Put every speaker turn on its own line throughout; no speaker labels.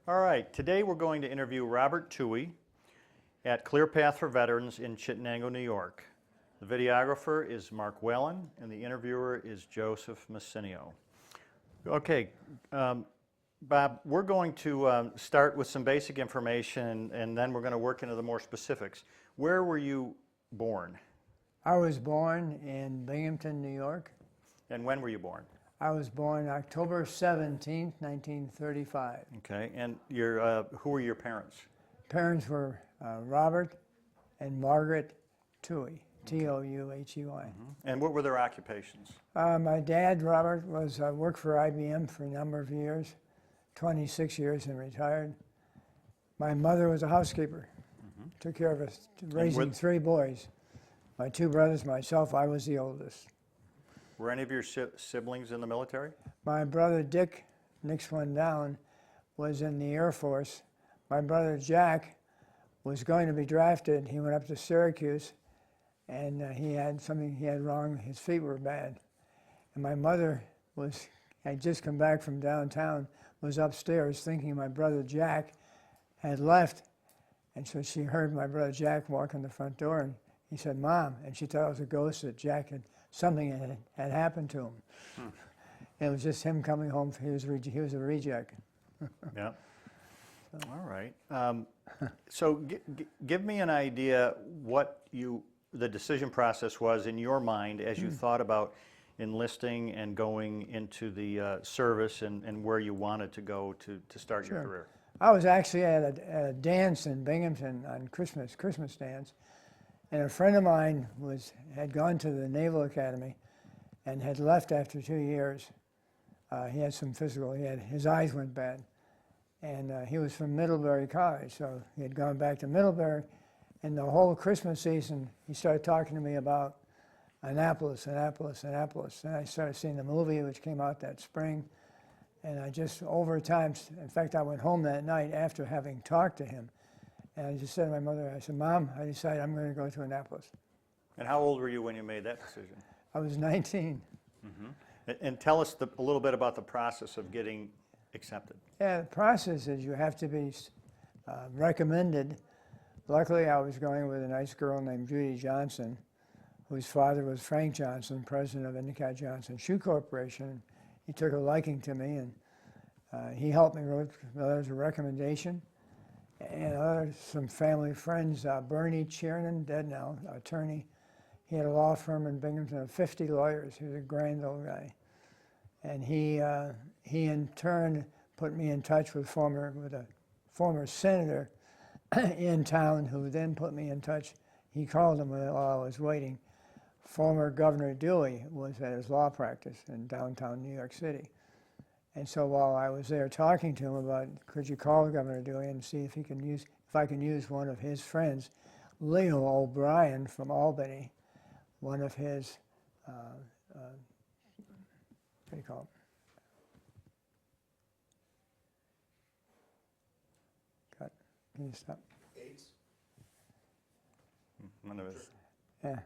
All right, today we're going to interview Robert Touhey at Clear Path for Veterans in Chittenango, New York. The videographer is Mark Whalen, and the interviewer is Joseph Messineo. Okay, Bob, we're going to start with some basic information, and then we're going to work into the more specifics. Where were you born?
I was born in Binghamton, New York.
And when were you born?
I was born October 17th, 1935.
Okay, and who were your parents?
Parents were Robert and Margaret Touhey, T-O-U-H-E-Y.
Mm-hmm. And what were their occupations?
My dad, Robert, worked for IBM for a number of years, 26 years, and retired. My mother was a housekeeper, took care of us, raising three boys. My two brothers, myself, I was the oldest.
Were any of your siblings in the military?
My brother Dick, next one down, was in the Air Force. My brother Jack was going to be drafted. He went up to Syracuse, and he had something he had wrong. His feet were bad. And my mother had just come back from downtown, was upstairs thinking my brother Jack had left. And so she heard my brother Jack walk in the front door, and he said, "Mom," and she thought it was a ghost, that Jack something had happened to him. It was just him coming home. He was a reject.
Yeah. So. All right. So give me an idea what the decision process was in your mind as you thought about enlisting and going into the service and where you wanted to go to start your career.
I was actually at a dance in Binghamton on Christmas dance. And a friend of mine had gone to the Naval Academy and had left after 2 years. He had some his eyes went bad. And he was from Middlebury College, so he had gone back to Middlebury. And the whole Christmas season, he started talking to me about Annapolis. And I started seeing the movie, which came out that spring. And I just, over time, in fact, I went home that night after having talked to him. And I just said to my mother, I said, "Mom, I decided I'm going to go to Annapolis."
And how old were you when you made that decision?
I was 19.
Mm-hmm. And tell us a little bit about the process of getting accepted.
Yeah, the process is you have to be recommended. Luckily, I was going with a nice girl named Judy Johnson, whose father was Frank Johnson, president of Endicott Johnson Shoe Corporation. He took a liking to me, and he helped me with letters of recommendation. And some family friends, Bernie Chernin, dead now, attorney. He had a law firm in Binghamton of 50 lawyers. He was a grand old guy. And he in turn put me in touch with a former senator in town, who then put me in touch. He called him while I was waiting. Former Governor Dewey was at his law practice in downtown New York City. And so while I was there talking to him about, could you call Governor Dewey and see if I can use one of his friends, Leo O'Brien from Albany, one of his, what do you call it? Cut. Can you stop?
AIDS?
None of it.
Yeah.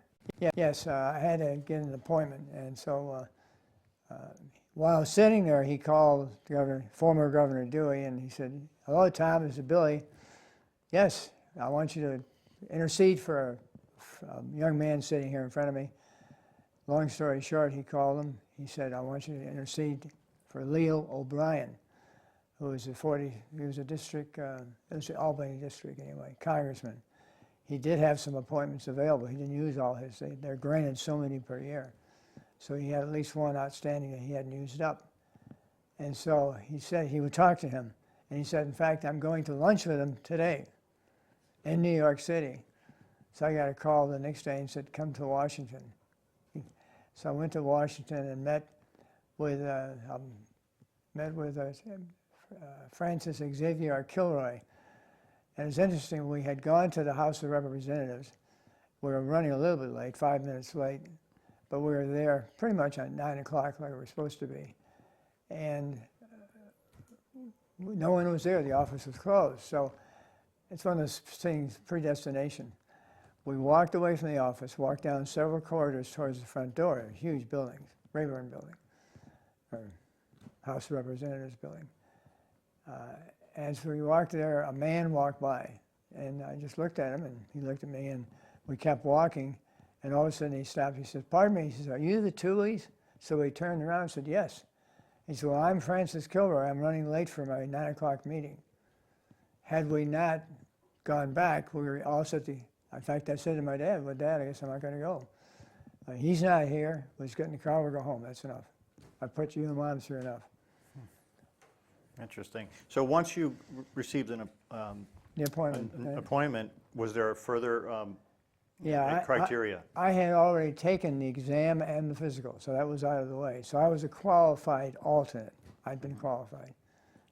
Yes, I had to get an appointment, and so while I was sitting there, he called former Governor Dewey, and he said, "Hello, Tom, this is Billy. Yes, I want you to intercede for a young man sitting here in front of me." Long story short, he called him. He said, "I want you to intercede for Leo O'Brien, who was he was a district, it was the Albany district anyway, congressman. He did have some appointments available. He didn't use all his. They're granted so many per year. So he had at least one outstanding that he hadn't used up. And so he said he would talk to him. And he said, in fact, I'm going to lunch with him today in New York City. So I got a call the next day and said, come to Washington. So I went to Washington and met with Francis Xavier Kilroy. And it's interesting, we had gone to the House of Representatives. We were running a little bit late, 5 minutes late. But we were there pretty much at 9 o'clock like we were supposed to be. And no one was there. The office was closed. So it's one of those things, predestination. We walked away from the office, walked down several corridors towards the front door, a huge building, Rayburn building, or House of Representatives building. as we walked there, a man walked by, and I just looked at him, and he looked at me, and we kept walking, and all of a sudden he stopped. He said, "Pardon me," he says, "are you the Touheys?" So we turned around and said, "Yes." He said, "Well, I'm Francis Kilroy. I'm running late for my 9 o'clock meeting." Had we not gone back, we were all set. In fact, I said to my dad, "Well, Dad, I guess I'm not going to go. He's not here. Let's get in the car. We'll go home. That's enough. I put you and Mom through enough."
Interesting. So once you received
The appointment.
an appointment, was there a further
Yeah,
criteria?
I had already taken the exam and the physical, so that was out of the way. So I was a qualified alternate. I'd been qualified.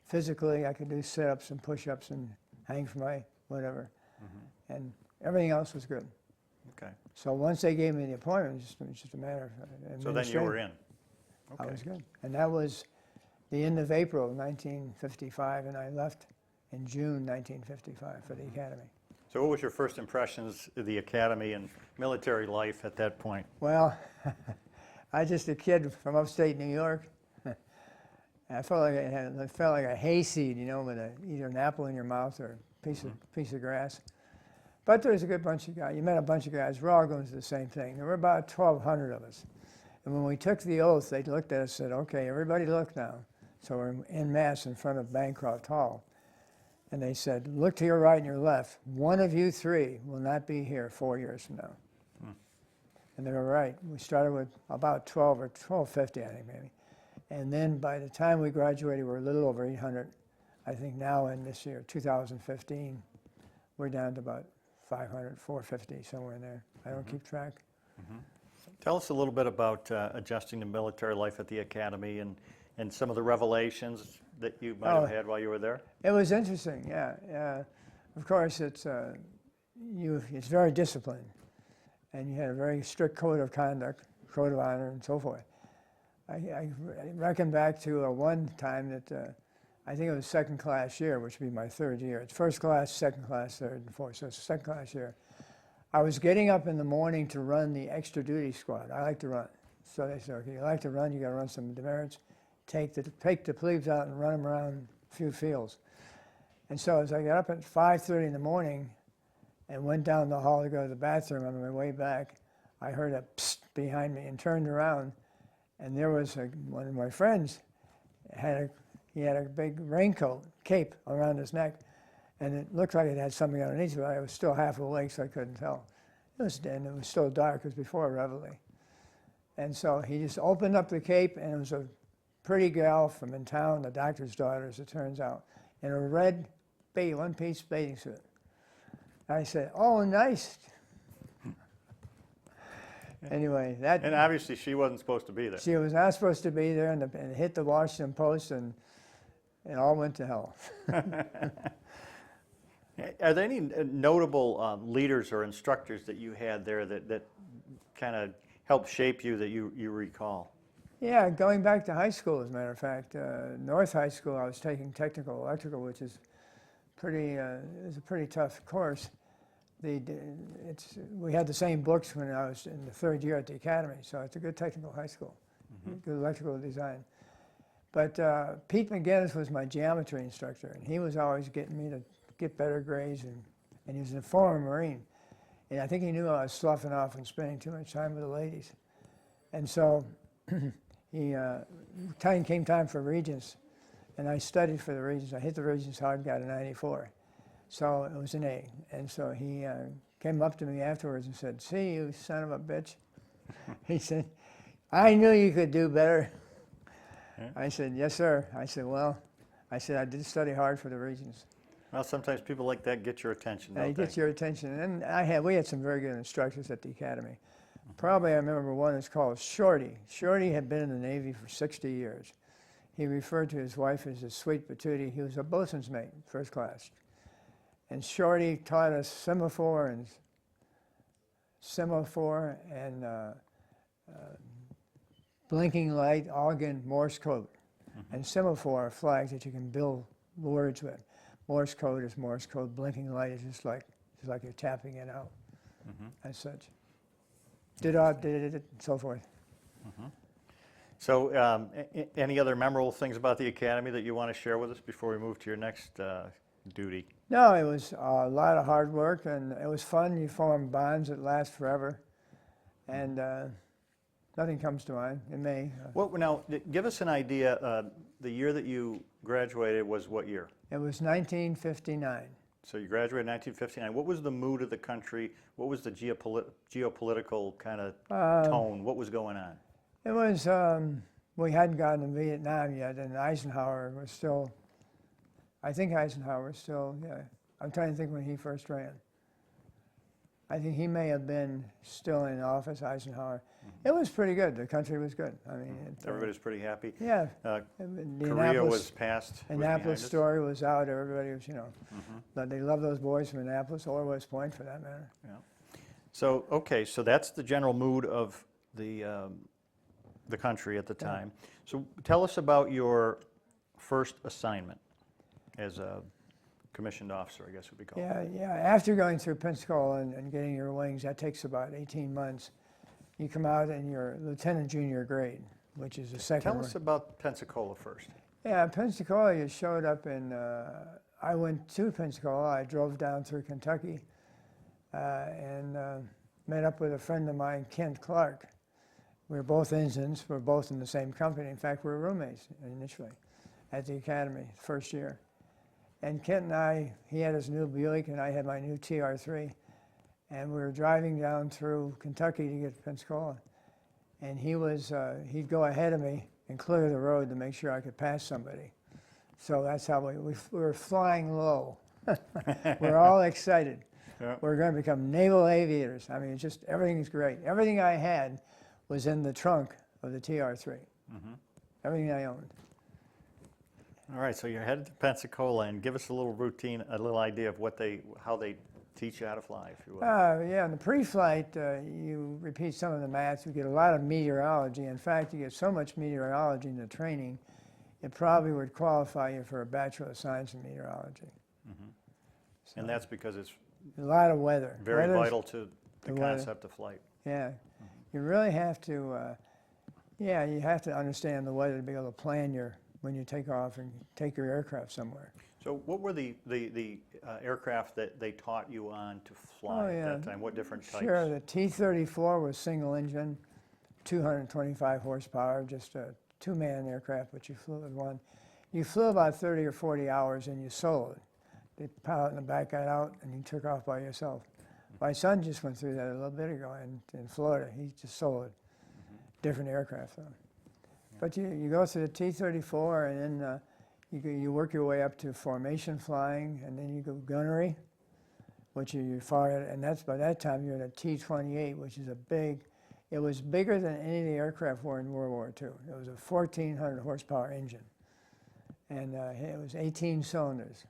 Physically, I could do sit-ups and push-ups and hang from my whatever, and everything else was good.
Okay.
So once they gave me the appointment, it was just a matter of
So then you were in.
I
Okay.
was good. And that was the end of April 1955, and I left in June 1955 for the academy.
So what was your first impressions of the academy and military life at that point?
Well, I was just a kid from upstate New York. I felt like I felt like a hayseed, with either an apple in your mouth or a piece of grass. But there was a good bunch of guys. You met a bunch of guys. We're all going through the same thing. There were about 1,200 of us. And when we took the oath, they looked at us and said, "Okay, everybody look now." So we're en masse in front of Bancroft Hall. And they said, "Look to your right and your left. One of you three will not be here 4 years from now." And they were right. We started with about 12 or 1,250, I think, maybe. And then by the time we graduated, we were a little over 800. I think now in this year, 2015, we're down to about 500, 450, somewhere in there. I don't keep track.
Tell us a little bit about adjusting to military life at the academy and some of the revelations that you might have had while you were there.
It was interesting, yeah. Of course, it's very disciplined, and you had a very strict code of conduct, code of honor, and so forth. I reckon back to one time that I think it was second class year, which would be my third year. It's first class, second class, third, and fourth, so it's second class year. I was getting up in the morning to run the extra duty squad. I like to run. So they said, "Okay, you like to run, you got to run some demerits. Take the plebes out and run them around a few fields." And so as I got up at 5:30 in the morning and went down the hall to go to the bathroom on my way back, I heard a psst behind me and turned around, and there was one of my friends. He had a big raincoat, cape around his neck, and it looked like it had something underneath, but I was still half awake, so I couldn't tell. It was still dark. It was before Reveille. And so he just opened up the cape, and it was a pretty gal from in town, the doctor's daughter, as it turns out, in a red one-piece bathing suit. I said, "Oh, nice." Anyway,
And obviously she wasn't supposed to be there.
she was not supposed to be there, and it hit the Washington Post, and it all went to hell.
Are there any notable leaders or instructors that you had there that kind of helped shape you that you recall?
Yeah, going back to high school, as a matter of fact, North High School, I was taking technical electrical, which is is a pretty tough course. We had the same books when I was in the third year at the academy, so it's a good technical high school, good electrical design. But Pete McGinnis was my geometry instructor, and he was always getting me to get better grades, and he was a former Marine. And I think he knew I was sloughing off and spending too much time with the ladies. And so came time for Regents, and I studied for the Regents. I hit the Regents hard, got a 94. So it was an A. And so he came up to me afterwards and said, "See, you son of a bitch." He said, "I knew you could do better."
Yeah.
I said, "Yes, sir." I said, I did study hard for the Regents.
Well, sometimes people like that get your attention, don't
It
they?
gets your attention. And we had some very good instructors at the academy. Probably I remember one that's called Shorty. Shorty had been in the Navy for 60 years. He referred to his wife as a sweet patootie. He was a boatswain's mate, first class. And Shorty taught us semaphore and blinking light, augen, Morse code. And semaphore are flags that you can build words with. Morse code is Morse code. Blinking light is just like you're tapping it out, as such. Did it, and so forth.
So any other memorable things about the Academy that you want to share with us before we move to your next duty?
No, it was a lot of hard work, and it was fun. You form bonds that last forever, and nothing comes to mind. It may.
Well, now, give us an idea. The year that you graduated was what year?
It was 1959.
So you graduated in 1959. What was the mood of the country? What was the geopolitical kind of tone? What was going on?
It was, we hadn't gotten to Vietnam yet, and Eisenhower was still, I think Eisenhower was still, yeah. I'm trying to think when he first ran. I think he may have been still in office, Eisenhower. It was pretty good. The country was good. I mean,
Everybody's pretty happy.
yeah.
Korea was passed.
Annapolis story was out. Everybody was, but they love those boys from Annapolis or West Point, for that matter.
Yeah. So okay, so that's the general mood of the country at the time. So tell us about your first assignment as a commissioned officer, I guess would be called.
Yeah. After going through Pensacola and getting your wings, that takes about 18 months. You come out in your lieutenant junior grade, which is the second.
Tell us about Pensacola first.
Yeah, Pensacola, you showed up in, I went to Pensacola. I drove down through Kentucky and met up with a friend of mine, Kent Clark. We were both ensigns. We were both in the same company. In fact, we were roommates initially at the academy, first year. And Kent and I, he had his new Buick and I had my new TR3. And we were driving down through Kentucky to get to Pensacola. And he was, he'd go ahead of me and clear the road to make sure I could pass somebody. So that's how we were flying low. We're all excited.
Yeah.
We're going to become naval aviators. I mean, it's just, everything's great. Everything I had was in the trunk of the TR3. Everything I owned.
All right, so you're headed to Pensacola, and give us a little routine, a little idea of how they teach you how to fly, if you will.
Yeah, in the pre-flight, you repeat some of the maths. You get a lot of meteorology. In fact, you get so much meteorology in the training, it probably would qualify you for a Bachelor of Science in Meteorology. So,
and that's because it's
a lot of weather.
very
Weather's
vital to the concept of flight.
Yeah, you really have to, you have to understand the weather to be able to plan when you take off and take your aircraft somewhere.
So what were the aircraft that they taught you on to fly at that time? What different types?
Sure, the T-34 was single engine, 225 horsepower, just a two-man aircraft, but you flew with one. You flew about 30 or 40 hours and you soloed. The pilot in the back got out and you took off by yourself. My son just went through that a little bit ago in Florida. He just soloed. Different aircraft though. But you go through the T-34 and then you work your way up to formation flying, and then you go gunnery, which you fire, and that's by that time you're in a T-28, which is it was bigger than any of the aircraft were in World War II. It was a 1,400 horsepower engine, and it was 18 cylinders,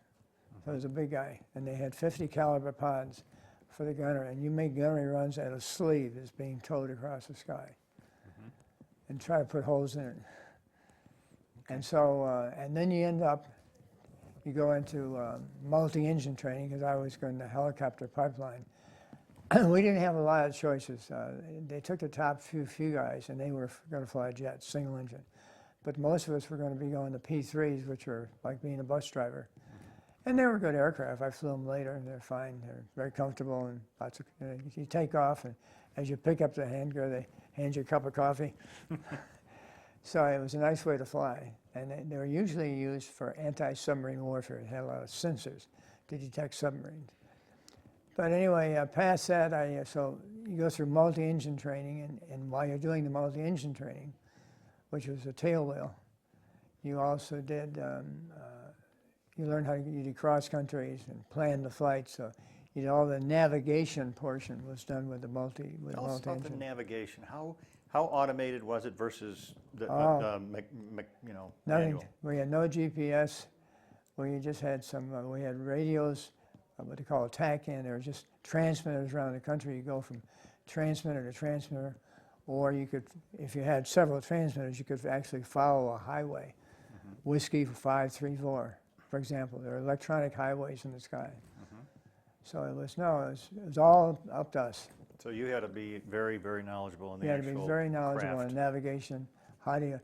so it was a big guy, and they had 50 caliber pods for the gunner, and you make gunnery runs at a sleeve that's being towed across the sky, and try to put holes in it. And so, and then you go into multi-engine training, because I was going to helicopter pipeline. We didn't have a lot of choices. They took the top few guys, and they were going to fly jets, single engine. But most of us were going to be going to P3s, which are like being a bus driver. And they were good aircraft. I flew them later, and they're fine. They're very comfortable, and lots of, you take off, and as you pick up the handgar, they hand you a cup of coffee. So it was a nice way to fly. And they were usually used for anti-submarine warfare. It had a lot of sensors to detect submarines. But anyway, past that, so you go through multi-engine training, and while you're doing the multi-engine training, which was a tail wheel, you also did, you learned how you did cross countries and plan the flight. So you did all the navigation portion was done with the multi-engine.
Tell us about the navigation. How automated was it versus the
nothing.
manual?
We had no GPS. We just had we had radios, what they call a TAC-in. There were just transmitters around the country. You go from transmitter to transmitter, or you could, if you had several transmitters, you could actually follow a highway. Whiskey 534, for example. There are electronic highways in the sky. So it was all up to us.
So you had to be very, very knowledgeable in the
You
actual
had to be very knowledgeable
craft.
in navigation, How do you?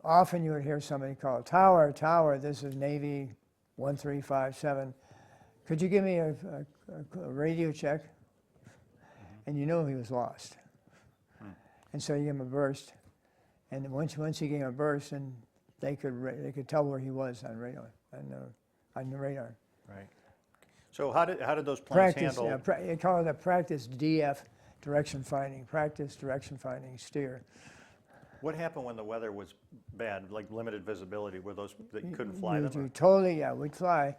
Often you would hear somebody call, tower, tower, this is Navy 1357. Could you give me a radio check? And you know he was lost. And so you give him a burst. And once you gave him a burst, and they could tell where he was on radar, on the radar.
Right. So how did those planes
Practice,
handle?
yeah, you call it a practice DF, direction finding, practice direction finding, steer.
What happened when the weather was bad, like limited visibility? Were those that you couldn't fly them?
You totally, yeah, we'd fly.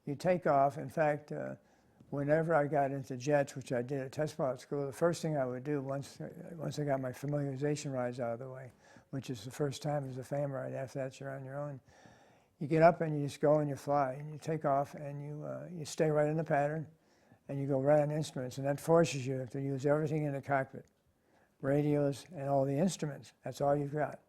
You take off. In fact, whenever I got into jets, which I did at test pilot school, the first thing I would do once I got my familiarization rides out of the way, which is the first time as a FAM ride. After that, you're on your own. You get up and you just go and you fly, and you take off, and you stay right in the pattern, and you go right on instruments, and that forces you to use everything in the cockpit, radios and all the instruments. That's all you've got,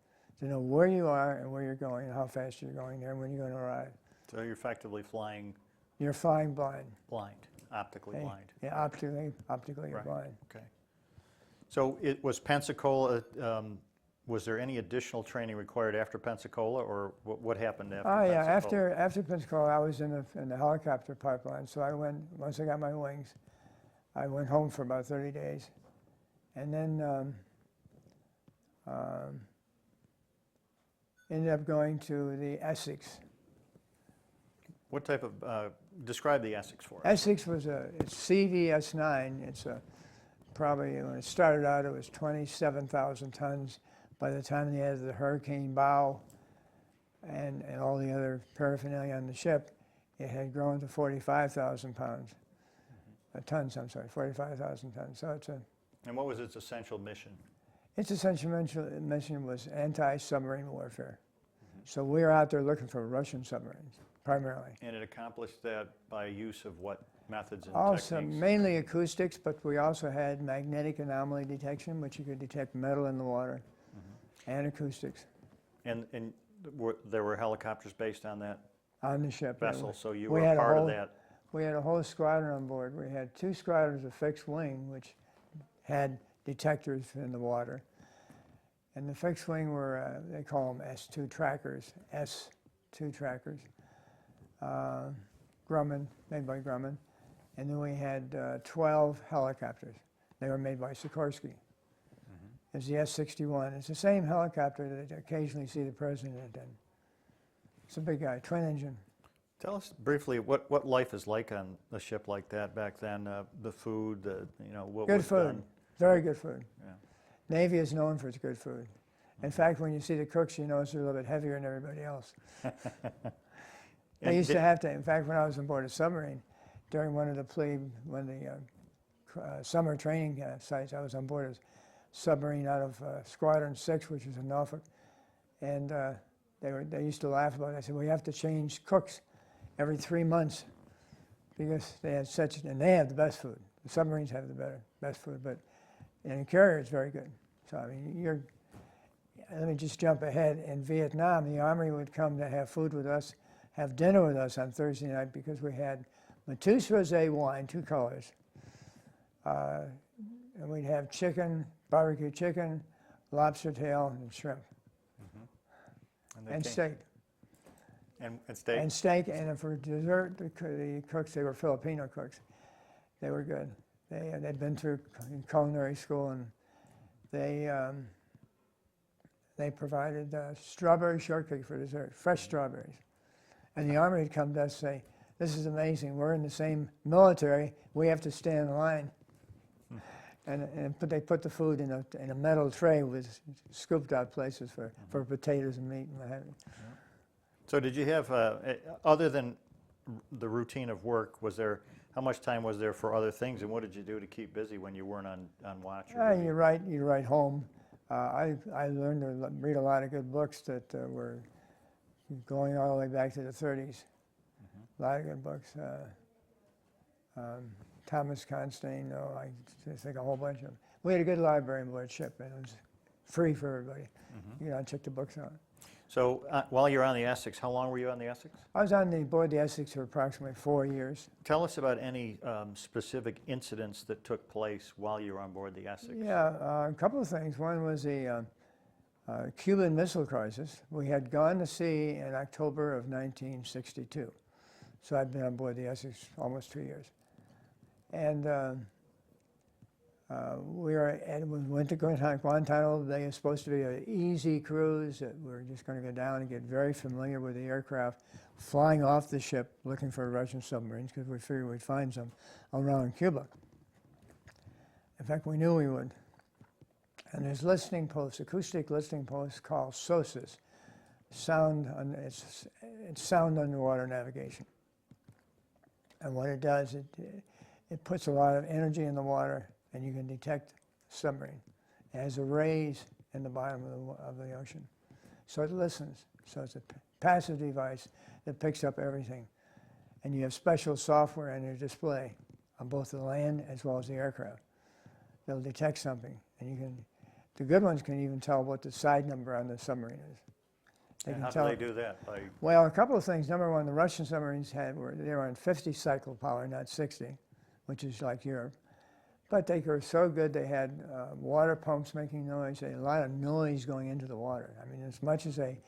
to know where you are and where you're going and how fast you're going there and when you're going to arrive.
So you're effectively flying.
You're flying blind.
Blind, optically blind.
Yeah, optically you're
Right.
blind.
Okay. So it was Pensacola. Was there any additional training required after Pensacola, or what happened after
Yeah,
Pensacola?
after Pensacola, I was in the helicopter pipeline. So I went, once I got my wings, I went home for about 30 days. And then ended up going to the Essex.
What type of, describe the Essex for us.
Essex was it's CVS-9. It's probably, when it started out, it was 27,000 tons. By the time they added the hurricane bow and all the other paraphernalia on the ship, it had grown to 45,000 pounds. Tons, I'm sorry, 45,000 tons. So it's a...
And what was its essential mission?
Its essential mission was anti-submarine warfare. So we were out there looking for Russian submarines, primarily.
And it accomplished that by use of what methods and
Also,
techniques?
mainly acoustics, but we also had magnetic anomaly detection, which you could detect metal in the water, and acoustics
And there were helicopters based on that
on the ship. yeah.
vessel, so you
We
were
had a
part of
whole-
that.
We had a whole squadron on board. We had 2 squadrons of fixed wing, which had detectors in the water. And the fixed wing were, they call them S2 trackers, Grumman, made by Grumman. And then we had 12 helicopters. They were made by Sikorsky. It's the S-61. It's the same helicopter that I occasionally see the president in. It's a big guy, twin engine.
Tell us briefly what life is like on a ship like that back then. The food, what
Good
was
food,
done.
very good food.
Yeah.
Navy is known for its good food. In fact, when you see the cooks, you notice they're a little bit heavier than everybody else. They used to have to, in fact, when I was on board a submarine, during one of the summer training sites, I was on board a submarine out of Squadron 6, which was in Norfolk, and they used to laugh about it. I said, we have to change cooks every 3 months because they had and they have the best food. The submarines have the best food, but in a carrier it's very good. So I mean, let me just jump ahead. In Vietnam, the Army would come to have food with us, have dinner with us on Thursday night because we had Mateus Rosé wine, 2 colors, and we'd have chicken, barbecue chicken, lobster tail, and shrimp, and steak.
And steak?
And steak, and for dessert, the cooks, they were Filipino cooks. They were good. They'd been through culinary school, and they provided strawberry shortcake for dessert, fresh strawberries. And the Army would come to us and say, this is amazing, we're in the same military, we have to stand in line. But they put the food in a metal tray with scooped out places for potatoes and meat and what have you.
So did you have, other than the routine of work, how much time was there for other things, and what did you do to keep busy when you weren't on watch?
You write home. I learned to read a lot of good books that were going all the way back to the 30s. A lot of good books. Thomas Constantine, I think a whole bunch of them. We had a good library on board ship, and it was free for everybody. Check the books out.
So while you're on the Essex, how long were you on the Essex?
I was on board the Essex for approximately 4 years.
Tell us about any specific incidents that took place while you were on board the Essex.
Yeah, a couple of things. One was Cuban Missile Crisis. We had gone to sea in October of 1962. So I'd been on board the Essex almost 2 years. And we went to Guantanamo Bay. It was supposed to be an easy cruise. We were just going to go down and get very familiar with the aircraft, flying off the ship, looking for Russian submarines, because we figured we'd find some around Cuba. In fact, we knew we would. And there's listening posts, acoustic listening posts called SOSAs, it's sound underwater navigation. And what it does, it puts a lot of energy in the water, and you can detect submarine. It has arrays in the bottom of the ocean. So it listens. So it's a passive device that picks up everything. And you have special software on your display on both the land as well as the aircraft. They'll detect something, and the good ones can even tell what the side number on the submarine is.
And how do they do that?
Well, a couple of things. Number one, the Russian submarines they were on 50 cycle power, not 60, which is like Europe. But they were so good, they had water pumps making noise, a lot of noise going into the water. I mean, as much as they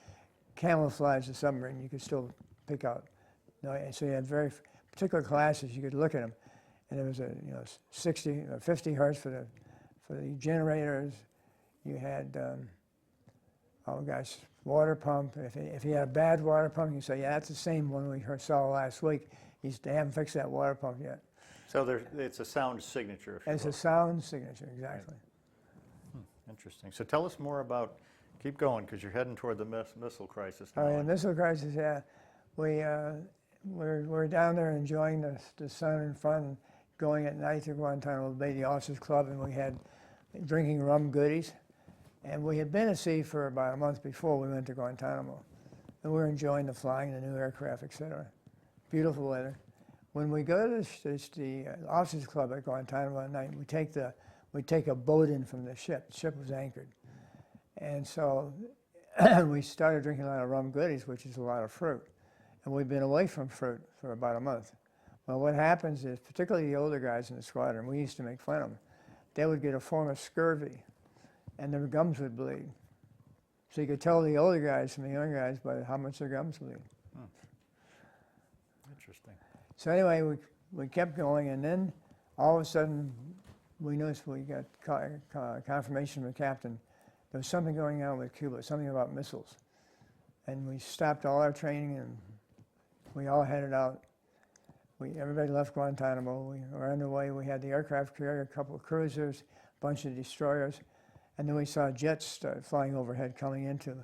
camouflaged the submarine, you could still pick out noise. So you had very particular classes, you could look at them. And there was 60 or 50 hertz for the generators. You had, water pump. If you had a bad water pump, you say, yeah, that's the same one we saw last week. They haven't fixed that water pump yet.
So it's a sound signature.
It's a sound signature, exactly.
Right. Interesting. So tell us more about, keep going, because you're heading toward the missile crisis now.
Oh, yeah, missile crisis, yeah. We're down there enjoying the sun and fun, going at night to Guantanamo Bay, the officers club, and we had drinking rum goodies. And we had been at sea for about a month before we went to Guantanamo. And we were enjoying the flying, the new aircraft, et cetera. Beautiful weather. When we go to the officers club at Guantanamo at night, we take a boat in from the ship. The ship was anchored. And so we started drinking a lot of rum goodies, which is a lot of fruit. And we've been away from fruit for about a month. Well, what happens is, particularly the older guys in the squadron, we used to make fun of them, they would get a form of scurvy, and their gums would bleed. So you could tell the older guys from the younger guys by how much their gums bleed.
Interesting.
So anyway, we kept going, and then all of a sudden, we noticed we got confirmation from the captain. There was something going on with Cuba, something about missiles. And we stopped all our training, and we all headed out. Everybody left Guantanamo. We were underway. We had the aircraft carrier, a couple of cruisers, a bunch of destroyers. And then we saw jets start flying overhead, coming into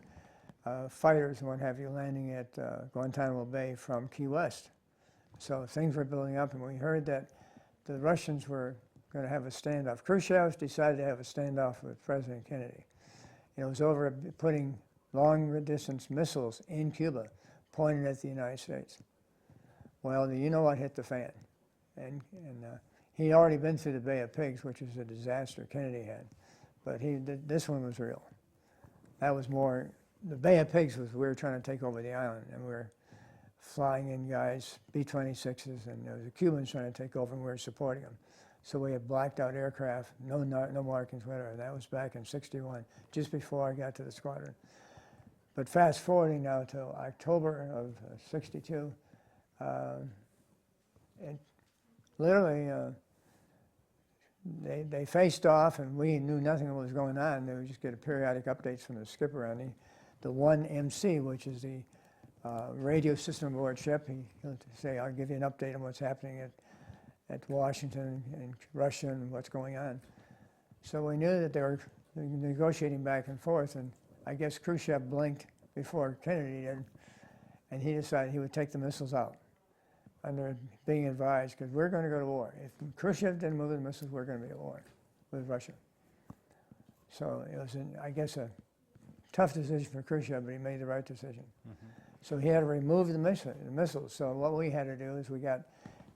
fighters and what have you, landing at Guantanamo Bay from Key West. So things were building up, and we heard that the Russians were going to have a standoff. Khrushchev decided to have a standoff with President Kennedy. It was over putting long-distance missiles in Cuba, pointed at the United States. Well, you know what hit the fan. And he'd already been through the Bay of Pigs, which was a disaster Kennedy had. But this one was real. That was more, the Bay of Pigs was, we were trying to take over the island, and we were flying in guys, B-26s, and there was the Cubans trying to take over, and we were supporting them. So we had blacked out aircraft, no markings, whatever. That was back in '61, just before I got to the squadron. But fast forwarding now to October of '62, literally, they faced off, and we knew nothing was going on. They would just get periodic updates from the skipper on the 1MC, which is the radio system aboard ship. He'll say, I'll give you an update on what's happening at Washington and Russia and what's going on. So we knew that they were negotiating back and forth, and I guess Khrushchev blinked before Kennedy did, and he decided he would take the missiles out under being advised, because we're going to go to war. If Khrushchev didn't move the missiles, we're going to be at war with Russia. So it was, I guess, a tough decision for Khrushchev, but he made the right decision. Mm-hmm. So he had to remove the missiles. So what we had to do is we got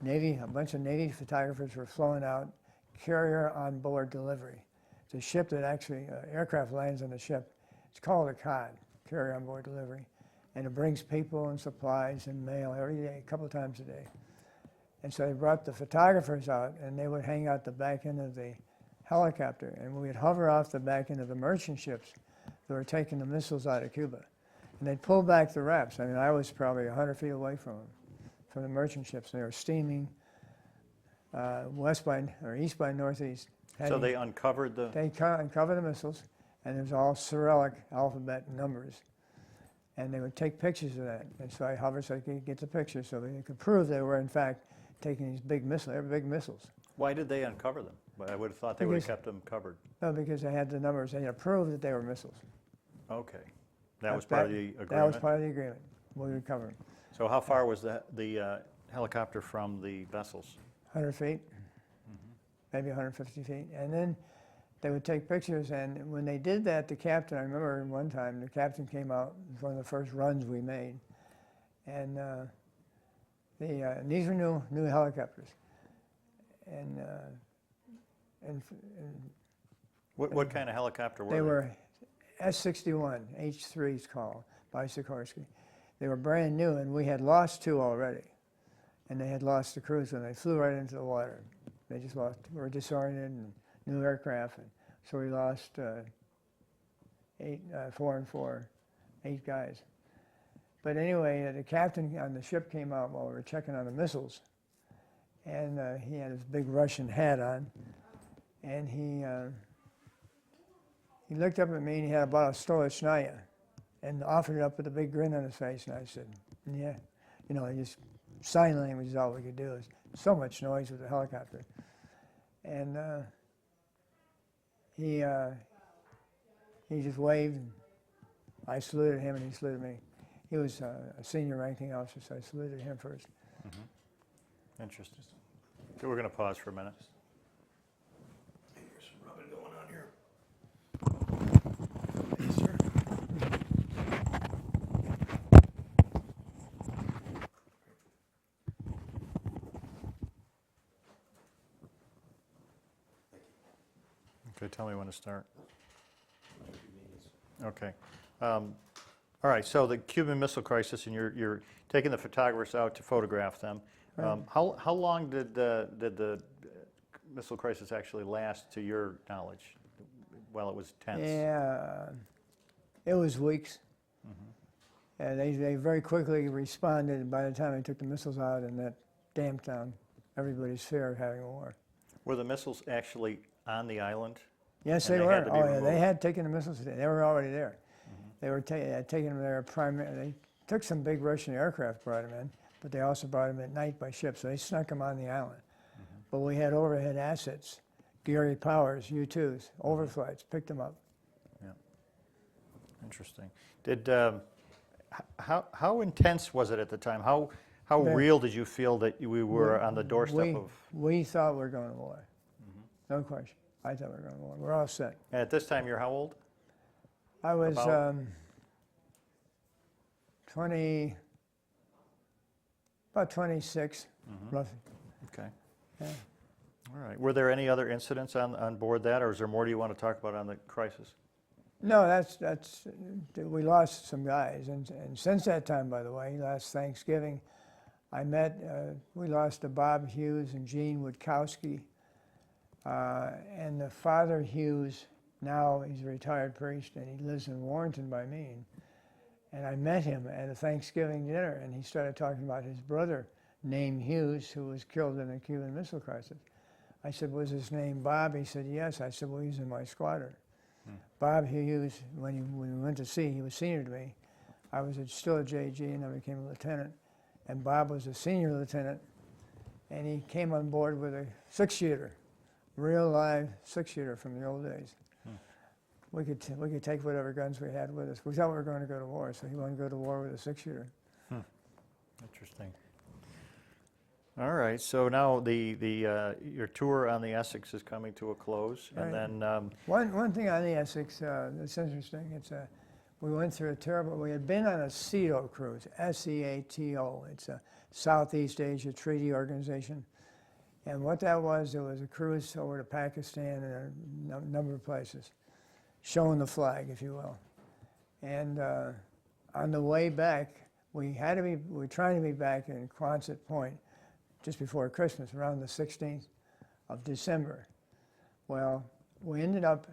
a bunch of Navy photographers were flown out, carrier on board delivery. It's a ship that actually, aircraft lands on the ship. It's called a COD, carrier on board delivery. And it brings people and supplies and mail every day, a couple of times a day. And so they brought the photographers out, and they would hang out the back end of the helicopter, and we would hover off the back end of the merchant ships They were taking the missiles out of Cuba. And they pulled back the wraps. I mean, I was probably 100 feet away from them, from the merchant ships. They were steaming east by northeast.
So they uncovered the...
They uncovered the missiles, and it was all Cyrillic alphabet numbers. And they would take pictures of that. And so I hovered so I could get the pictures so they could prove they were, in fact, taking these big missiles.
Why did they uncover them? I would have thought they would have kept them covered.
No, because they had the numbers. They had to prove that they were missiles.
Okay. That was part of the agreement?
That was part of the agreement. We would cover them.
So how far was the helicopter from the vessels?
100 feet, maybe 150 feet. And then they would take pictures, and when they did that, the captain, I remember one time, the captain came out, it was one of the first runs we made, and these were new helicopters. And
What kind of helicopter were they?
They were S-61, H-3s called, by Sikorsky. They were brand new, and we had lost 2 already. And they had lost the crews when they flew right into the water. They just were disoriented, and new aircraft. And so we lost 4 and 4, 8 guys. But anyway, the captain on the ship came out while we were checking on the missiles. And he had his big Russian hat on. And he looked up at me, and he had about a Stolichnaya and offered it up with a big grin on his face. And I said, yeah. You know, just sign language is all we could do. There's so much noise with the helicopter. And he just waved, and I saluted him, and he saluted me. He was a senior ranking officer, so I saluted him first.
Mm-hmm. Interesting. Okay, we're going to pause for a minute. There's some rubbing going on here. Yes, sir. Okay, tell me when to start. Okay. All right, so the Cuban Missile Crisis, and you're taking the photographers out to photograph them. How long did the missile crisis actually last, to your knowledge, while it was tense?
Yeah, it was weeks. And they very quickly responded by the time they took the missiles out, and that damped down everybody's fear of having a war.
Were the missiles actually on the island?
Yes,
And
they were.
had to be
Oh, yeah,
removed?
they had taken the missiles. They were already there. They were taking them there primarily. They took some big Russian aircraft, brought them in, but they also brought them at night by ship, so they snuck them on the island. But we had overhead assets, Gary Powers, U-2s, overflights, picked them up.
Yeah. Interesting. Did how intense was it at the time? How real did you feel that we were on the doorstep of?
We thought we were going to war. No question. I thought we were going to war. We're all set.
And at this time, you're how old?
I was
About?
20, about 26, roughly.
Okay.
Yeah.
All right. Were there any other incidents on board that, or is there more do you want to talk about on the crisis?
No, that's we lost some guys, and since that time, by the way, last Thanksgiving, we lost to Bob Hughes and Gene Witkowski, and the father Hughes, now he's a retired priest, and he lives in Warrenton by me, and I met him at a Thanksgiving dinner, and he started talking about his brother named Hughes, who was killed in the Cuban Missile Crisis. I said, was his name Bob? He said, yes. I said, well, he's in my squadron. Bob Hughes, when we went to sea, he was senior to me. I was still a JG, and I became a lieutenant. And Bob was a senior lieutenant, and he came on board with a 6-shooter, real live 6-shooter from the old days. We could take whatever guns we had with us. We thought we were going to go to war, so he wanted to go to war with a 6-shooter.
Interesting. All right. So now your tour on the Essex is coming to a close,
Right.
and then
One thing on the Essex that's interesting, we went through a terrible, we had been on a SEATO cruise, S-E-A-T-O. It's a Southeast Asia Treaty Organization. And what that was, it was a cruise over to Pakistan and a number of places, showing the flag, if you will. And on the way back, we were trying to be back in Quonset Point just before Christmas, around the 16th of December. Well, we ended up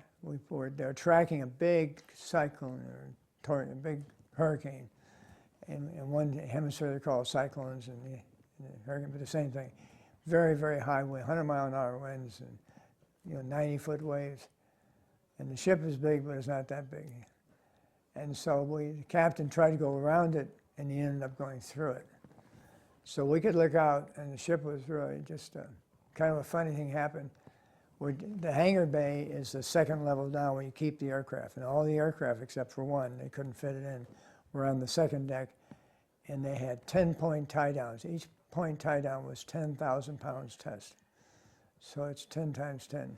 they're tracking a big cyclone or a big hurricane. In one hemisphere they call it cyclones, and the hurricane, but the same thing. Very, very high wind, 100-mile-an-hour winds, and 90-foot waves. And the ship is big, but it's not that big. And so the captain tried to go around it, and he ended up going through it. So we could look out, and the ship was really just kind of a funny thing happened. The hangar bay is the second level down where you keep the aircraft. And all the aircraft, except for one, they couldn't fit it in, were on the second deck. And they had 10-point tie-downs. Each point tie-down was 10,000 pounds test. So it's 10 times 10,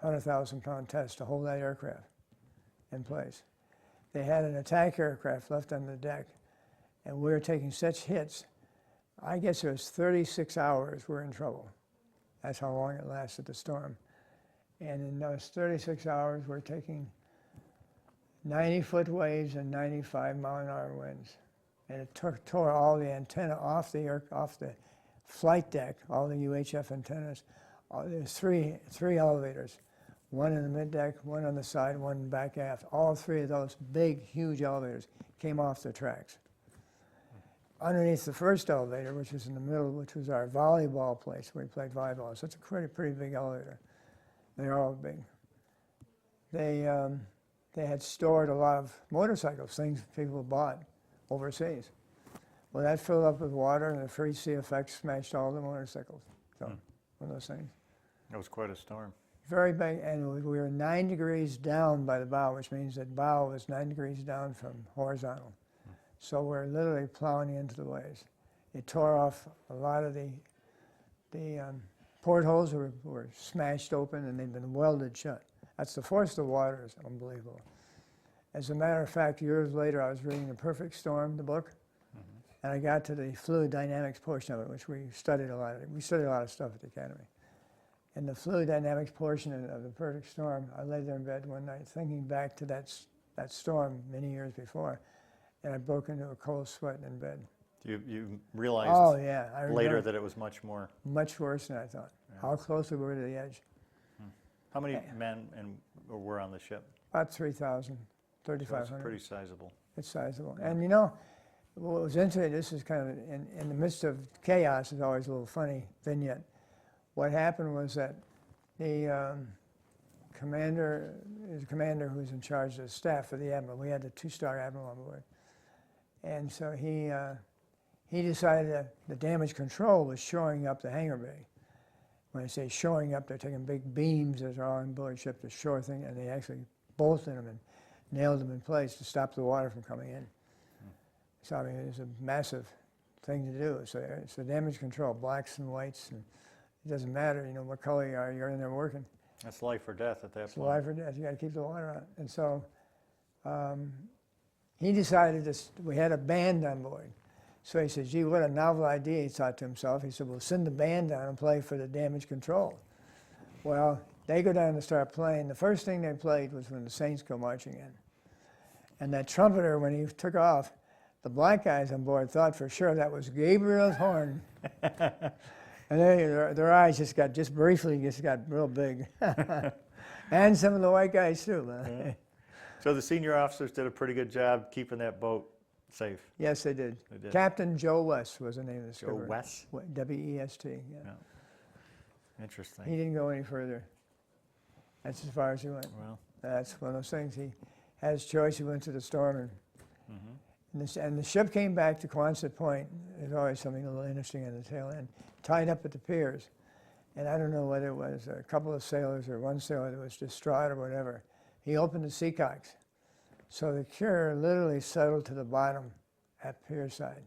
100,000-pound test to hold that aircraft in place. They had an attack aircraft left on the deck, and we were taking such hits. I guess it was 36 hours we're in trouble. That's how long it lasted, the storm. And in those 36 hours, we're taking 90-foot waves and 95-mile-an-hour winds. And it tore all the antenna off the flight deck, all the UHF antennas. There's three elevators, one in the mid-deck, one on the side, one back aft. All three of those big, huge elevators came off the tracks. Underneath the first elevator, which was in the middle, which was our volleyball place where we played volleyball. So it's a pretty big elevator. They're all big. They had stored a lot of motorcycles, things people bought overseas. Well, that filled up with water, and the free sea effect smashed all the motorcycles. So, one of those things.
That was quite a storm.
Very big, and we were 9 degrees down by the bow, which means that bow was 9 degrees down from horizontal. So we're literally plowing into the waves. It tore off a lot of the portholes were smashed open, and they've been welded shut. That's the force of the water is unbelievable. As a matter of fact, years later, I was reading The Perfect Storm, the book, and I got to the fluid dynamics portion of it, which we studied a lot of. We studied a lot of stuff at the academy. And the fluid dynamics portion of The Perfect Storm, I lay there in bed one night thinking back to that storm many years before, and I broke into a cold sweat in bed.
You realized
I
later that it was much more...
Much worse than I thought. Yeah. How close we were to the edge.
How many men were on the ship?
About 3,000, 3,500.
So it's pretty sizable.
It's sizable. Yeah. And what was interesting, this is kind of, in the midst of chaos, is always a little funny vignette. What happened was that the commander who was in charge of the staff of the admiral, we had a 2-star admiral on board, and so he decided that the damage control was shoring up the hangar bay. When I say shoring up, they're taking big beams that are on board ship to shore things, and they actually bolted them and nailed them in place to stop the water from coming in. So I mean, it was a massive thing to do. So damage control, blacks and whites, and it doesn't matter, what color you are, you're in there working.
That's life or death at that point.
It's life or death. You got to keep the water on. And so he decided we had a band on board. So he said, gee, what a novel idea, he thought to himself. He said, we'll send the band down and play for the damage control. Well, they go down and start playing. The first thing they played was when the Saints go marching in. And that trumpeter, when he took off, the black guys on board thought for sure that was Gabriel's horn. And their eyes just briefly got real big. And some of the white guys too.
Yeah. So the senior officers did a pretty good job keeping that boat safe.
Yes, they did. Captain Joe West was the name of the skipper.
Joe West?
W-E-S-T,
Yeah. Interesting.
He didn't go any further. That's as far as he went.
Well,
that's one of those things. He had his choice. He went to the storm, and the ship came back to Quonset Point. There's always something a little interesting on the tail end. Tied up at the piers, and I don't know whether it was a couple of sailors or one sailor that was distraught or whatever. He opened the seacocks, so the cure literally settled to the bottom at pier side.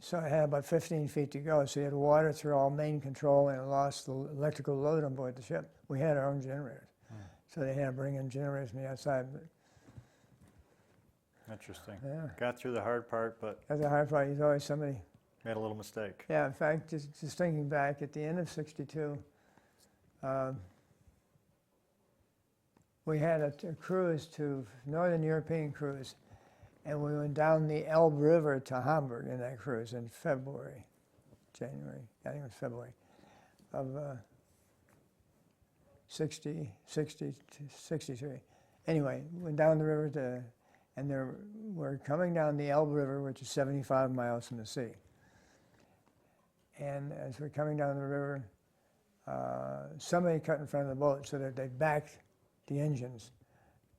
So it had about 15 feet to go, so you had water through all main control, and it lost the electrical load on board the ship. We had our own generators, so they had to bring in generators from the outside.
Interesting.
Yeah.
Got through the hard part, but...
That's the hard part. There's always somebody...
Made a little mistake.
Yeah, in fact, just thinking back, at the end of '62, we had a cruise to Northern European cruise, and we went down the Elbe River to Hamburg in that cruise in January, I think it was February, of 63. Anyway, went down the river and we're coming down the Elbe River, which is 75 miles from the sea. And as we're coming down the river, somebody cut in front of the boat so that they backed the engines.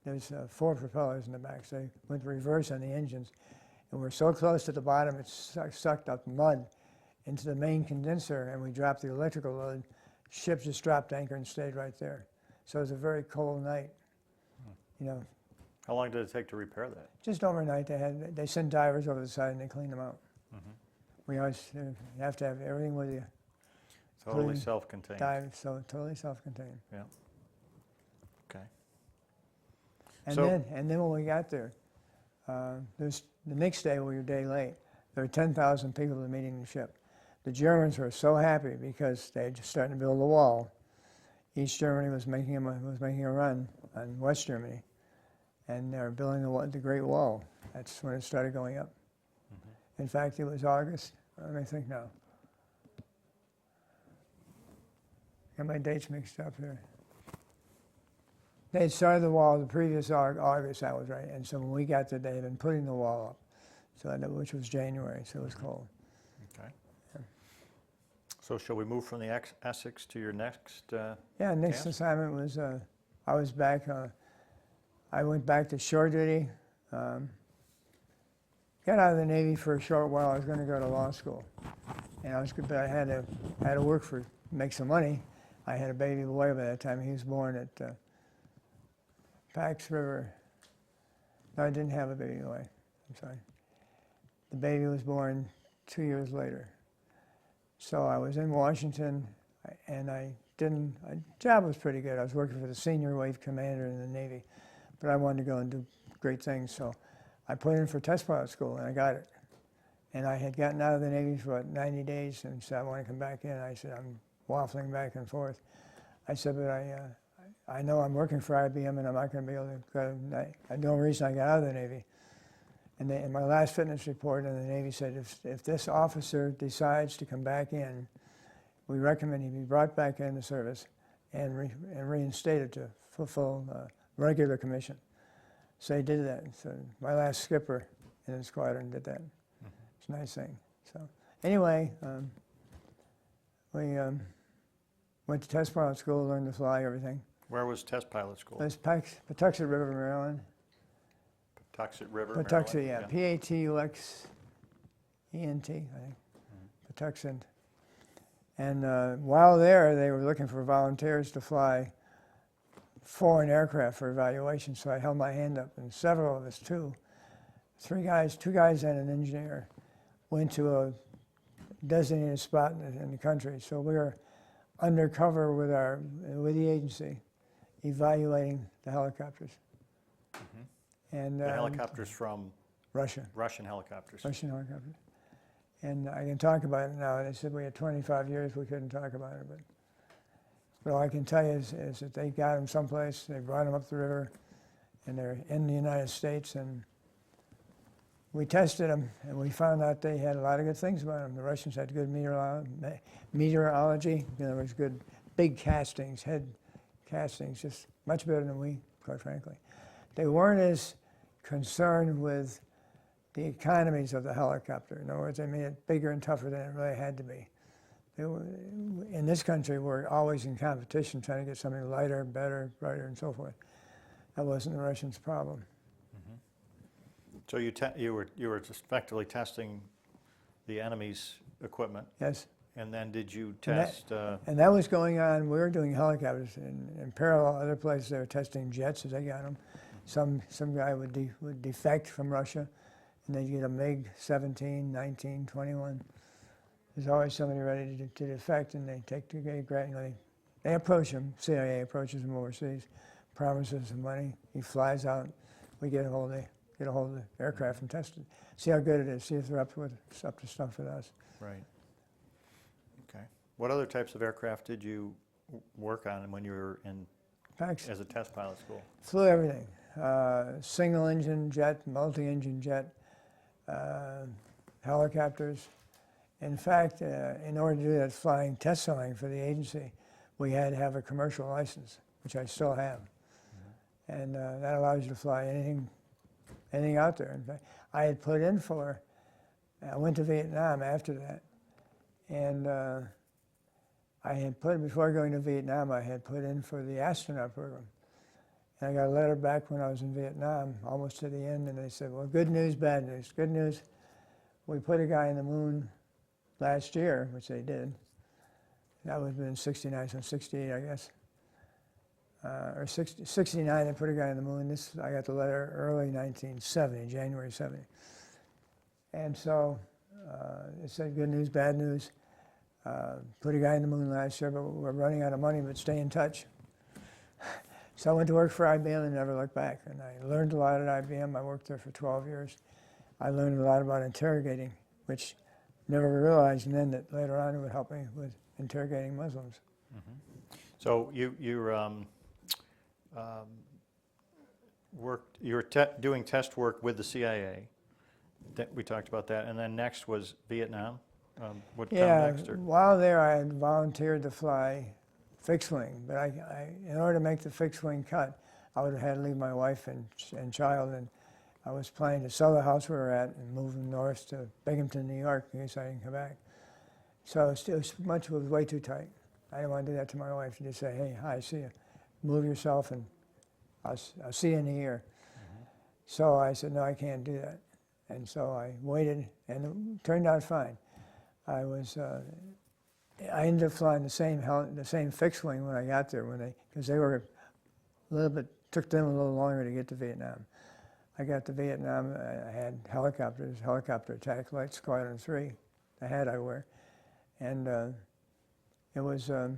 There's 4 propellers in the back, so they went reverse on the engines. And we're so close to the bottom, it sucked up mud into the main condenser, and we dropped the electrical load. Ship just dropped anchor and stayed right there. So it was a very cold night. You know,
How long did it take to repair that?
just overnight. They sent divers over the side and they cleaned them out. We always you have to have everything with you.
Totally
Including
self-contained.
Dive, so totally self-contained.
Yeah. Okay.
And
So-
then when we got there, the next day we were a day late. There were 10,000 people at the meeting the ship. The Germans were so happy because they had just started to build a wall. East Germany was making a run on West Germany, and they were building the Great Wall. That's when it started going up. In fact, it was August. Let me think now. Got my dates mixed up here. They had started the wall the previous August, that was right. And so when we got there, they had been putting the wall up, so which was January, so it was cold.
Okay. So shall we move from the Essex to your next?
Yeah, next
Yes?
assignment was, I was back, I went back to shore duty. Got out of the Navy for a short while. I was going to go to law school. And but I had to work make some money. I had a baby boy by that time. He was born at Pax River. No, I didn't have a baby boy. I'm sorry. The baby was born 2 years later. So I was in Washington, and job was pretty good. I was working for the senior wave commander in the Navy, but I wanted to go and do great things. So I put in for test pilot school, and I got it. And I had gotten out of the Navy for about 90 days, and said, I want to come back in. I said, I'm waffling back and forth. I said, but I know I'm working for IBM, and I'm not going to be able to go. The only reason I got out of the Navy. And in my last fitness report in the Navy said, if this officer decides to come back in, we recommend he be brought back in the service and reinstated to fulfill regular commission. So he did that. So my last skipper in the squadron did that. It's a nice thing. So anyway, we went to test pilot school, learned to fly, everything.
Where was test pilot school?
It was Patuxent River, Maryland.
Patuxent River,
Patuxent,
Maryland?
yeah. P-A-T-U-X-E-N-T, I think. Patuxent. And while there, they were looking for volunteers to fly foreign aircraft for evaluation, so I held my hand up, and several of us, two guys and an engineer, went to a designated spot in the country. So we were undercover with the agency, evaluating the helicopters. And
The helicopters from
Russia.
Russian helicopters.
Russian helicopters. And I can talk about it now. They said we had 25 years, we couldn't talk about it. But all I can tell you is that they got them someplace, they brought them up the river, and they're in the United States. And we tested them, and we found out they had a lot of good things about them. The Russians had good meteorology. There was good big castings, head castings, just much better than we, quite frankly. They weren't as concerned with the economies of the helicopter. In other words, they made it bigger and tougher than it really had to be. In this country, we're always in competition trying to get something lighter, better, brighter, and so forth. That wasn't the Russians' problem.
So you were effectively testing the enemy's equipment,
Yes.
and then did you test?
And that was going on. We were doing helicopters in parallel. Other places they were testing jets as they got them. Some guy would defect from Russia, and they'd get a MiG 17, 19, 21. There's always somebody ready to defect, and they take they approach him. CIA approaches him overseas, promises him money. He flies out. We get a hold of the aircraft and test it. See how good it is. See if they're up to stuff with us.
Right. Okay. What other types of aircraft did you work on when you were as a test pilot school?
Flew everything. Single engine jet, multi-engine jet, helicopters. In fact, in order to do that flying for the agency, we had to have a commercial license, which I still have. And that allows you to fly anything out there. In fact, I had put in for, I went to Vietnam after that, and I had put, before going to Vietnam, I had put in for the astronaut program. And I got a letter back when I was in Vietnam, almost to the end, and they said, well, good news, bad news. Good news, we put a guy in the moon last year, which they did. That would have been 69, so 68, I guess. Or 69, they put a guy on the moon. I got the letter early 1970, January 70. And so it said good news, bad news. Put a guy in the moon last year, but we're running out of money, but stay in touch. So I went to work for IBM and never looked back. And I learned a lot at IBM. I worked there for 12 years. I learned a lot about interrogating, which never realized, and then that later on it would help me with interrogating Muslims.
Mm-hmm. So you were doing test work with the CIA. We talked about that, and then next was Vietnam. What came next? Or?
While there, I had volunteered to fly fixed wing, but in order to make the fixed wing cut, I would have had to leave my wife and child, and I was planning to sell the house we were at and move north to Binghamton, New York, in case I didn't come back. So it was way too tight. I didn't want to do that to my wife. She just say, hey, hi, see you. Move yourself, and I'll see you in a year. Mm-hmm. So I said, no, I can't do that. And so I waited, and it turned out fine. I ended up flying the same fixed wing when I got there, because they were a little bit, took them a little longer to get to Vietnam. I got to Vietnam, I had helicopters, Helicopter Attack Light Squadron 3, the hat I wear, and it was, it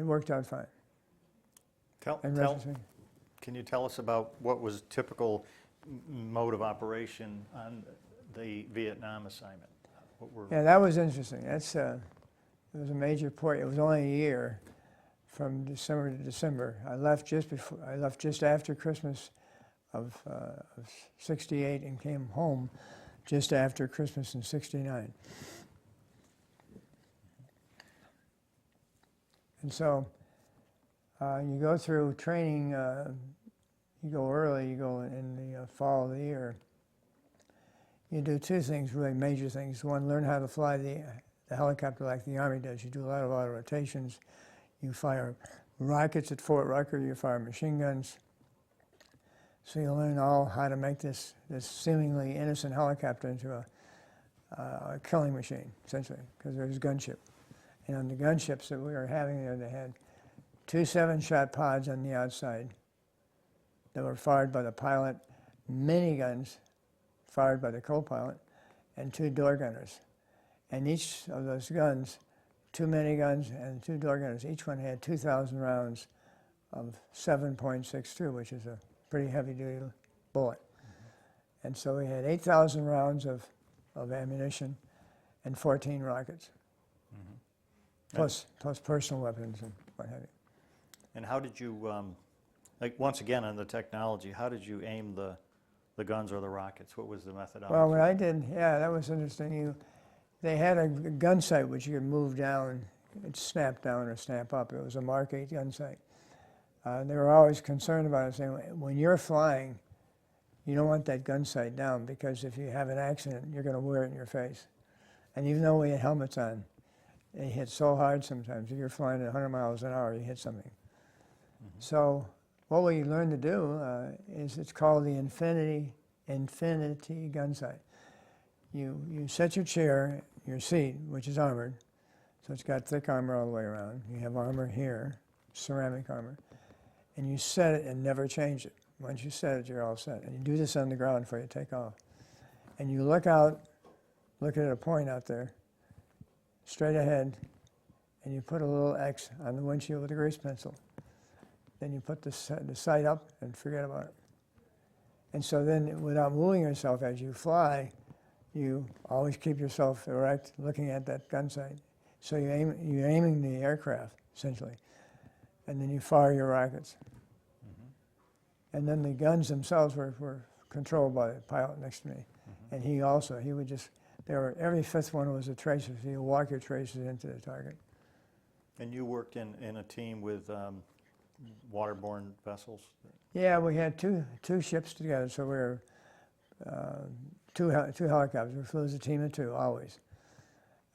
worked out fine.
Can you tell us about what was typical mode of operation on the Vietnam assignment?
Yeah, that was interesting. It was a major port. It was only a year, from December to December. I left just after Christmas of '68 and came home just after Christmas in '69. And so you go through training. You go early. You go in the fall of the year. You do two things, really major things. One, learn how to fly the helicopter like the Army does. You do a lot of auto rotations. You fire rockets at Fort Rucker. You fire machine guns. So you learn all how to make this seemingly innocent helicopter into a killing machine, essentially, because there's a gunship. And on the gunships that we were having there, they had 2 7-shot pods on the outside that were fired by the pilot, miniguns fired by the co-pilot, and 2 door gunners. And each of those guns, 2 miniguns and 2 door gunners, each one had 2,000 rounds of 7.62, which is a pretty heavy-duty bullet. Mm-hmm. And so we had 8,000 rounds of ammunition and 14 rockets, mm-hmm. plus personal weapons and what have you.
And how did you, like once again on the technology, how did you aim the guns or the rockets? What was the methodology?
Well, what I did, yeah, that was interesting. They had a gun sight which you could move down, it'd snap down or snap up. It was a Mark 8 gun sight. They were always concerned about it, saying, when you're flying, you don't want that gun sight down, because if you have an accident, you're going to wear it in your face. And even though we had helmets on, they hit so hard sometimes. If you're flying at 100 miles an hour, you hit something. Mm-hmm. So what we learned to do is, it's called the infinity gun sight. You set your chair, your seat, which is armored, so it's got thick armor all the way around. You have armor here, ceramic armor, and you set it and never change it. Once you set it, you're all set. And you do this on the ground before you take off. And you look at a point out there, straight ahead, and you put a little X on the windshield with a grease pencil. Then you put the sight up and forget about it. And so then, without moving yourself as you fly, you always keep yourself erect, looking at that gun sight. So you're aiming the aircraft, essentially. And then you fire your rockets. Mm-hmm. And then the guns themselves were controlled by the pilot next to me. Mm-hmm. And he would just, every fifth one was a tracer, so you walk your tracers into the target.
And you worked in a team with waterborne vessels?
Yeah, we had two ships together, so we were two helicopters. We flew as a team of two, always.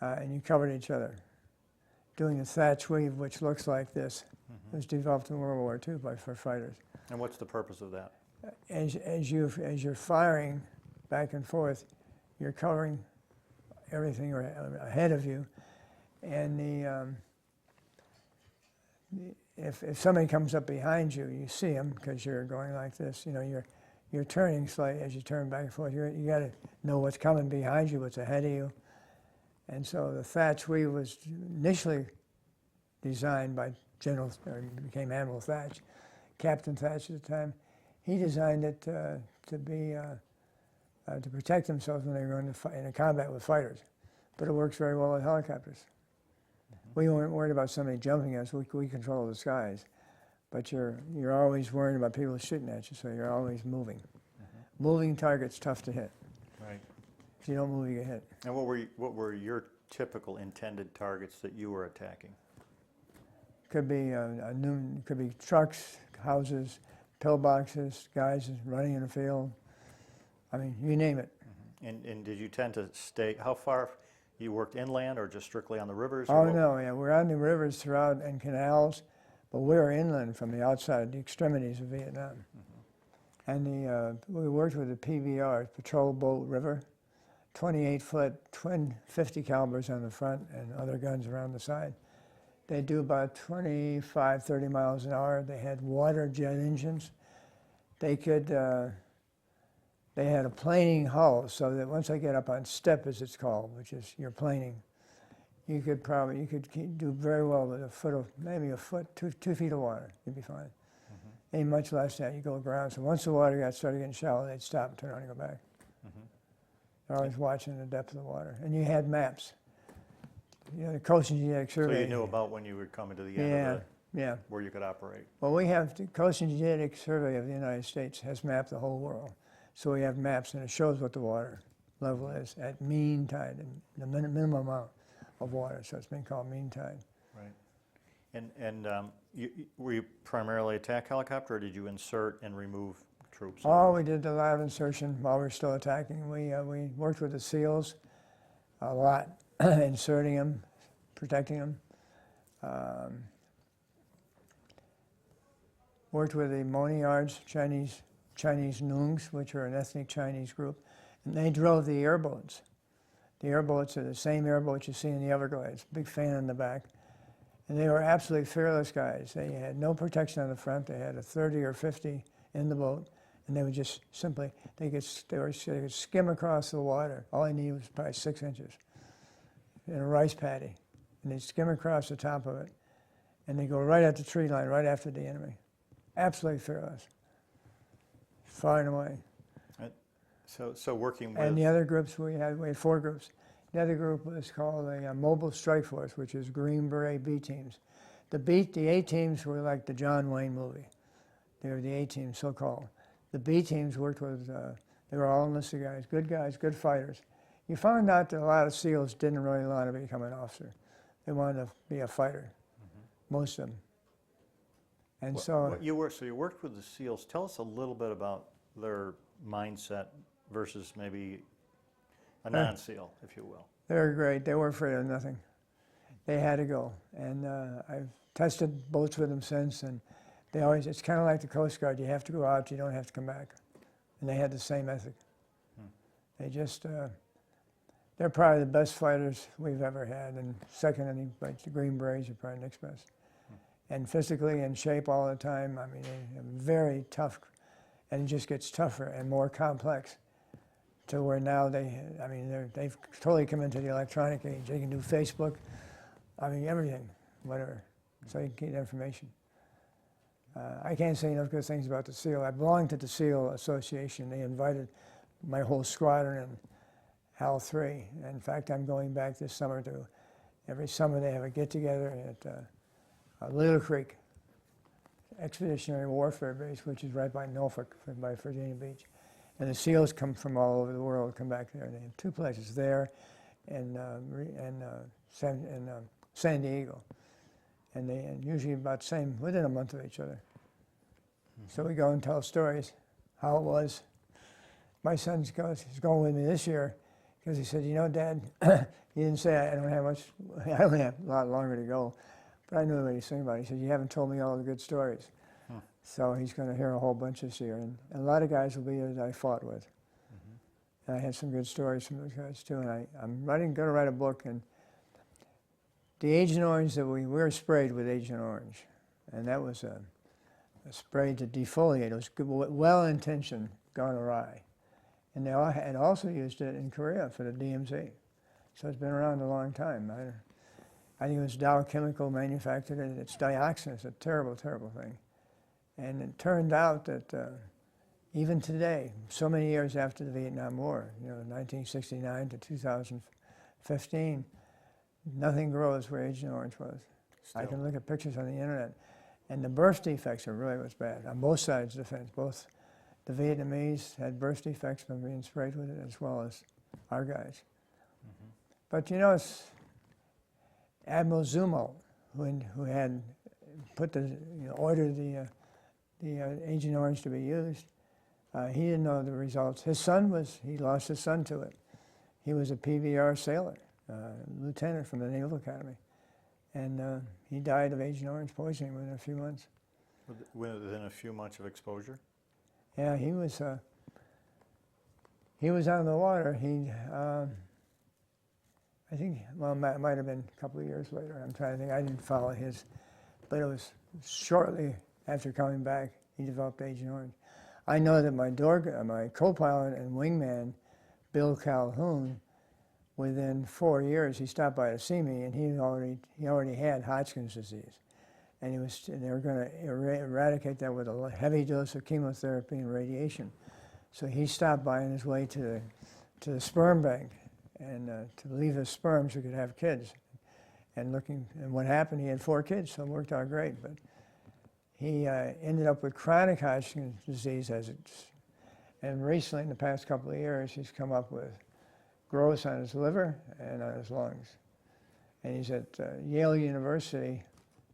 And you covered each other. Doing a thatch weave, which looks like this. It was developed in World War II for fighters.
And what's the purpose of that?
As you're firing back and forth, you're covering everything ahead of you, and if somebody comes up behind you, you see them because you're going like this. You know, you're turning slightly as you turn back and forth. You got to know what's coming behind you, what's ahead of you, and so the thatch weave was initially designed by became Admiral Thatch, Captain Thatch at the time. He designed it to protect themselves when they were going in a combat with fighters, but it works very well with helicopters. We weren't worried about somebody jumping us. We control the skies, but you're always worried about people shooting at you, so you're always moving. Moving target's tough to hit.
Right.
If you don't move, you get hit.
And what were your typical intended targets that you were attacking?
Could be could be trucks, houses, pillboxes, guys running in the field. I mean, you name it.
And did you tend to stay, how far, you worked inland or just strictly on the rivers?
Oh, no, yeah, we're on the rivers throughout and canals, but we're inland from the outside, the extremities of Vietnam. And we worked with the PBR, Patrol Boat River, 28-foot twin 50 calibers on the front and other guns around the side. They do about 25, 30 miles an hour. They had water jet engines. They could, they had a planing hull, so that once I get up on step, as it's called, which is your planing, you could do very well with maybe a foot, 2 feet of water. You'd be fine. And much less that, you go aground. So once the water started getting shallow, they'd stop and turn around and go back. They're always watching the depth of the water. And you had maps. You know, the Coast and Geodetic Survey.
So you knew about when you were coming to the end of where you could operate.
Well, we have the Coast and Geodetic Survey of the United States has mapped the whole world. So we have maps, and it shows what the water level is at mean tide, and the minimum amount of water. So it's been called mean tide.
Right. And were you primarily attack helicopter, or did you insert and remove troops?
Oh, we did a lot of insertion while we were still attacking. We worked with the SEALs a lot, inserting them, protecting them. Worked with the Monards, Chinese Noongs, which are an ethnic Chinese group, and they drove the airboats. The airboats are the same airboats you see in the Everglades, big fan in the back. And they were absolutely fearless guys. They had no protection on the front. They had a 30 or 50 in the boat, and they would just simply, they could skim across the water. All they needed was probably 6 inches in a rice paddy. And they'd skim across the top of it, and they go right at the tree line, right after the enemy. Absolutely fearless. Far and away.
So working with...
And the other groups, we had 4 groups. The other group was called the Mobile Strike Force, which is Green Beret B teams. The A teams were like the John Wayne movie. They were the A teams, so-called. The B teams worked with, they were all enlisted guys, good fighters. You found out that a lot of SEALs didn't really want to become an officer. They wanted to be a fighter, most of them. And so
you worked with the SEALs. Tell us a little bit about their mindset versus maybe a non-SEAL, if you will.
They were great. They weren't afraid of nothing. They had to go. And I've tested boats with them since, and they always, it's kind of like the Coast Guard. You have to go out, you don't have to come back. And they had the same ethic. They just, they're probably the best fighters we've ever had, and second, like the Green Berets are probably next best. And physically in shape all the time. I mean, they're very tough, and it just gets tougher and more complex to where now they've totally come into the electronic age. They can do Facebook, I mean, everything, whatever, so you can get information. I can't say enough good things about the SEAL. I belong to the SEAL Association. They invited my whole squadron in HAL 3. In fact, I'm going back this summer to, every summer they have a get-together at Little Creek Expeditionary Warfare Base, which is right by Norfolk, by Virginia Beach. And the SEALs come from all over the world, come back there. They have 2 places there and San Diego. and usually about the same, within a month of each other. So we go and tell stories, how it was. My son's he's going with me this year because he said, you know, Dad, he didn't say I don't have much, I only have a lot longer to go, but I knew what he was saying about it. He said, you haven't told me all the good stories. So he's going to hear a whole bunch this year. And a lot of guys will be there that I fought with. And I had some good stories from those guys too. And I'm going to write a book. And the Agent Orange that we were sprayed with Agent Orange. And that was a spray to defoliate. It was good, well-intentioned, gone awry. And they had also used it in Korea for the DMZ. So it's been around a long time. I think it was Dow Chemical manufactured it. It's dioxin. It's a terrible, terrible thing. And it turned out that even today, so many years after the Vietnam War, 1969 to 2015, nothing grows where Agent Orange was. Still. I can look at pictures on the internet. And the birth defects are really what's bad on both sides of the fence. Both the Vietnamese had birth defects from being sprayed with it, as well as our guys. But it's Admiral Zumo who had put ordered the Agent Orange to be used. He didn't know the results. He lost his son to it. He was a PBR sailor, lieutenant from the Naval Academy. And he died of Agent Orange poisoning within a few months.
Within a few months of exposure?
Yeah, he was on the water. I think, well, it might have been a couple of years later. I'm trying to think. I didn't follow his, but it was shortly after coming back, he developed Agent Orange. I know that my co-pilot and wingman, Bill Calhoun, within 4 years, he stopped by to see me, and he already had Hodgkin's disease, and they were going to eradicate that with a heavy dose of chemotherapy and radiation. So he stopped by on his way to the sperm bank, and to leave his sperm so he could have kids. And what happened? He had 4 kids, so it worked out great. But he ended up with chronic Hodgkin's disease and recently, in the past couple of years, he's come up with growths on his liver and on his lungs. And he's at Yale University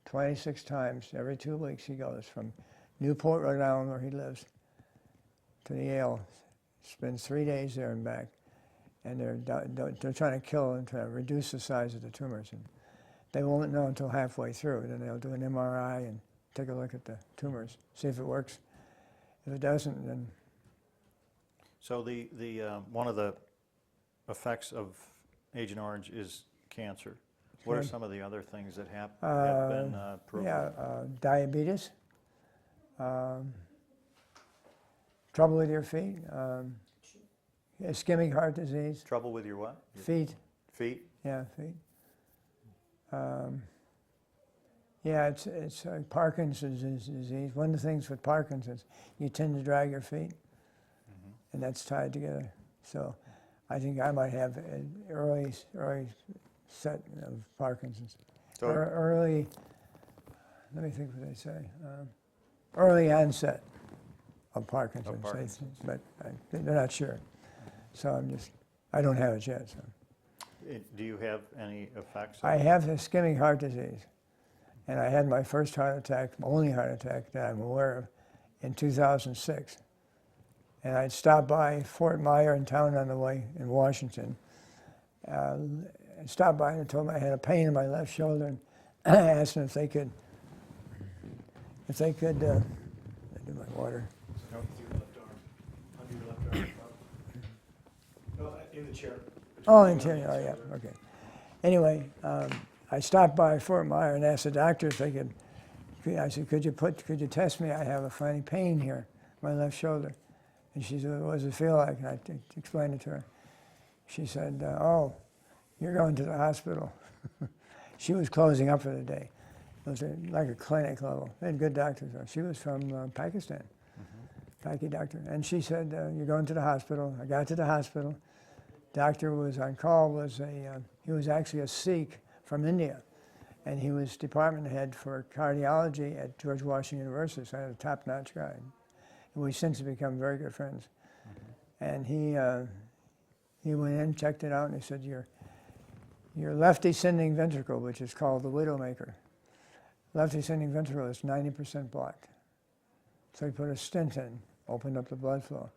26 times. Every 2 weeks he goes from Newport, Rhode Island, where he lives, to the Yale. Spends 3 days there and back. And they're trying to kill and try to reduce the size of the tumors. And they won't know until halfway through. Then they'll do an MRI and take a look at the tumors, see if it works. If it doesn't, then...
So the one of the effects of Agent Orange is cancer. What are some of the other things that have been proven?
Yeah, diabetes, trouble with your feet, ischemic heart disease.
Trouble with your what?
Feet.
Feet?
Yeah, feet. Yeah, it's Parkinson's disease. One of the things with Parkinson's, you tend to drag your feet, and that's tied together. So I think I might have an early set of Parkinson's.
So
early, let me think what they say. Early onset of Parkinson's. But they're not sure. So I don't have it yet. So.
Do you have any effects?
I have ischemic heart disease. And I had my first heart attack, my only heart attack that I'm aware of, in 2006. And I'd stopped by Fort Myer in town on the way in Washington. I stopped by and told them I had a pain in my left shoulder, and I asked them if they could I do my water.
No, with your left arm. Under your left arm. No, in the chair.
Oh, in chair. Oh, yeah. Okay. Anyway, I stopped by Fort Myer and asked the doctor if they could. I said, "Could you test me? I have a funny pain here, my left shoulder." And she said, "What does it feel like?" And I explained it to her. She said, "Oh, you're going to the hospital." She was closing up for the day. It was like a clinic level. They had good doctors. She was from Pakistan, Paki doctor. And she said, "You're going to the hospital." I got to the hospital. Doctor was on call. He was actually a Sikh from India, and he was department head for cardiology at George Washington University. So I had a top-notch guy. And we've since become very good friends. And he went in, checked it out, and he said, your left descending ventricle, which is called the widowmaker, left ascending ventricle is 90% blocked. So he put a stent in, opened up the blood flow.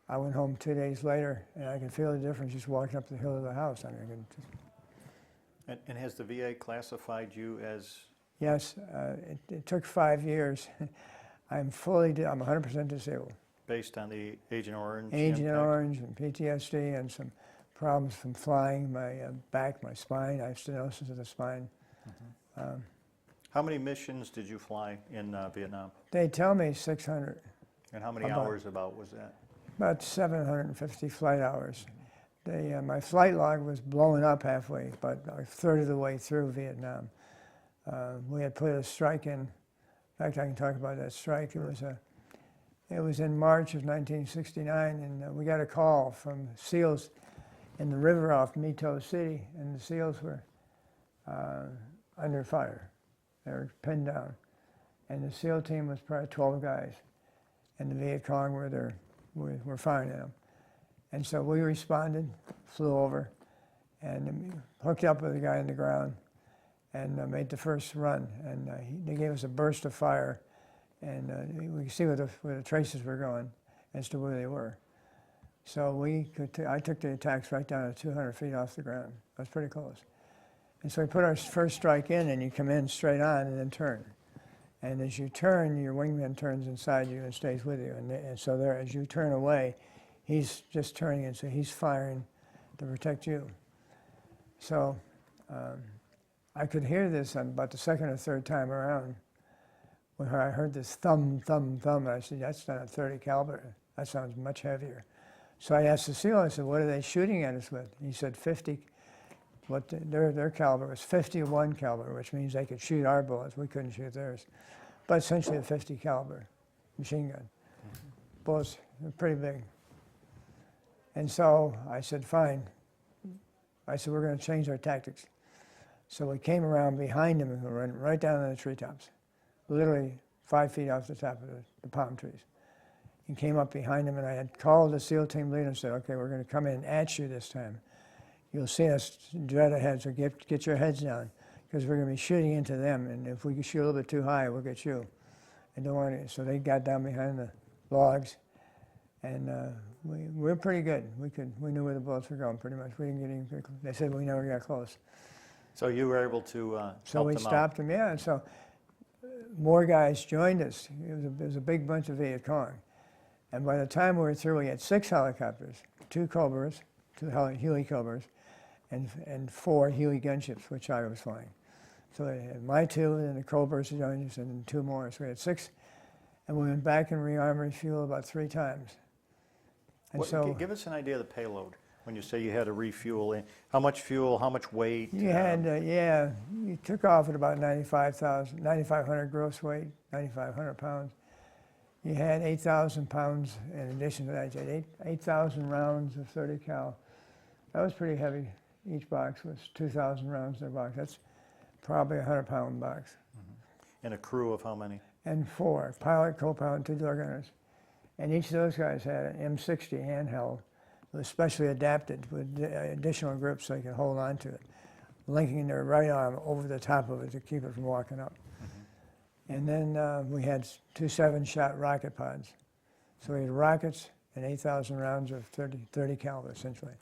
I went home 2 days later, and I could feel the difference just walking up the hill of the house. I mean, I could just,
And has the VA classified you as,
yes, it took 5 years. I'm 100% disabled.
based on the Agent Orange
Agent
impact?
Orange and PTSD and some problems from flying, my back, my spine. I have stenosis of the spine.
How many missions did you fly in Vietnam?
They tell me 600,
And how many
About-
hours about was that?
about 750 flight hours. My flight log was blowing up halfway, but a third of the way through Vietnam. We had put a strike in. In fact, I can talk about that strike. It was in March of 1969, and we got a call from SEALs in the river off Mito City, and the SEALs were under fire. They were pinned down. And the SEAL team was probably 12 guys, and the Viet Cong were firing at them. And so we responded, flew over, and hooked up with the guy on the ground, and made the first run. And they gave us a burst of fire, and we could see where the traces were going as to where they were. So I took the attacks right down to 200 feet off the ground. I was pretty close. And so we put our first strike in, and you come in straight on and then turn. And as you turn, your wingman turns inside you and stays with you. And so there, as you turn away, he's just turning, and so he's firing to protect you. So I could hear this about the second or third time around, where I heard this thumb, thumb, thumb, and I said, that's not a .30 caliber. That sounds much heavier. So I asked the SEAL, I said, what are they shooting at us with? He said 50. Their caliber was 51 caliber, which means they could shoot our bullets. We couldn't shoot theirs. But essentially a 50 caliber machine gun. Bullets were pretty big. And so I said, fine. I said, we're going to change our tactics. So we came around behind him and we went right down to the treetops, literally 5 feet off the top of the palm trees. He came up behind him, and I had called the SEAL team leader and said, okay, we're going to come in at you this time. You'll see us dread ahead, so get your heads down, because we're going to be shooting into them, and if we shoot a little bit too high, we'll get you. And don't want to, so they got down behind the logs, and we were pretty good. We knew where the bullets were going pretty much. We didn't get any. They said we never got close.
So you were able to
So
help
we
them
stopped them, yeah. And so more guys joined us. It was a big bunch of Viet Cong. And by the time we were through, we had 6 helicopters, 2 Cobras, 2 Huey Cobras, and 4 Huey gunships, which I was flying. So they had my 2, and then the Cobras joined us, and then 2 more. So we had 6, and we went back and re-armored fuel about 3 times. And
give us an idea of the payload. When you say you had to refuel, how much fuel, how much weight?
You had, you took off at about 9,500 gross weight, 9,500 pounds. You had 8,000 pounds in addition to that. You had 8,000 rounds of 30 cal. That was pretty heavy. Each box was 2,000 rounds in a box. That's probably a 100-pound box.
And a crew of how many?
And 4, pilot, co-pilot, and 2 door gunners. And each of those guys had an M60 handheld. It was specially adapted with additional grips so they could hold on to it, linking their right arm over the top of it to keep it from walking up. And then we had 2 7-shot rocket pods. So we had rockets and 8,000 rounds of 30 caliber, essentially.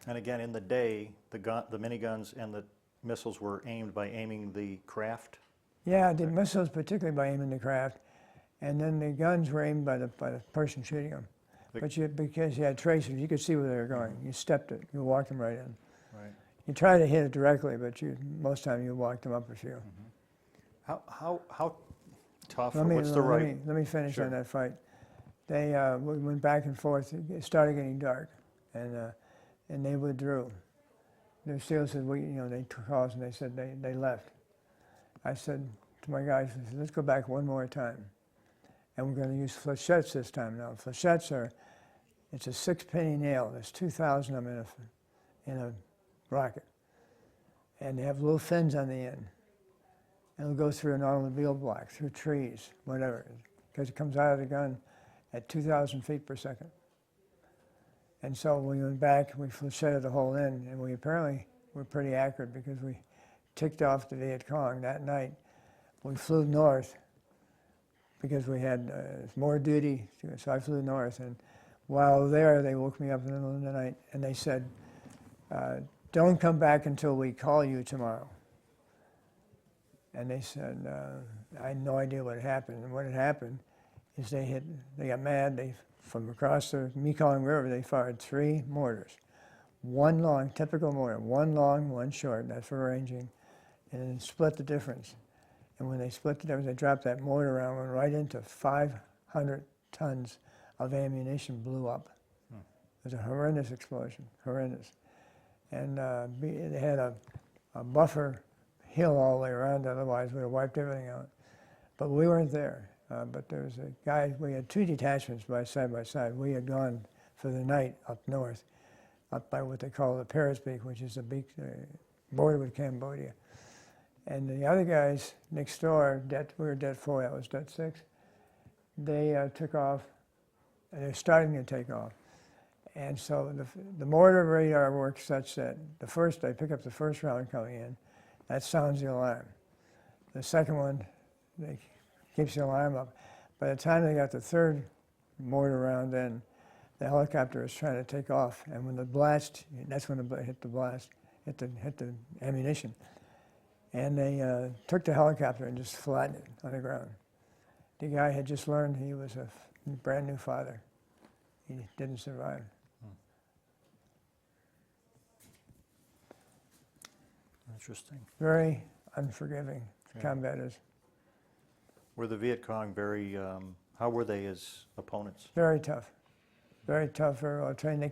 And again, in the day, the miniguns and the missiles were aimed by aiming the craft?
Yeah, the missiles particularly by aiming the craft, and then the guns were aimed by the person shooting them. But because you had tracers, you could see where they were going. You stepped it, you walked them right in.
Right.
You try to hit it directly, but most time you walked them up a few.
How tough,
Let
or
me,
what's the
let
right?
me finish
Sure.
on that fight. They we went back and forth. It started getting dark, and they withdrew. The SEALs said, they took calls and they said they left. I said to my guys, I said, let's go back one more time, and we're going to use flechettes this time. Now flechettes it's a 6-penny nail. There's 2,000 of them in a rocket, and they have little fins on the end. And it'll go through an automobile block, through trees, whatever, because it comes out of the gun at 2,000 feet per second. And so we went back, we flechetted the whole end, and we apparently were pretty accurate because we ticked off the Viet Cong that night. we flew north because we had more duty, so I flew north. And while there, they woke me up in the middle of the night, and they said, don't come back until we call you tomorrow. And they said, I had no idea what had happened. And what had happened is they got mad. From across the Mekong River, they fired 3 mortars. One long, typical mortar, one long, one short, that's for ranging, and then split the difference. And when they split the difference, they dropped that mortar around, went right into 500 tons of ammunition, blew up. It was a horrendous explosion, horrendous. And they had a buffer hill all the way around, otherwise we would have wiped everything out. But we weren't there. But there was a guy, we had 2 detachments side by side. We had gone for the night up north, up by what they call the Paris Peak, which is the border with Cambodia. And the other guys next door, we were Det 4, that was Det 6, they took off, and they're starting to take off. And so the mortar radar works such that they pick up the first round coming in, that sounds the alarm. The second one, keeps the alarm up. By the time they got the 3rd mortar round in, the helicopter was trying to take off, and when the blast, that's when it hit the blast, hit the ammunition. And they took the helicopter and just flattened it on the ground. The guy had just learned he was a brand new father. He didn't survive.
Interesting.
Very unforgiving, combat is.
Were the Viet Cong how were they as opponents?
Very tough, very tough, very well trained. They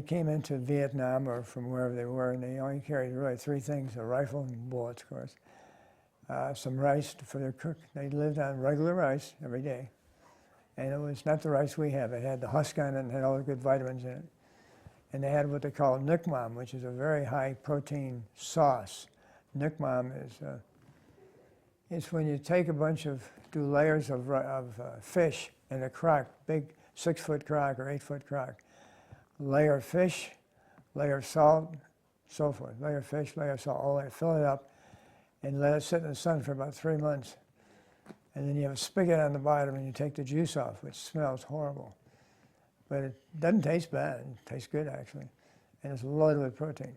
came into Vietnam or from wherever they were, and they only carried really 3 things: a rifle and bullets, of course, some rice for their cook. They lived on regular rice every day, and it was not the rice we have. It had the husk on it and had all the good vitamins in it. And they had what they call nuc mam, which is a very high protein sauce. Nuc mam is it's when you take do layers of fish in a crock, big 6-foot crock or 8-foot crock. Layer of fish, layer of salt, so forth. Layer of fish, layer of salt, all that. Fill it up and let it sit in the sun for about 3 months. And then you have a spigot on the bottom and you take the juice off, which smells horrible. But it doesn't taste bad. It tastes good, actually. And it's loaded with protein.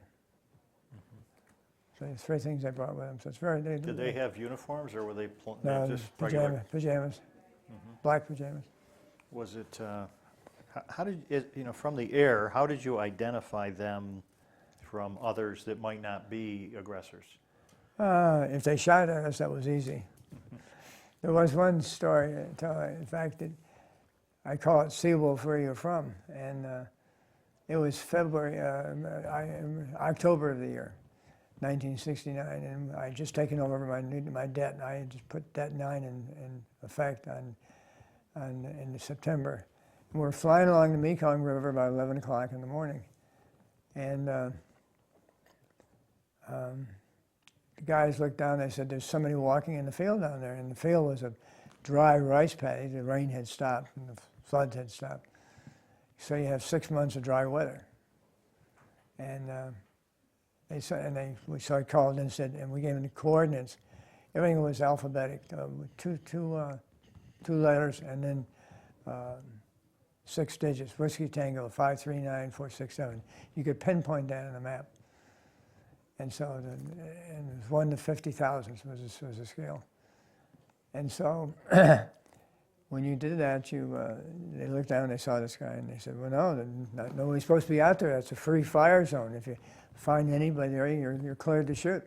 So there's 3 things they brought with them. So it's very.
Did they have uniforms, or were they
no,
just regular?
Pajamas, black pajamas.
Was it? How did it? From the air, how did you identify them from others that might not be aggressors?
If they shot at us, that was easy. There was one story. In fact, I call it Seawolf, where you're from, and it was October of the year, 1969, and I had just taken over my debt. I had just put debt 9 in effect in September. And we're flying along the Mekong River about 11 o'clock in the morning, and the guys looked down. They said, "There's somebody walking in the field down there," and the field was a dry rice paddy. The rain had stopped and the floods had stopped. So you have 6 months of dry weather. And so I called and said, and we gave them the coordinates. Everything was alphabetic, two letters, and then 6 digits, Whiskey Tango, 539-467. You could pinpoint that on a map. And so, and it was 1 to 50,000 was the scale. And so, when you did that, they looked down, they saw this guy, and they said, "Well, no, nobody's supposed to be out there. That's a free fire zone. If you find anybody there, you're cleared to shoot."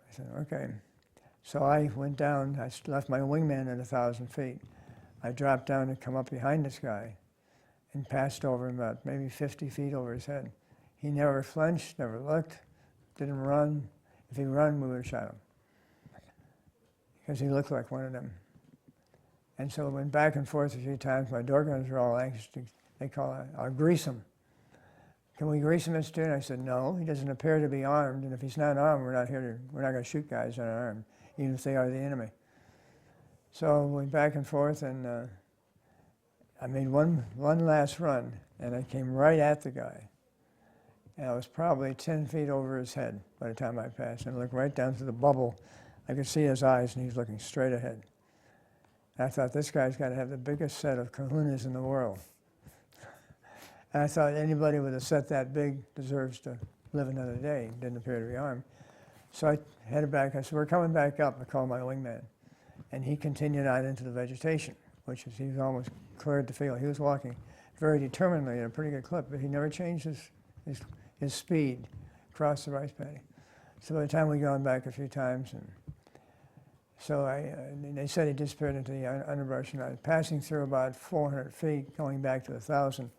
I said, "Okay." So I went down. I left my wingman at 1,000 feet. I dropped down to come up behind this guy, and passed over him about maybe 50 feet over his head. He never flinched, never looked, didn't run. If he'd run, we would have shot him, because he looked like one of them. And so I went back and forth a few times. My door gunners were all anxious they call it, "I'll grease him." "Can we grease him, Mr. Stewart?" I said, "No, he doesn't appear to be armed, and if he's not armed, we're not going to shoot guys that are armed, even if they are the enemy." So we went back and forth, and I made one last run, and I came right at the guy. And I was probably 10 feet over his head by the time I passed, and I looked right down through the bubble I could see his eyes, and he's looking straight ahead. And I thought, this guy's got to have the biggest set of kahunas in the world. And I thought anybody with a set that big deserves to live another day. He didn't appear to be armed. So I headed back. I said, we're coming back up. I called my wingman. And he continued on into the vegetation, which is, he was almost cleared the field. He was walking very determinedly at a pretty good clip, but he never changed his speed across the rice paddy. So by the time we'd gone back a few times, and so they said he disappeared into the underbrush, and I was passing through about 400 feet, going back to 1,000.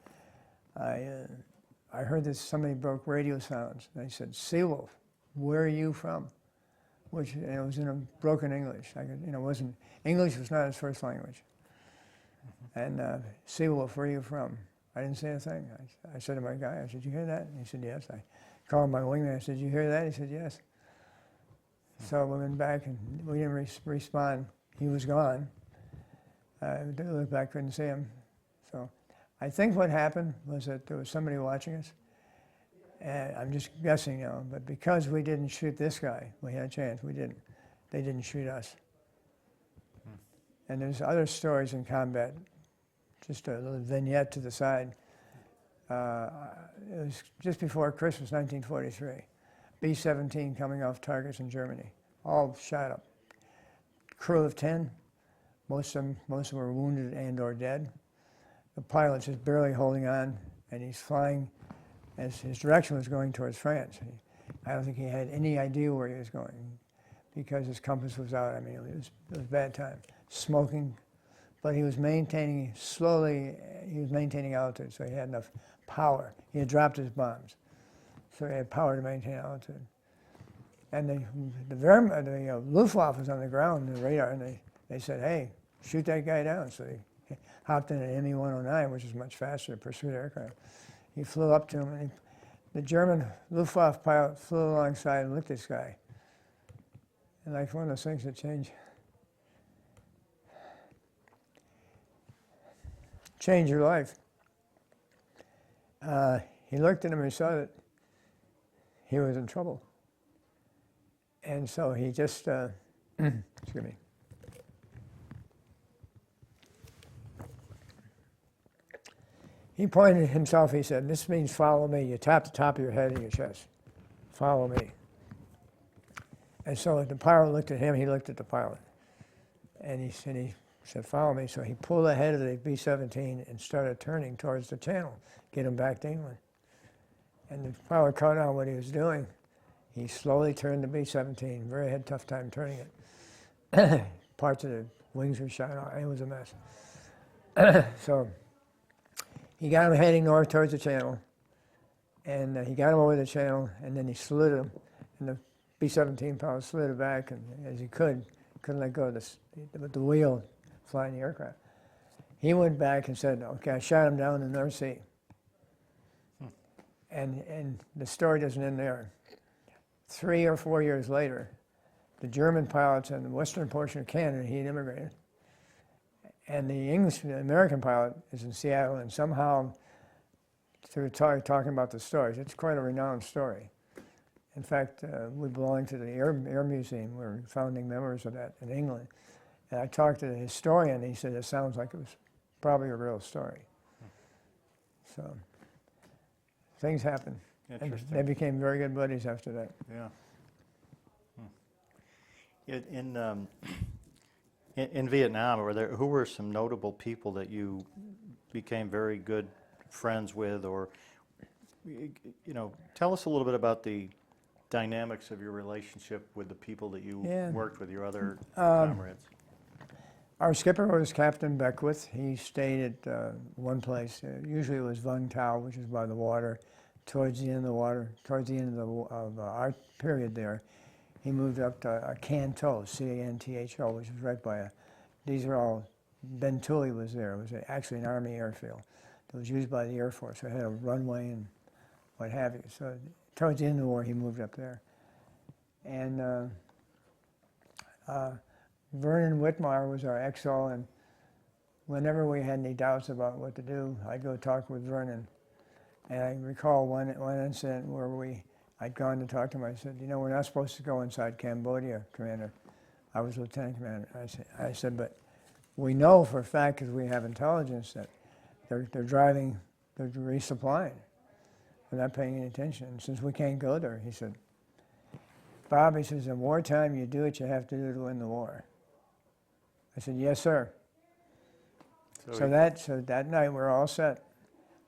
I heard that somebody broke radio sounds. They said, Seawolf, where are you from? Which, it was in a broken English. English was not his first language. And Seawolf, where are you from? I didn't say a thing. I said to my guy, I said, you hear that? And he said, yes. I called my wingman. I said, you hear that? He said, yes. So we went back, and we didn't respond. He was gone. I looked back, couldn't see him. So I think what happened was that there was somebody watching us. And I'm just guessing now, but because we didn't shoot this guy, we had a chance. We didn't. They didn't shoot us. And there's other stories in combat. Just a little vignette to the side. It was just before Christmas, 1943. B-17 coming off targets in Germany, all shot up. Crew of 10, most of them were wounded and or dead. The pilot's just barely holding on, and he's flying as his direction was going towards France. I don't think he had any idea where he was going because his compass was out. I mean, it was a bad time. Smoking, but he was maintaining altitude, so he had enough power. He had dropped his bombs, so he had power to maintain altitude. And the Luftwaffe was on the ground, the radar, and they said, hey, shoot that guy down. So he hopped in an ME-109, which is much faster, a pursuit aircraft. He flew up to him, and the German Luftwaffe pilot flew alongside and looked at this guy. And like one of those things that change your life. He looked at him and saw that he was in trouble. And so he just, excuse me. He pointed at himself, he said, this means follow me. You tap the top of your head and your chest. Follow me. And so the pilot looked at him, he looked at the pilot. And he said, follow me. So he pulled ahead of the B-17 and started turning towards the channel, get him back to England. And the pilot caught on what he was doing. He slowly turned the B-17, had a tough time turning it. Parts of the wings were shot off, it was a mess. So he got him heading north towards the channel, and he got him over the channel, and then he slid him, and the B-17 pilot slid it back, and as he couldn't let go of the wheel flying the aircraft. He went back and said, okay, I shot him down in the North Sea. And the story doesn't end there. 3 or 4 years later, the German pilots in the western portion of Canada, he had immigrated, and the American pilot is in Seattle, and somehow, through talking about the stories, it's quite a renowned story. In fact, we belong to the Air Museum. We're founding members of that in England. And I talked to the historian, and he said it sounds like it was probably a real story. So things happen. And they became very good buddies after that.
Yeah. In Vietnam, who were some notable people that you became very good friends with, or tell us a little bit about the dynamics of your relationship with the people that you worked with, your other comrades.
Our skipper was Captain Beckwith. He stayed at one place. Usually it was Vung Tau, which is by the water. Towards the end of the water, towards the end of our period there, he moved up to Cantho, C-A-N-T-H-O, which was right by these are all, Touhey was there. It was actually an Army airfield that was used by the Air Force. So it had a runway and what have you. So towards the end of the war, he moved up there. And Vernon Whitmire was our XO, and whenever we had any doubts about what to do, I'd go talk with Vernon. And I recall one incident where I'd gone to talk to him. I said, we're not supposed to go inside Cambodia, Commander. I was lieutenant commander. I said, but we know for a fact, because we have intelligence, that they're resupplying. They're not paying any attention. And since we can't go there, he said, Bob, he says, in wartime, you do what you have to do to win the war. I said, yes, sir. So that night, we're all set.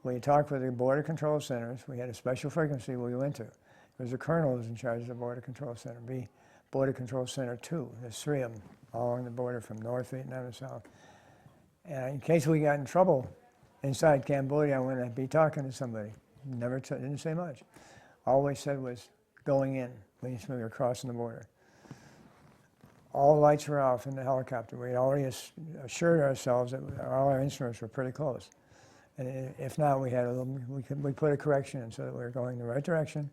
We talked with the border control centers. We had a special frequency we went to. There was a colonel who was in charge of the border control center, Border Control Center 2. There's 3 of them all along the border from North Vietnam to South. And in case we got in trouble inside Cambodia, I went to be talking to somebody. Didn't say much. All we said was going in. We were crossing the border. All lights were off in the helicopter. We had already assured ourselves that all our instruments were pretty close. And if not, we put a correction in so that we were going the right direction,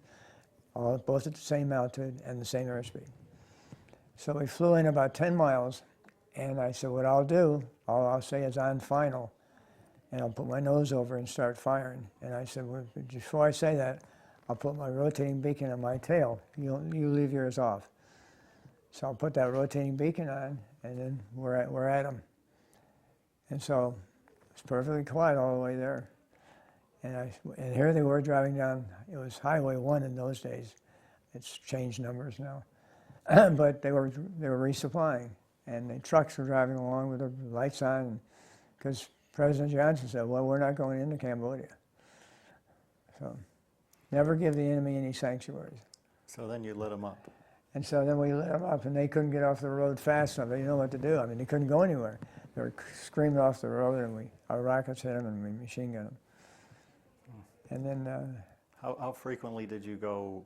both at the same altitude and the same airspeed. So we flew in about 10 miles, and I said, what I'll do, all I'll say is on final, and I'll put my nose over and start firing. And I said, well, before I say that, I'll put my rotating beacon on my tail. You leave yours off. So I'll put that rotating beacon on, and then we're at them. And so it's perfectly quiet all the way there. And here they were driving down. It was Highway 1 in those days. It's changed numbers now. But they were resupplying, and the trucks were driving along with the lights on, because President Johnson said, well, we're not going into Cambodia. So never give the enemy any sanctuaries.
So then you lit them up.
And so then we lit them up, and they couldn't get off the road fast enough. They didn't know what to do. I mean, they couldn't go anywhere. They were screaming off the road, and our rockets hit them, and we machine gunned them. And then...
How frequently did you go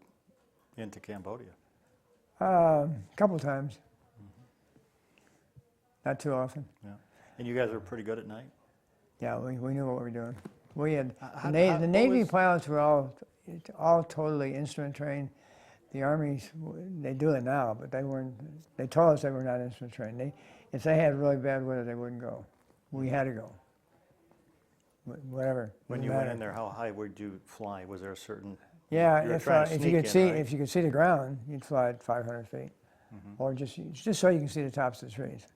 into Cambodia?
A couple of times. Not too often.
Yeah. And you guys were pretty good at night?
Yeah, we knew what we were doing. We had the Navy pilots were all totally instrument trained. The Army, they do it now, but they weren't. They told us they were not instrument trained. If they had really bad weather, they wouldn't go. We had to go. Whatever.
When you went in there, how high would you fly? Was there a certain?
Yeah,
if you
could see the ground, you'd fly at 500 feet, or just so you can see the tops of the trees.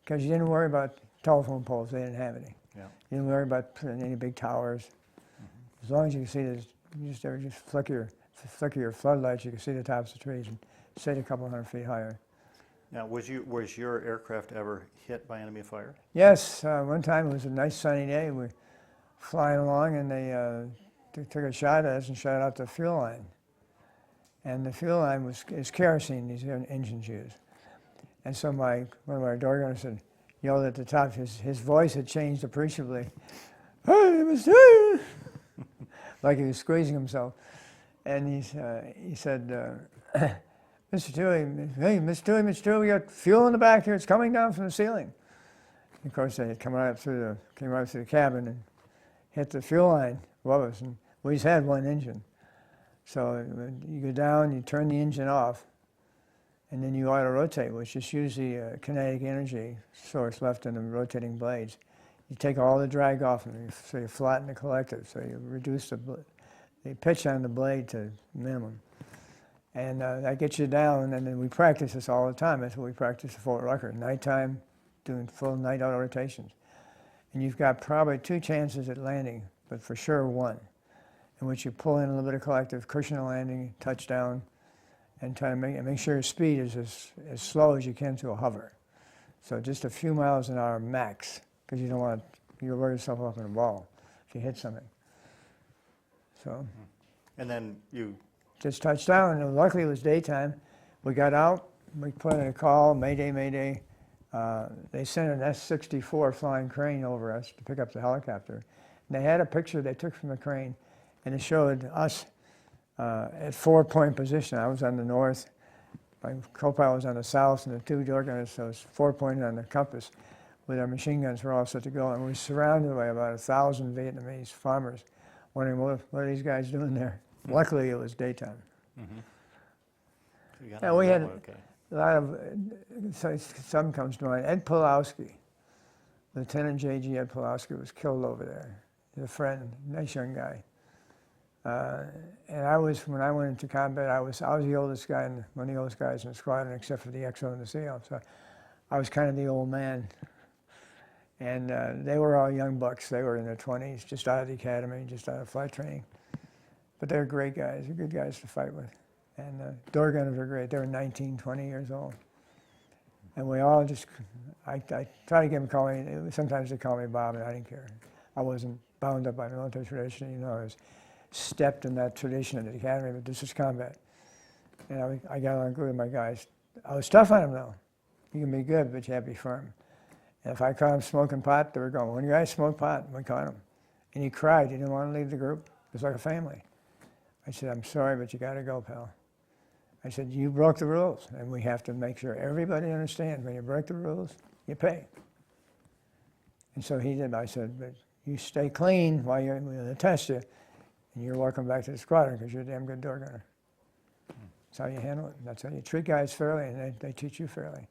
Because you didn't worry about telephone poles; they didn't have any.
Yeah.
You didn't worry about any big towers. As long as you can see this, you just flicker your floodlights, you can see the tops of the trees and sit a couple hundred feet higher.
Now, was your aircraft ever hit by enemy fire?
Yes, one time it was a nice sunny day. We were flying along, and they took a shot at us and shot out the fuel line. And the fuel line is kerosene these engines use. And so one of our door gunners yelled at the top. His voice had changed appreciably. Hey, Mr. like he was squeezing himself. And he said, Mr. Touhey, hey, Mr. Touhey, we got fuel in the back here. It's coming down from the ceiling. And of course, they had came right up through the cabin and hit the fuel line above us. And we just had one engine. So you go down, you turn the engine off, and then you auto-rotate, which just use the kinetic energy source left in the rotating blades. You take all the drag off, and so you flatten the collective, so you reduce the pitch on the blade to minimum. And that gets you down, and then we practice this all the time. That's what we practice at Fort Rucker, nighttime, doing full night auto rotations. And you've got probably 2 chances at landing, but for sure 1, in which you pull in a little bit of collective, cushion the landing, touchdown, and try to make sure your speed is as slow as you can to a hover. So just a few miles an hour max, because you don't want you'll wear yourself up in a ball if you hit something. So.
And then you
just touched down, and luckily it was daytime. We got out, we put in a call, Mayday, Mayday. They sent an S-64 flying crane over us to pick up the helicopter. And they had a picture they took from the crane, and it showed us at 4-point position. I was on the north, my co-pilot was on the south, and the 2 door gunners, so it was 4-pointed on the compass with our machine guns were all set to go. And we were surrounded by about 1,000 Vietnamese farmers, wondering what are these guys doing there. Luckily, it was daytime.
So
yeah, we had a lot of, some comes to mind. Ed Pulowski, Lieutenant J.G. Ed Pulowski was killed over there. He's a friend, nice young guy. And I was, when I went into combat, I was the oldest guy, one of the oldest guys in the squadron, except for the XO and the CO. So I was kind of the old man. And they were all young bucks. They were in their 20s, just out of the academy, just out of flight training. But they're great guys. They're good guys to fight with. And door gunners are great. They were 19, 20 years old. And we all just, I try to get them to call me, sometimes they call me Bob, and I didn't care. I wasn't bound up by military tradition, you know, I was stepped in that tradition in the academy, but this is combat. And I got along good with my guys. I was tough on them, though. You can be good, but you have to be firm. And if I caught him smoking pot, they were going, "One guy smoked pot," and we caught him. And he cried, he didn't want to leave the group. It was like a family. I said, "I'm sorry, but you got to go, pal." I said, "You broke the rules, and we have to make sure everybody understands when you break the rules, you pay." And so he did. I said, "But you stay clean while we're going to test you, and you're welcome back to the squadron because you're a damn good door gunner." That's how you handle it. That's how you treat guys fairly, and they teach you fairly.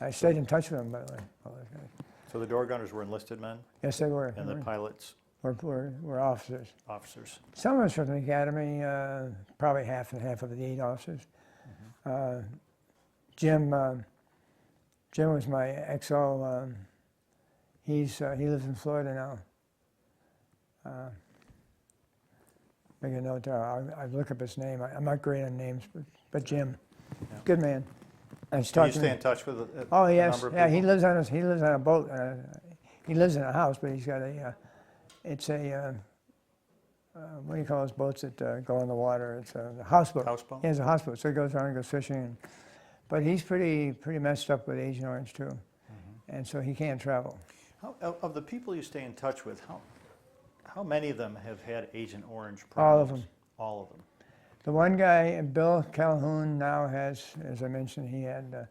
I stayed in touch with them, by the way. All those guys.
So the door gunners were enlisted men,
Yes, they were.
and the pilots,
We're officers.
officers.
Some of us from the academy, probably half and half of the 8 officers. Jim was my XO. He lives in Florida now. Make a note there. I look up his name. I'm not great on names, but Jim,
Yeah.
good man. I was
Do you
talking to
stay
him.
in touch with a
Oh
a
yes,
number of
yeah. He
people?
lives on a boat. He lives in a house, but he's got it's a what do you call those boats that go in the water? It's a houseboat.
Houseboat?
He has a houseboat, so he goes around and goes fishing. But he's pretty messed up with Agent Orange too, and so he can't travel.
Of the people you stay in touch with, how many of them have had Agent Orange
All of
problems?
them.
All of them.
The one guy, Bill Calhoun, now has, as I mentioned, he had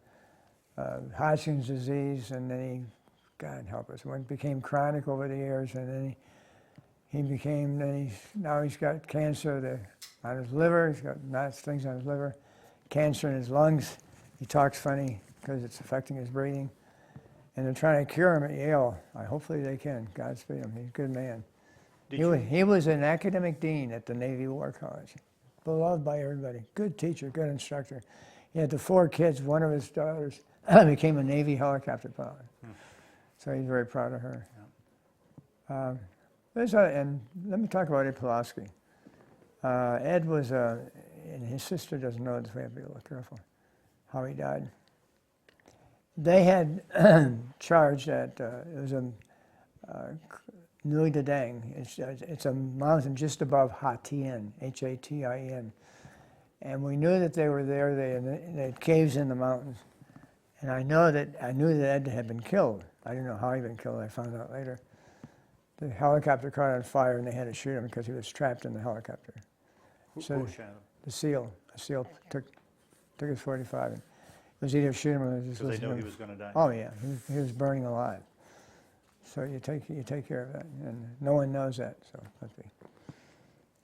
Hodgkin's disease, and then he, God help us, became chronic over the years, and then now he's got cancer on his liver. He's got lots of things on his liver, cancer in his lungs. He talks funny because it's affecting his breathing, and they're trying to cure him at Yale. Hopefully they can. Godspeed him. He's a good man. He was an academic dean at the Navy War College, beloved by everybody. Good teacher, good instructor. He had the 4 kids. One of his daughters became a Navy helicopter pilot. So he's very proud of her.
Yeah.
And let me talk about Ed Pulaski. Ed was, and his sister doesn't know this, we have to be a little careful, how he died. They had charged at, it was a Nui Da Dang. It's a mountain just above Hatien, Hatin. And we knew that they were there. They had caves in the mountains. And I knew that Ed had been killed. I didn't know how he'd been killed. I found out later. The helicopter caught on fire, and they had to shoot him because he was trapped in the helicopter.
Who
So
shot him?
the SEAL took his 45. And it was either shoot him or just
Because
listen
they
to
knew
him.
he was going to die.
Oh yeah, he was burning alive. So you take care of that, and no one knows that. So let's be.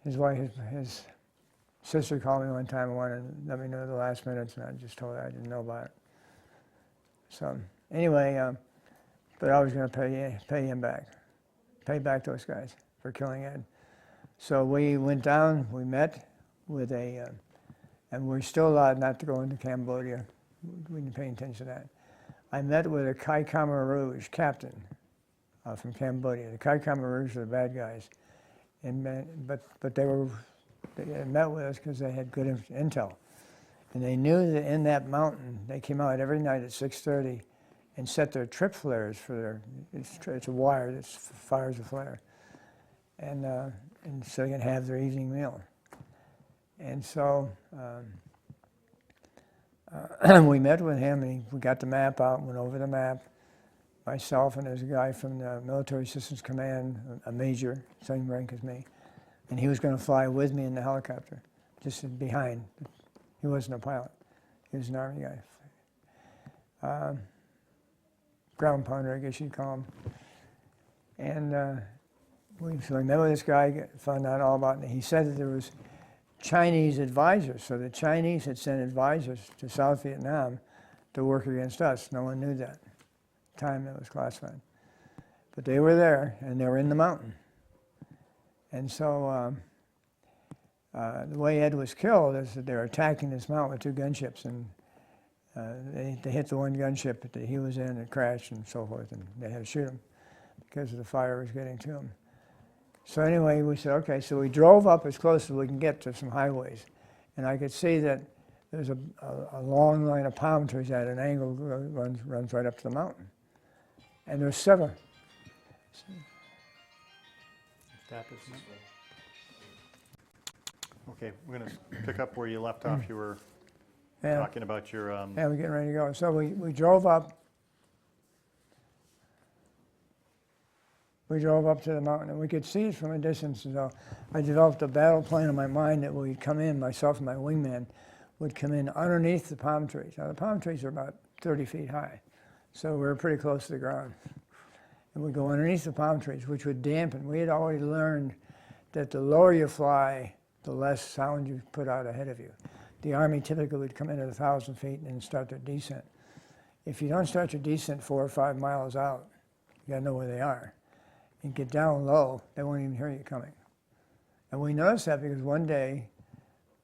His wife, his sister called me one time and wanted to let me know the last minutes, and I just told her I didn't know about it. So anyway, but I was going to pay him back, pay back those guys for killing Ed. So we went down, we met with and we're still allowed not to go into Cambodia. We didn't pay attention to that. I met with a Kai Khmer Rouge captain from Cambodia. The Kai Khmer Rouge are the bad guys, but they met with us because they had good intel, and they knew that in that mountain they came out every night at 6:30 and set their trip flares for their. It's a wire that fires a flare, and so they can have their evening meal. And so we met with him, and we got the map out, went over the map. Myself and there's a guy from the Military Assistance Command, a major, same rank as me, and he was going to fly with me in the helicopter, just behind. He wasn't a pilot. He was an Army guy. Ground pounder, I guess you'd call him. And so I met with this guy, found out all about it. He said that there was Chinese advisors. So the Chinese had sent advisors to South Vietnam to work against us. No one knew that. Time that was classified. But they were there, and they were in the mountain. And so The way Ed was killed is that they were attacking this mountain with 2 gunships, and they hit the one gunship that he was in, it crashed and so forth, and they had to shoot him because the fire was getting to him. So anyway, we said, okay, so we drove up as close as we can get to some highways, and I could see that there's a long line of palm trees at an angle runs right up to the mountain, and there's several.
Okay, we're going to pick up where you left off. You were talking about your...
Yeah, we're getting ready to go. So we drove up. We drove up to the mountain, and we could see it from a distance. So I developed a battle plan in my mind that we'd come in, myself and my wingman would come in underneath the palm trees. Now, the palm trees are about 30 feet high, so we were pretty close to the ground. And we'd go underneath the palm trees, which would dampen. We had already learned that the lower you fly, the less sound you put out ahead of you. The Army typically would come in at 1,000 feet and start their descent. If you don't start your descent 4 or 5 miles out, you gotta know where they are. And get down low, they won't even hear you coming. And we noticed that because one day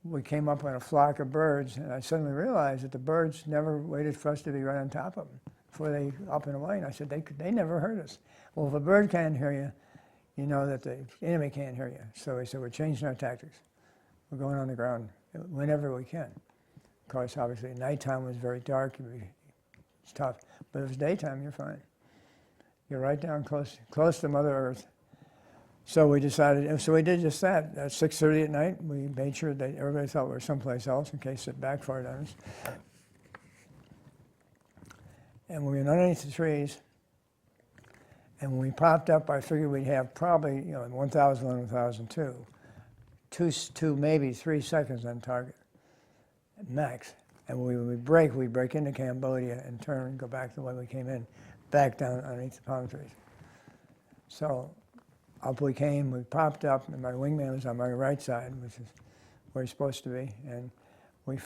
we came up on a flock of birds, and I suddenly realized that the birds never waited for us to be right on top of them before they up and away. And I said, they never heard us. Well, if a bird can't hear you, you know that the enemy can't hear you. So we said, we're changing our tactics. We're going on the ground whenever we can. Of course, obviously, nighttime was very dark. It's tough. But if it was daytime, you're fine. You're right down close to Mother Earth. So we decided, so we did just that. At 6:30 at night, we made sure that everybody thought we were someplace else in case it backfired on us. And we went underneath the trees. And when we popped up, I figured we'd have probably, 1,001, 1,002. Two, maybe 3 seconds on target, max. And when we would break, we'd break into Cambodia and turn and go back the way we came in, back down underneath the palm trees. So up we came, we popped up, and my wingman was on my right side, which is where he's supposed to be. And I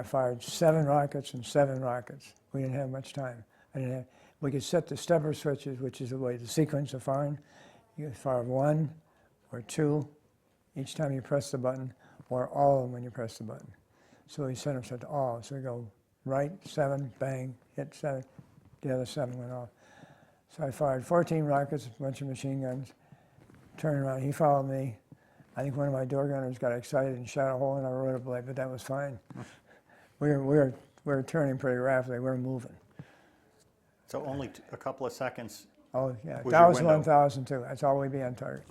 fired 7 rockets and 7 rockets. We didn't have much time. We could set the stepper switches, which is the sequence of firing. You could fire 1 or 2 each time you press the button, or all of them when you press the button. So we set them to all. So we go right, 7, bang, hit 7, the other 7 went off. So I fired 14 rockets, a bunch of machine guns, turned around, he followed me. I think one of my door gunners got excited and shot a hole in our rotor blade, but that was fine. We were turning pretty rapidly, we were moving.
So only a couple of seconds.
Oh, yeah,
Was your
1,001, 1,002, that's all we'd be on target.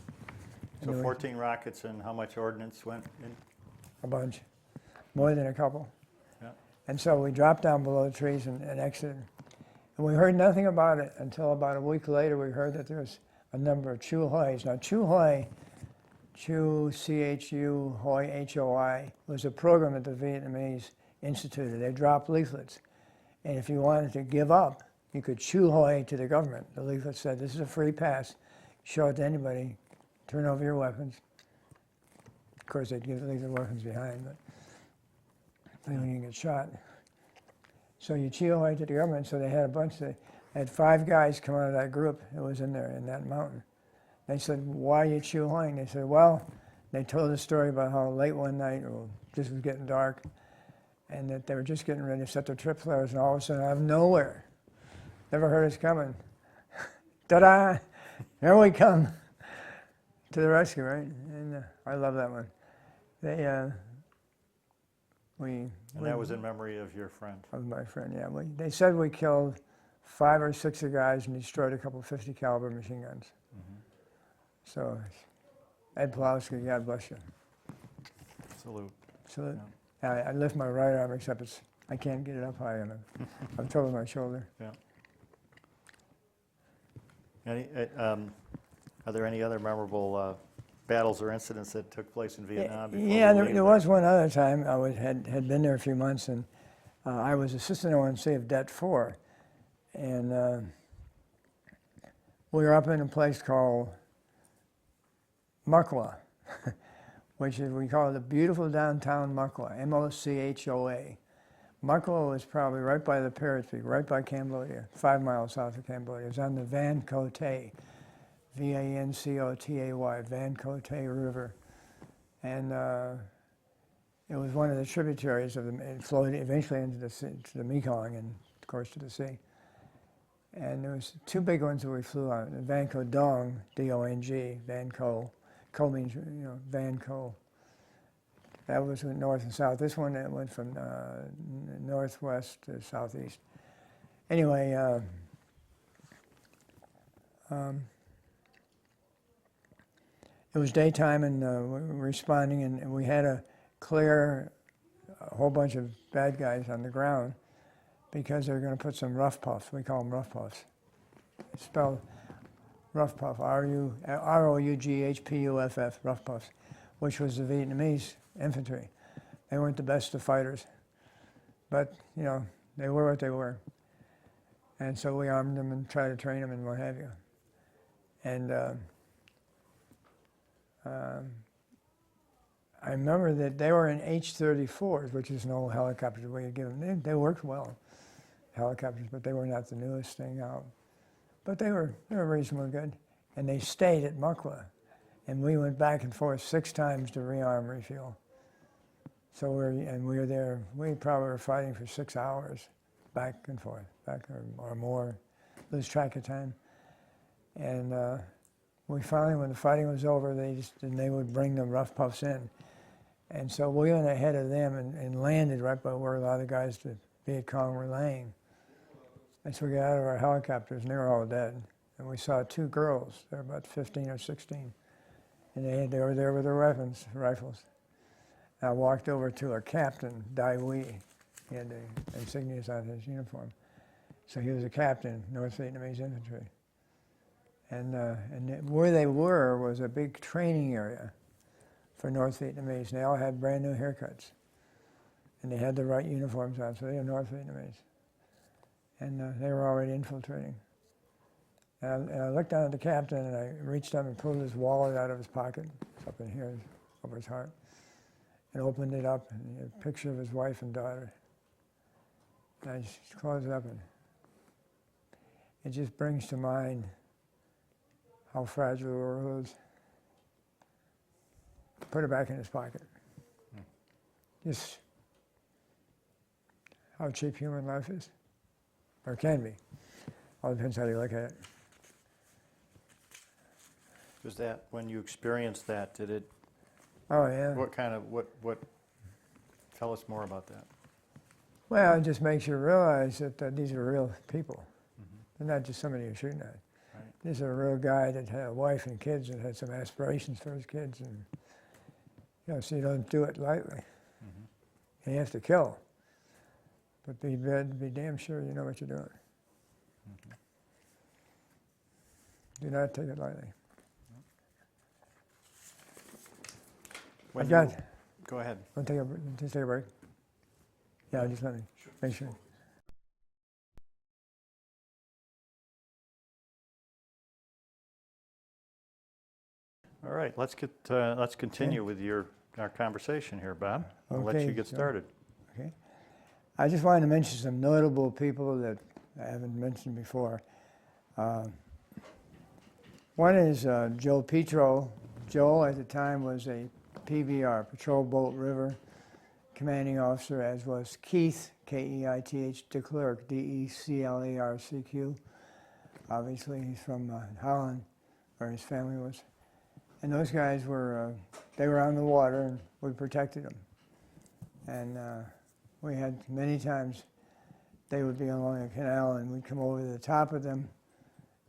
So 14 rockets, and how much ordnance went in?
A bunch, more than a couple.
Yeah.
And so we dropped down below the trees and exited. And we heard nothing about it until about a week later we heard that there was a number of Touheys. Now Touhey, C-H-U, Hoi, H-O-I, was a program that the Vietnamese instituted. They dropped leaflets. And if you wanted to give up, you could Touhey to the government. The leaflet said, this is a free pass. Show it to anybody. Turn over your weapons. Of course, they'd leave the weapons behind, but then you get shot. So you Touhey to the government, so they had they had 5 guys come out of that group that was in there, in that mountain. They said, why are you Touheying? They said, well, they told a story about how late one night, or this was getting dark, and that they were just getting ready to set their trip flares, and all of a sudden, out of nowhere, never heard us coming. Ta-da! Here we come. To the rescue, right? And I love that one. And
that was in memory of your friend.
Of my friend, yeah. They said we killed 5 or 6 of the guys and destroyed a couple 50 caliber machine guns. Mm-hmm. So, Ed Pawlowski, God bless you.
Salute.
Salute. Yeah. I lift my right arm, except I can't get it up high enough. I'm over my shoulder.
Yeah. Are there any other memorable battles or incidents that took place in Vietnam?
Yeah, there was one other time. I had been there a few months, and I was assistant O&C of Det 4. And we were up in a place called Mukwa, which is, we call it the beautiful downtown Mukwa, M-O-C-H-O-A. Mukwa was probably right by the Parrot Peak, right by Cambodia, 5 miles south of Cambodia. It was on the Van Cote, V-A-N-C-O-T-A-Y, Van Cote River. And It was one of the tributaries of the, it flowed eventually into the sea, to the Mekong and, of course, to the sea. And there was two big ones that we flew on. The Van Co Dong, D-O-N-G, Van Co. Co means, Van Co. That was north and south. This one that went from northwest to southeast. Anyway, it was daytime and we were responding, and we had to clear a whole bunch of bad guys on the ground because they were going to put some rough puffs. We call them rough puffs. It's spelled rough puff, R-O-U-G-H-P-U-F-F, rough puffs, which was the Vietnamese infantry. They weren't the best of fighters, but, they were what they were. And so we armed them and tried to train them and what have you. And I remember that they were in H-34s, which is an old helicopter we had given them. They worked well, helicopters, but they were not the newest thing out. But they were reasonably good. And they stayed at Mukwa. And we went back and forth 6 times to rearm, refuel. So we were there, we probably were fighting for 6 hours, back and forth, or more, lose track of time. And we finally, when the fighting was over, they would bring the rough puffs in. And so we went ahead of them and landed right by where a lot of the guys, the Viet Cong, were laying. And so we got out of our helicopters, and they were all dead. And we saw 2 girls, they were about 15 or 16. And they were there with their weapons, rifles. I walked over to a captain, Dai Huy. He had the insignias on his uniform. So he was a captain, North Vietnamese infantry. And where they were was a big training area for North Vietnamese. They all had brand new haircuts. And they had the right uniforms on, so they were North Vietnamese. And they were already infiltrating. And I looked down at the captain, and I reached up and pulled his wallet out of his pocket. It's up in here, over his heart. And opened it up, and he had a picture of his wife and daughter. And I just closed it up, and it just brings to mind how fragile the world is. Put it back in his pocket. Just how cheap human life is, or can be. All depends how you look at it.
Was that, when you experienced that, did it,
Oh, yeah.
what, tell us more about that.
Well, it just makes you realize that these are real people. They're not just somebody you're shooting at.
Right.
This is a real guy that had a wife and kids and had some aspirations for his kids. And, so you don't do it lightly. And you have to kill. But be damn sure you know what you're doing. Do not take it lightly.
Go ahead.
Want to just take a break? Yeah, just let me make sure.
All right, let's continue with our conversation here, Bob. I'll let
Okay,
you get started.
Okay. I just wanted to mention some notable people that I haven't mentioned before. One is Joe Petro. Joe at the time was a PBR, Patrol Boat River commanding officer, as was Keith, K-E-I-T-H, de Klerk, D-E-C-L-E-R-C-Q. Obviously, he's from Holland, where his family was. And those guys they were on the water, and we protected them. And we had many times, they would be along a canal, and we'd come over to the top of them,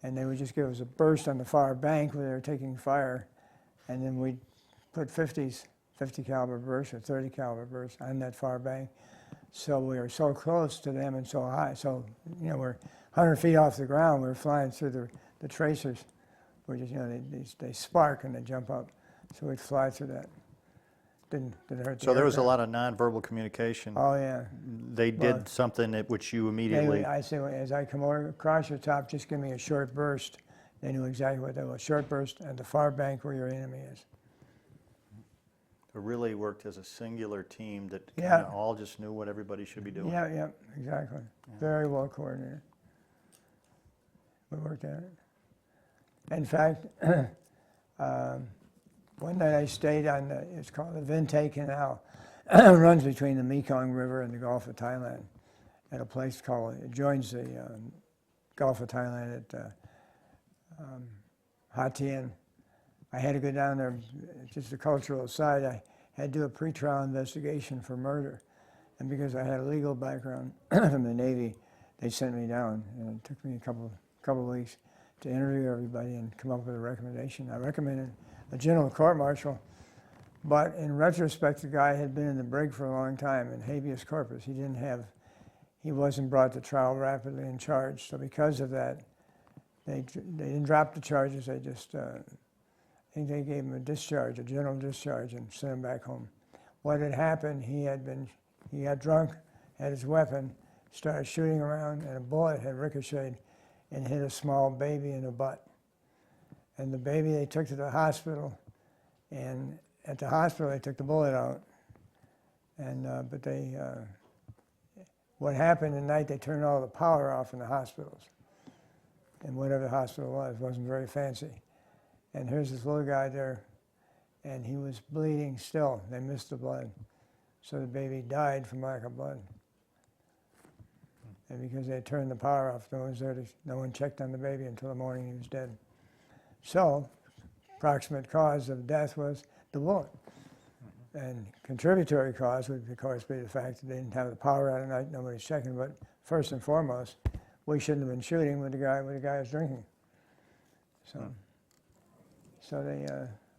and they would just give us a burst on the far bank where they were taking fire, and then we'd put 50 caliber bursts or 30 caliber bursts on that far bank. So we were so close to them and so high. So, we're 100 feet off the ground. We were flying through the tracers. We're just, they spark and they jump up. So we'd fly through that. Didn't hurt the
So there was a
aircraft.
lot of nonverbal communication.
Oh, yeah.
They did something at which you immediately...
I say, as I come over across your top, just give me a short burst. They knew exactly what that was. Short burst at the far bank where your enemy is.
It really worked as a singular team that
Yeah.
kind of all just knew what everybody should be doing.
Yeah, exactly.
Yeah.
Very well coordinated. We worked at it. In fact, one night I stayed on it's called the Vente Canal. runs between the Mekong River and the Gulf of Thailand at a place called, it joins the Gulf of Thailand at Ha Tien. I had to go down there, just a cultural aside, I had to do a pretrial investigation for murder. And because I had a legal background from the Navy, they sent me down. And it took me a couple of weeks to interview everybody and come up with a recommendation. I recommended a general court-martial, but in retrospect, the guy had been in the brig for a long time in habeas corpus. He wasn't brought to trial rapidly and charged. So because of that, they didn't drop the charges. They just, I think they gave him a discharge, a general discharge, and sent him back home. What had happened, he got drunk, had his weapon, started shooting around, and a bullet had ricocheted and hit a small baby in the butt. And the baby they took to the hospital, and at the hospital they took the bullet out. And but what happened at night, they turned all the power off in the hospitals. And whatever the hospital was, wasn't very fancy. And here's this little guy there, and he was bleeding still. They missed the blood. So the baby died from lack of blood. And because they turned the power off, no one checked on the baby until the morning he was dead. So, approximate cause of death was the bullet. And contributory cause would, of course, be the fact that they didn't have the power out at night, nobody's checking. But first and foremost, we shouldn't have been shooting when the guy was drinking. So,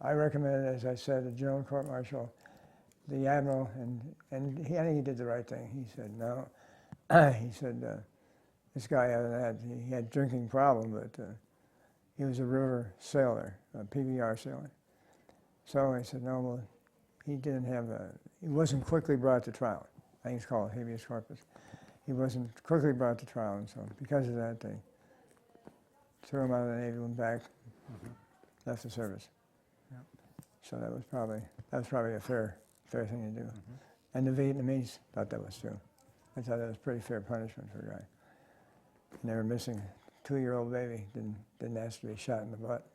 I recommended, as I said, a general court-martial, the admiral, and I think he did the right thing. He said no. He said this guy he had a drinking problem, but he was a river sailor, a PBR sailor. So I said no. Well, he wasn't quickly brought to trial. I think it's called habeas corpus. He wasn't quickly brought to trial, and so because of that, they threw him out of the Navy, went back, left the service.
Yep.
So that was probably a fair thing to do. And the Vietnamese thought that was too. I thought that was pretty fair punishment for a guy. And they were missing a 2-year-old baby, didn't ask to be shot in the butt.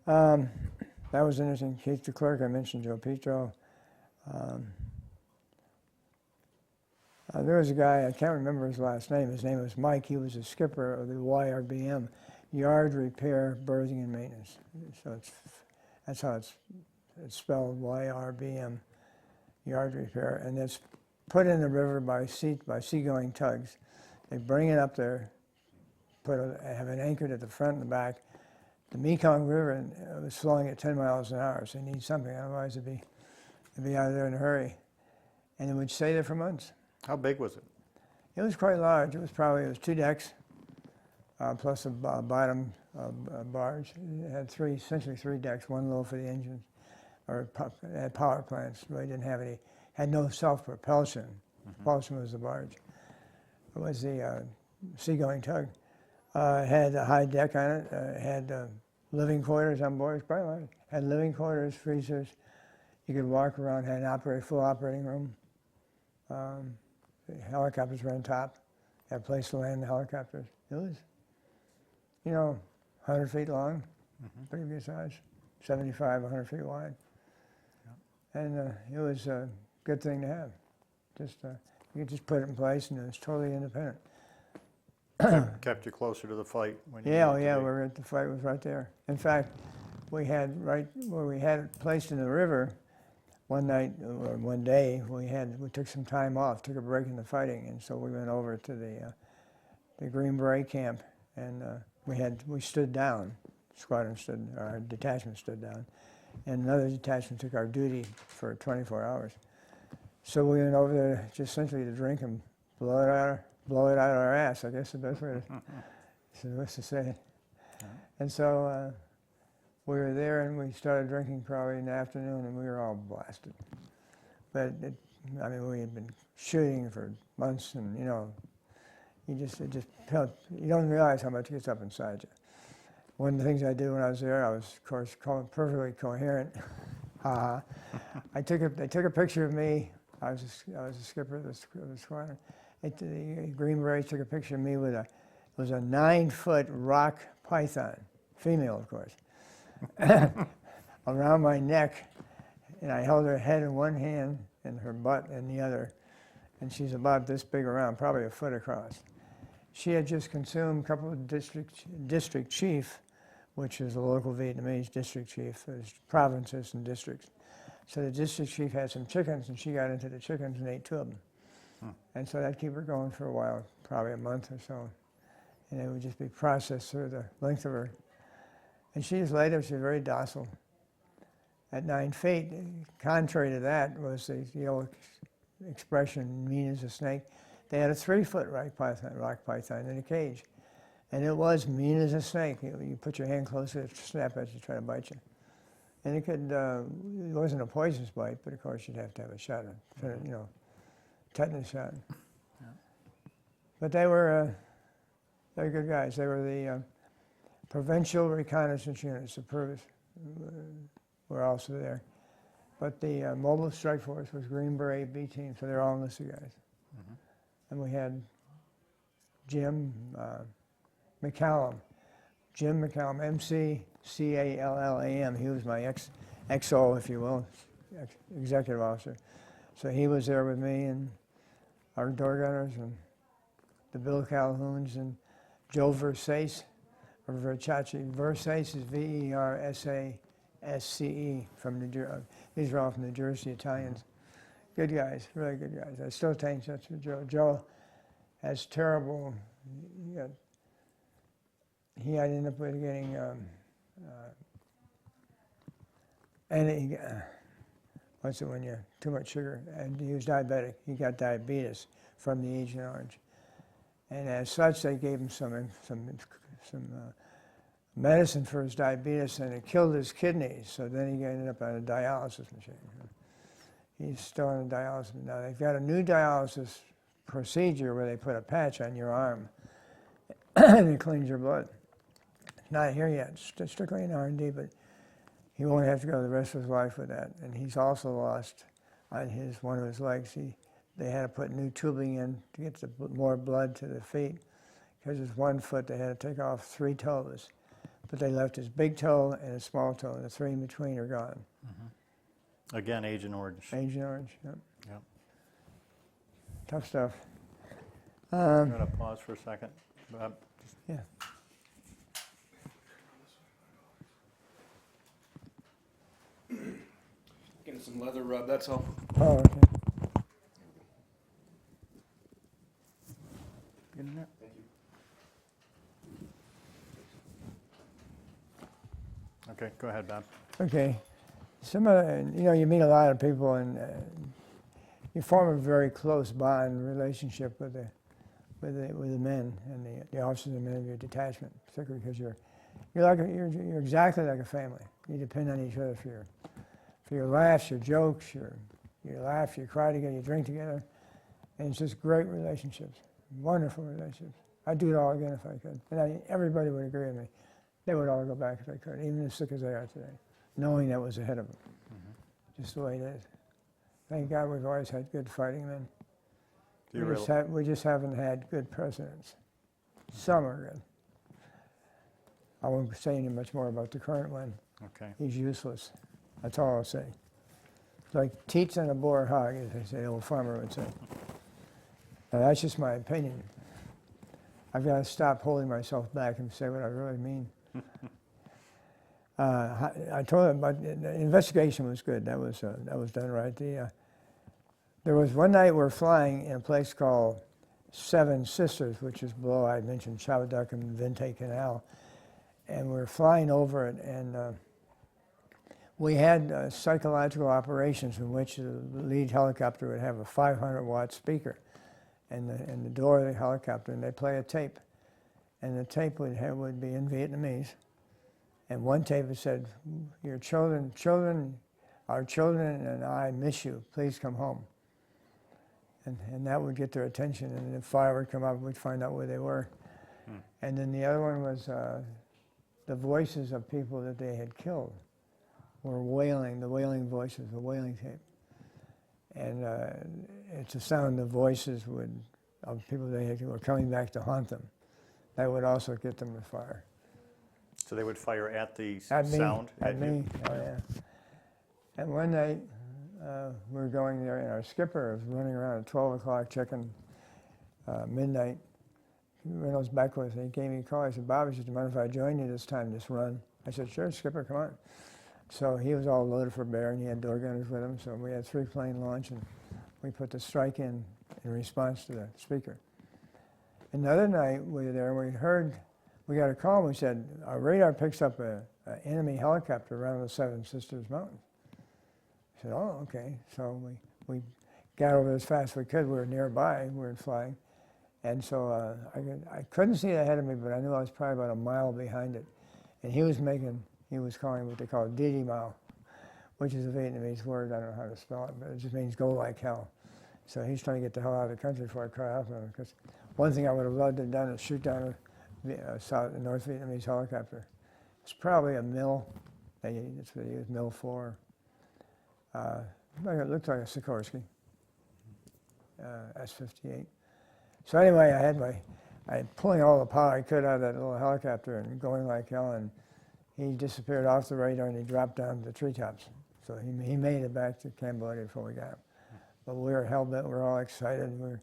That was an interesting case. The clerk, I mentioned Joe Petro. There was a guy, I can't remember his last name. His name was Mike. He was a skipper of the YRBM, Yard Repair, Berthing and Maintenance. So that's how it's spelled, YRBM, Yard Repair. And it's put in the river by seagoing tugs. They bring it up there, have it anchored at the front and the back. The Mekong River was flowing at 10 miles an hour, so you need something, otherwise it'd be out of there in a hurry. And it would stay there for months.
How big was it?
It was quite large. It was 2 decks, plus a bottom barge. It had essentially three decks, one low for the engines, or it had power plants. Really didn't have any, had no self-propulsion. Propulsion was the barge. It was the seagoing tug. It had a high deck on it. It had living quarters on board. It was quite large. Had living quarters, freezers. You could walk around. Had an full operating room. The helicopters were on top. Had a place to land the helicopters. It was, 100 feet long, pretty good size, 75, 100 feet wide. Yep. And it was a good thing to have. You could just put it in place, and it was totally independent.
Kept you closer to the fight when you
the fight was right there. In fact, we had right where we had it placed in the river. One night or one day, we took some time off, took a break in the fighting, and so we went over to the Green Beret camp, and we stood down. Our detachment stood down, and another detachment took our duty for 24 hours. So we went over there just essentially to drink and blow it out of our ass. I guess the best way to say it. And so we were there, and we started drinking probably in the afternoon, and we were all blasted. But we had been shooting for months, and you don't realize how much gets up inside you. One of the things I did when I was there, I was of course perfectly coherent. They took a picture of me. I was a skipper of the squadron. The Green Berets took a picture of me with it was a 9-foot rock python, female of course, around my neck, and I held her head in one hand and her butt in the other, and she's about this big around, probably a foot across. She had just consumed a couple of district chief, which is the local Vietnamese district chief. There's provinces and districts. So the district chief had some chickens, and she got into the chickens and ate 2 of them. And so that'd keep her going for a while, probably a month or so. And it would just be processed through the length of her. And she was later, she was very docile. At 9 feet, contrary to that was the old expression, mean as a snake. They had a 3-foot rock python in a cage. And it was mean as a snake. You put your hand close to it, snap at you, try to bite you. And it could, it wasn't a poisonous bite, but of course you'd have to have a shot, tetanus shot. Yeah. But they were good guys. They were the provincial reconnaissance units. The Purvis were also there. But the mobile strike force was Green Beret B team, so they're all enlisted guys. And we had Jim McCallum, McCallum, he was my XO, if you will, executive officer. So he was there with me and our door gunners and the Bill Calhouns and Joe Versace, or Versace. Versace is Versasce from New Jersey. These are all from New Jersey, Italians. Good guys, really good guys. I still take touch with Joe. Joe has terrible, he ended up with getting, what's it when you too much sugar? And he was diabetic. He got diabetes from the Agent Orange. And as such, they gave him some medicine for his diabetes, and it killed his kidneys. So then he ended up on a dialysis machine. He's still on a dialysis. Now they've got a new dialysis procedure where they put a patch on your arm and it cleans your blood. It's not here yet. It's strictly in R&D, but he won't have to go the rest of his life with that. And he's also lost on one of his legs. They had to put new tubing in to get more blood to the feet, because his 1 foot they had to take off 3 toes. But they left his big toe and his small toe, and the 3 in between are gone.
Again, Agent Orange.
Agent Orange, yep.
Yep.
Tough stuff.
I'm going to pause for a second.
Yeah.
Getting some leather rub, that's all.
Oh, okay.
Get in there.
Thank you.
Okay, go ahead, Bob.
Okay. Some of you meet a lot of people, and you form a very close bond relationship with the men and the officers and men of your detachment, particularly because you're exactly like a family. You depend on each other for your laughs, your jokes, you laugh, you cry together, you drink together, and it's just great relationships, wonderful relationships. I'd do it all again if I could, and everybody would agree with me. They would all go back if they could, even as sick as they are today, knowing that was ahead of them. Just the way it is. Thank God we've always had good fighting men. We just haven't had good presidents. Some are good. I won't say any much more about the current one.
Okay.
He's useless. That's all I'll say. It's like teats on a boar hog, as they say, the old farmer would say. Now, that's just my opinion. I've got to stop holding myself back and say what I really mean. I told him about the investigation was good. That was done right. There was one night we're flying in a place called Seven Sisters, which is below, I mentioned, Chabaduck and Vente Canal, and we're flying over it, and we had psychological operations in which the lead helicopter would have a 500-watt speaker in the door of the helicopter, and they'd play a tape, and the tape would be in Vietnamese. And one tape it said, "Your our children and I miss you. Please come home." And that would get their attention, and the fire would come up, and we'd find out where they were. And then the other one was the voices of people that they had killed were wailing, the wailing voices, the wailing tape. And it's a sound the voices of people were coming back to haunt them. That would also get them to fire.
So they would fire at the
At me,
sound?
at me, oh yeah. And one night, we were going there, and our skipper was running around at 12 o'clock checking midnight. Reynolds Beckwith, he gave me a call. He said, Bob, do you mind if I join you this time, this run? I said, sure, skipper, come on. So he was all loaded for bear, and he had door gunners with him, so we had 3-plane launch, and we put the strike in response to the speaker. Another night we were there, and we got a call, and we said, our radar picks up an enemy helicopter around the Seven Sisters Mountains. I said, oh, okay. So we got over as fast as we could. We were nearby, we were flying. And so I couldn't see it ahead of me, but I knew I was probably about a mile behind it. And he was calling what they call Didi Mao, which is a Vietnamese word. I don't know how to spell it, but it just means go like hell. So he's trying to get the hell out of the country before I caught up with him. Because one thing I would have loved to have done is shoot down a North Vietnamese helicopter. It's probably a Mil. That's what they use, Mil 4. It looked like a Sikorsky, S-58. So anyway, I pulling all the power I could out of that little helicopter and going like hell, and he disappeared off the radar and he dropped down to the treetops. So he made it back to Cambodia before we got him. But we were hell-bent, we were all excited. We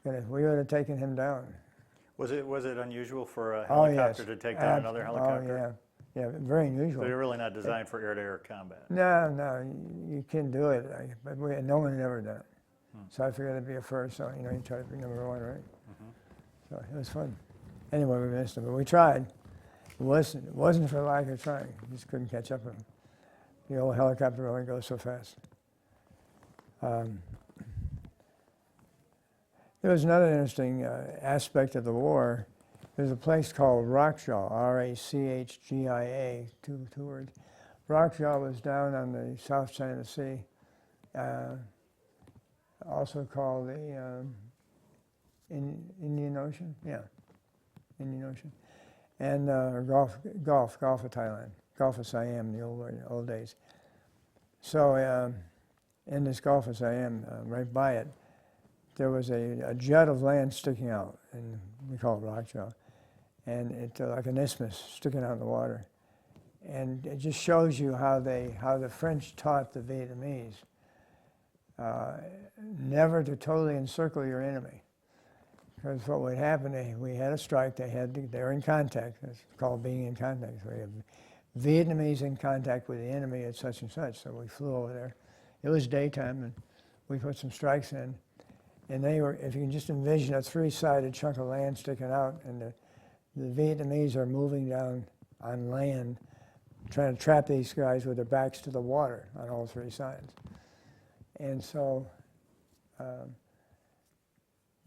would have taken him down.
Was it unusual for a helicopter to take down another helicopter?
Oh, yeah, very unusual.
So you're really not designed for air-to-air combat?
No, you can do it, but no one had ever done it. So I figured it'd be a first, so you try to be number one, right? So it was fun. Anyway, we missed him, but we tried. It wasn't for lack of trying. We just couldn't catch up with him. The old helicopter only goes so fast. There was another interesting aspect of the war. There's a place called Rockjaw, R-A-C-H-G-I-A, two words. Rockjaw was down on the south side of the sea, also called the Indian Ocean, Indian Ocean, and Gulf of Thailand, Gulf of Siam in the old days. So in this Gulf of Siam, right by it, there was a jet of land sticking out, and we call it Rockjaw, and it's like an isthmus sticking out in the water. And it just shows you how the French taught the Vietnamese never to totally encircle your enemy. Because what would happen, we had a strike, they were in contact, it's called being in contact. So we have Vietnamese in contact with the enemy at such and such, so we flew over there. It was daytime, and we put some strikes in, and they were, if you can just envision a 3-sided chunk of land sticking out, and the Vietnamese are moving down on land, trying to trap these guys with their backs to the water on all 3 sides. And so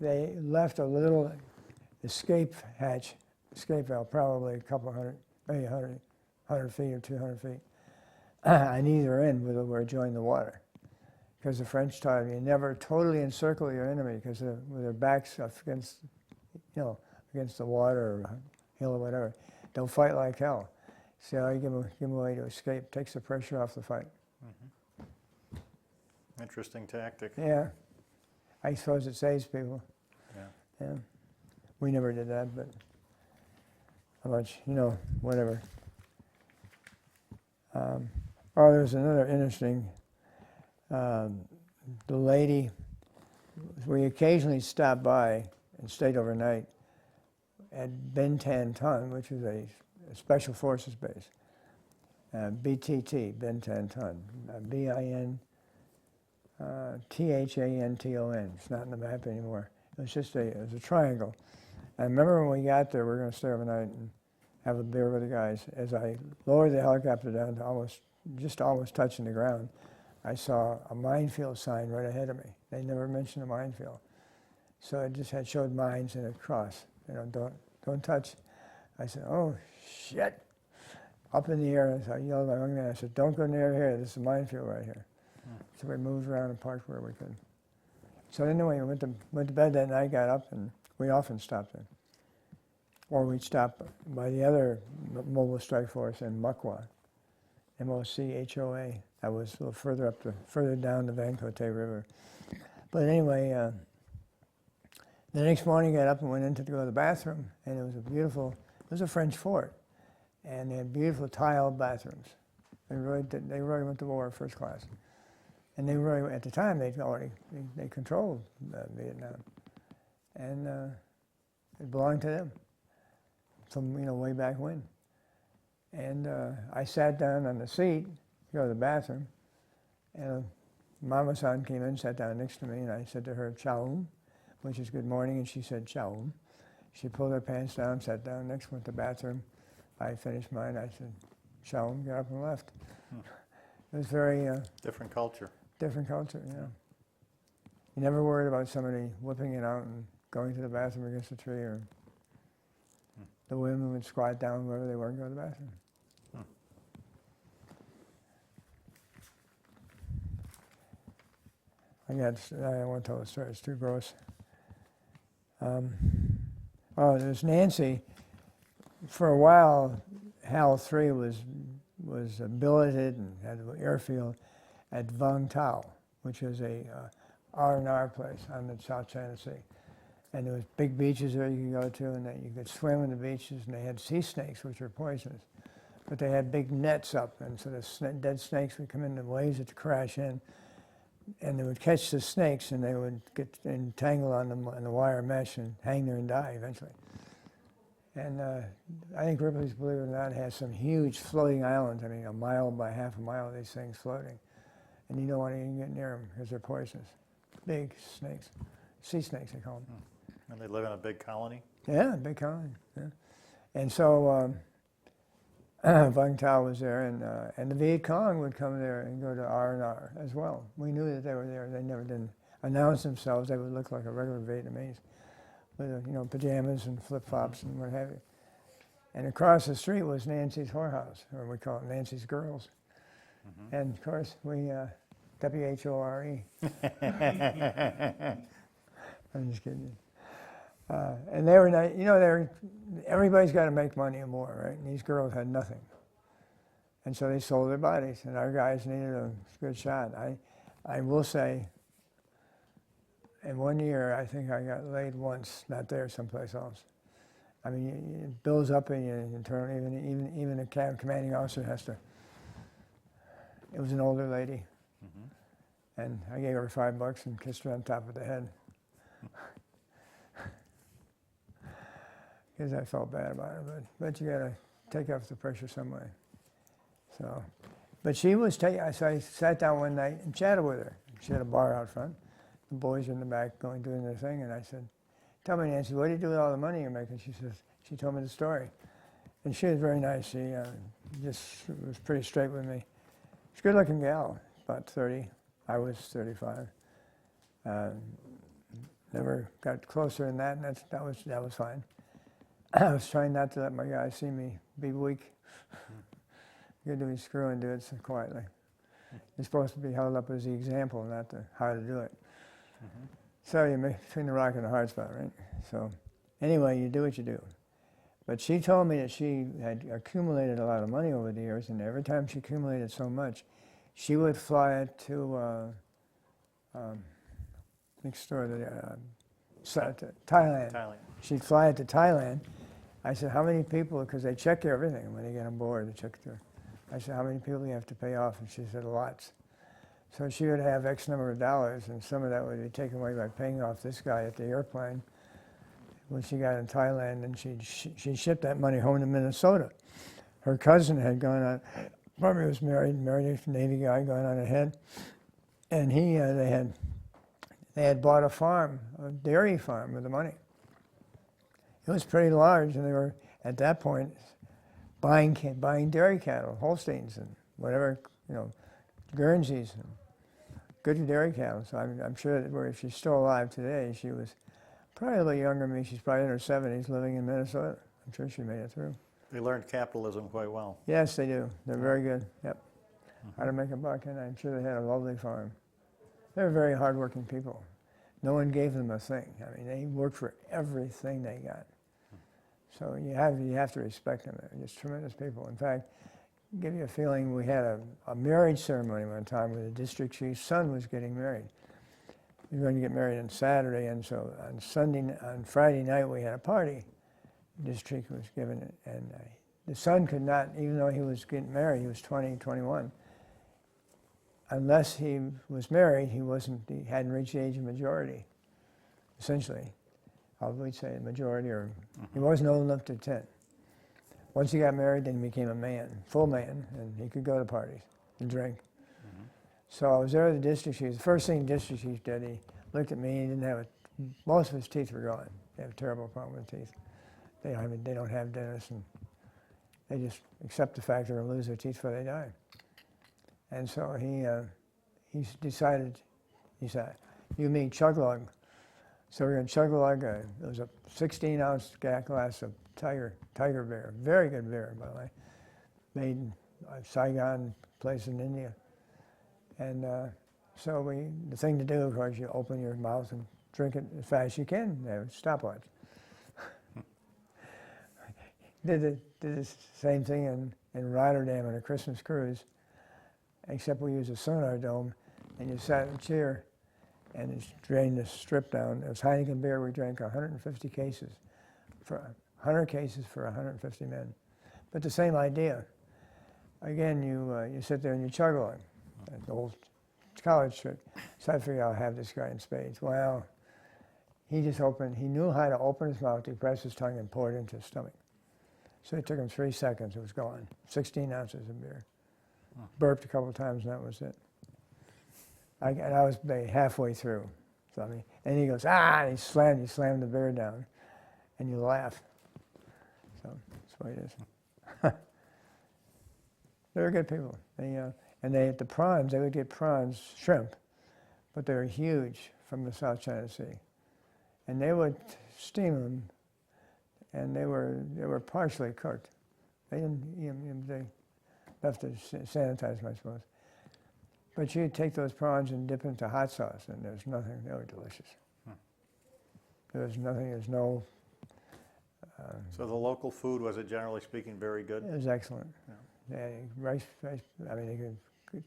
they left a little escape valve, probably a couple hundred, maybe 100 feet or 200 feet, on either end where it joined the water. Because the French taught them, you never totally encircle your enemy, because with their backs up against, against the water or hill or whatever, they'll fight like hell. So you give them a way to escape, takes the pressure off the fight.
Interesting tactic.
Yeah, I suppose it saves people. Yeah. We never did that, but how much, whatever. There's another interesting, the lady, we occasionally stopped by and stayed overnight at Binghamton, which is a Special Forces base, BTT, Binghamton, B-I-N-T-H-A-N-T-O-N. It's not in the map anymore. It was a triangle. I remember when we got there, we were going to stay overnight and have a beer with the guys. As I lowered the helicopter down to almost touching the ground, I saw a minefield sign right ahead of me. They never mentioned a minefield. So it just showed mines and a cross. Don't touch. I said, oh, shit. Up in the air, so I yelled at my young man, I said, don't go near here, this is a minefield right here. So we moved around and parked where we could. So anyway, we went to bed that night, got up, and we often stopped there. Or we'd stop by the other mobile strike force in Mukwa, M-O-C-H-O-A. That was a little further down the Van Cote River. But anyway, the next morning I got up and went in to go to the bathroom, and it was a French fort, and they had beautiful tiled bathrooms. They really went to war first class. And they were, at the time, they controlled Vietnam. And it belonged to them from, way back when. And I sat down on the seat to go to the bathroom, and Mama-san came in, sat down next to me, and I said to her, "Chaum," which is good morning, and she said, "Chaum." She pulled her pants down, sat down next, went to the bathroom. I finished mine. I said, "Chaum," got up and left. It was very
Different culture.
different culture, yeah. You never worried about somebody whipping it out and going to the bathroom against a tree, or the women would squat down wherever they were and go to the bathroom. I won't tell the story, it's too gross. There's Nancy. For a while, HAL 3 was billeted and had an airfield at Vung Tau, which is a R&R place on the South China Sea. And there was big beaches there you could go to, and you could swim in the beaches, and they had sea snakes, which were poisonous. But they had big nets up, and so the dead snakes would come in, the waves would crash in, and they would catch the snakes, and they would get entangled on the wire mesh and hang there and die eventually. And I think Ripley's, believe it or not, has some huge floating islands. I mean, a mile by half a mile of these things floating. And you don't want to even get near them because they're poisonous. Big snakes. Sea snakes, they call them.
And they live in a big colony?
Yeah, big colony. Yeah. And so Vung Tau was there, and the Viet Cong would come there and go to R&R as well. We knew that they were there. They never didn't announce themselves. They would look like a regular Vietnamese with pajamas and flip-flops and what have you. And across the street was Nancy's whorehouse, or we call it Nancy's Girls. And of course, we, W-H-O-R-E. I'm just kidding. And they were nice, everybody's got to make money and more, right? And these girls had nothing. And so they sold their bodies, and our guys needed a good shot. I will say, in 1 year, I think I got laid once, not there, someplace else. I mean, it builds up in you internally. Even a commanding officer has to. It was an older lady, and I gave her $5 and kissed her on top of the head. Because I felt bad about her, but you got to take off the pressure some way. So, but she was so I sat down one night and chatted with her. She had a bar out front. The boys were in the back doing their thing, and I said, "Tell me, Nancy, what do you do with all the money you're making?" She told me the story. And she was very nice. She just was pretty straight with me. She's a good-looking gal, about 30. I was 35. Never got closer than that, and that was fine. I was trying not to let my guys see me be weak. Good to be screw and do it so quietly. You're supposed to be held up as the example, not how to do it. So you're between the rock and the hard spot, right? So anyway, you do what you do. But she told me that she had accumulated a lot of money over the years, and every time she accumulated so much, she would fly it to next door to Thailand. She'd fly it to Thailand. I said, "How many people?" Because they check everything when they get on board. They check their. I said, "How many people do you have to pay off?" And she said, "Lots." So she would have X number of dollars, and some of that would be taken away by paying off this guy at the airplane when she got in Thailand, and she shipped that money home to Minnesota. Her cousin had gone on, probably was married a Navy guy, gone on ahead, and they had bought a farm, a dairy farm with the money. It was pretty large, and they were, at that point, buying dairy cattle, Holsteins and whatever, Guernseys, and good dairy cattle. So I'm sure that if she's still alive today, she was probably a little younger than me. She's probably in her 70s living in Minnesota. I'm sure she made it through.
They learned capitalism quite well.
Yes, they do. They're very good. Yep. How to make a buck, and I'm sure they had a lovely farm. They're very hardworking people. No one gave them a thing. I mean, they worked for everything they got. So you have to respect them. They're just tremendous people. In fact, give you a feeling, we had a marriage ceremony one time where the district chief's son was getting married. He was going to get married on Saturday, and so on Friday night we had a party. The district was giving it, and the son could not, even though he was getting married, he was 20, 21. unless he was married, he hadn't reached the age of majority, essentially. I would say majority, or he wasn't old enough to attend. Once he got married, then he became a man, full man, and he could go to parties and drink. So I was there at the district chief. The first thing the district chief did, he looked at me. He didn't have most of his teeth were gone. They have a terrible problem with teeth. They don't have dentists, and they just accept the fact they're going to lose their teeth before they die. And so he decided, he said, "You mean chug lug?" So we're going to chug lug. It was a 16-ounce glass of Tiger beer, very good beer, by the way, made in Saigon, place in India. And so the thing to do, of course, you open your mouth and drink it as fast as you can. They have a stopwatch. Did the same thing in Rotterdam on a Christmas cruise, except we used a sonar dome, and you sat in a chair and it's drained the strip down. It was Heineken beer. We drank 150 cases, for 100 cases for 150 men. But the same idea. Again, you sit there and you chug on. The old college trick. So I figured I'll have this guy in spades. Well, he knew how to open his mouth, depress his tongue, and pour it into his stomach. So it took him 3 seconds, it was gone. 16 ounces of beer. Burped a couple of times, and that was it. And I was halfway through. So and he goes, and he slammed the beer down, and you laugh. So that's the way it is. They were good people. And they, at the prawns, they would get prawns, shrimp, but they were huge from the South China Sea. And they would steam them, and they were partially cooked. They didn't, they left to sanitize them, I suppose. But you'd take those prawns and dip into hot sauce, and there's nothing, they were delicious. There's no...
So the local food, was it generally speaking very good?
It was excellent.
Yeah.
Rice, I mean, they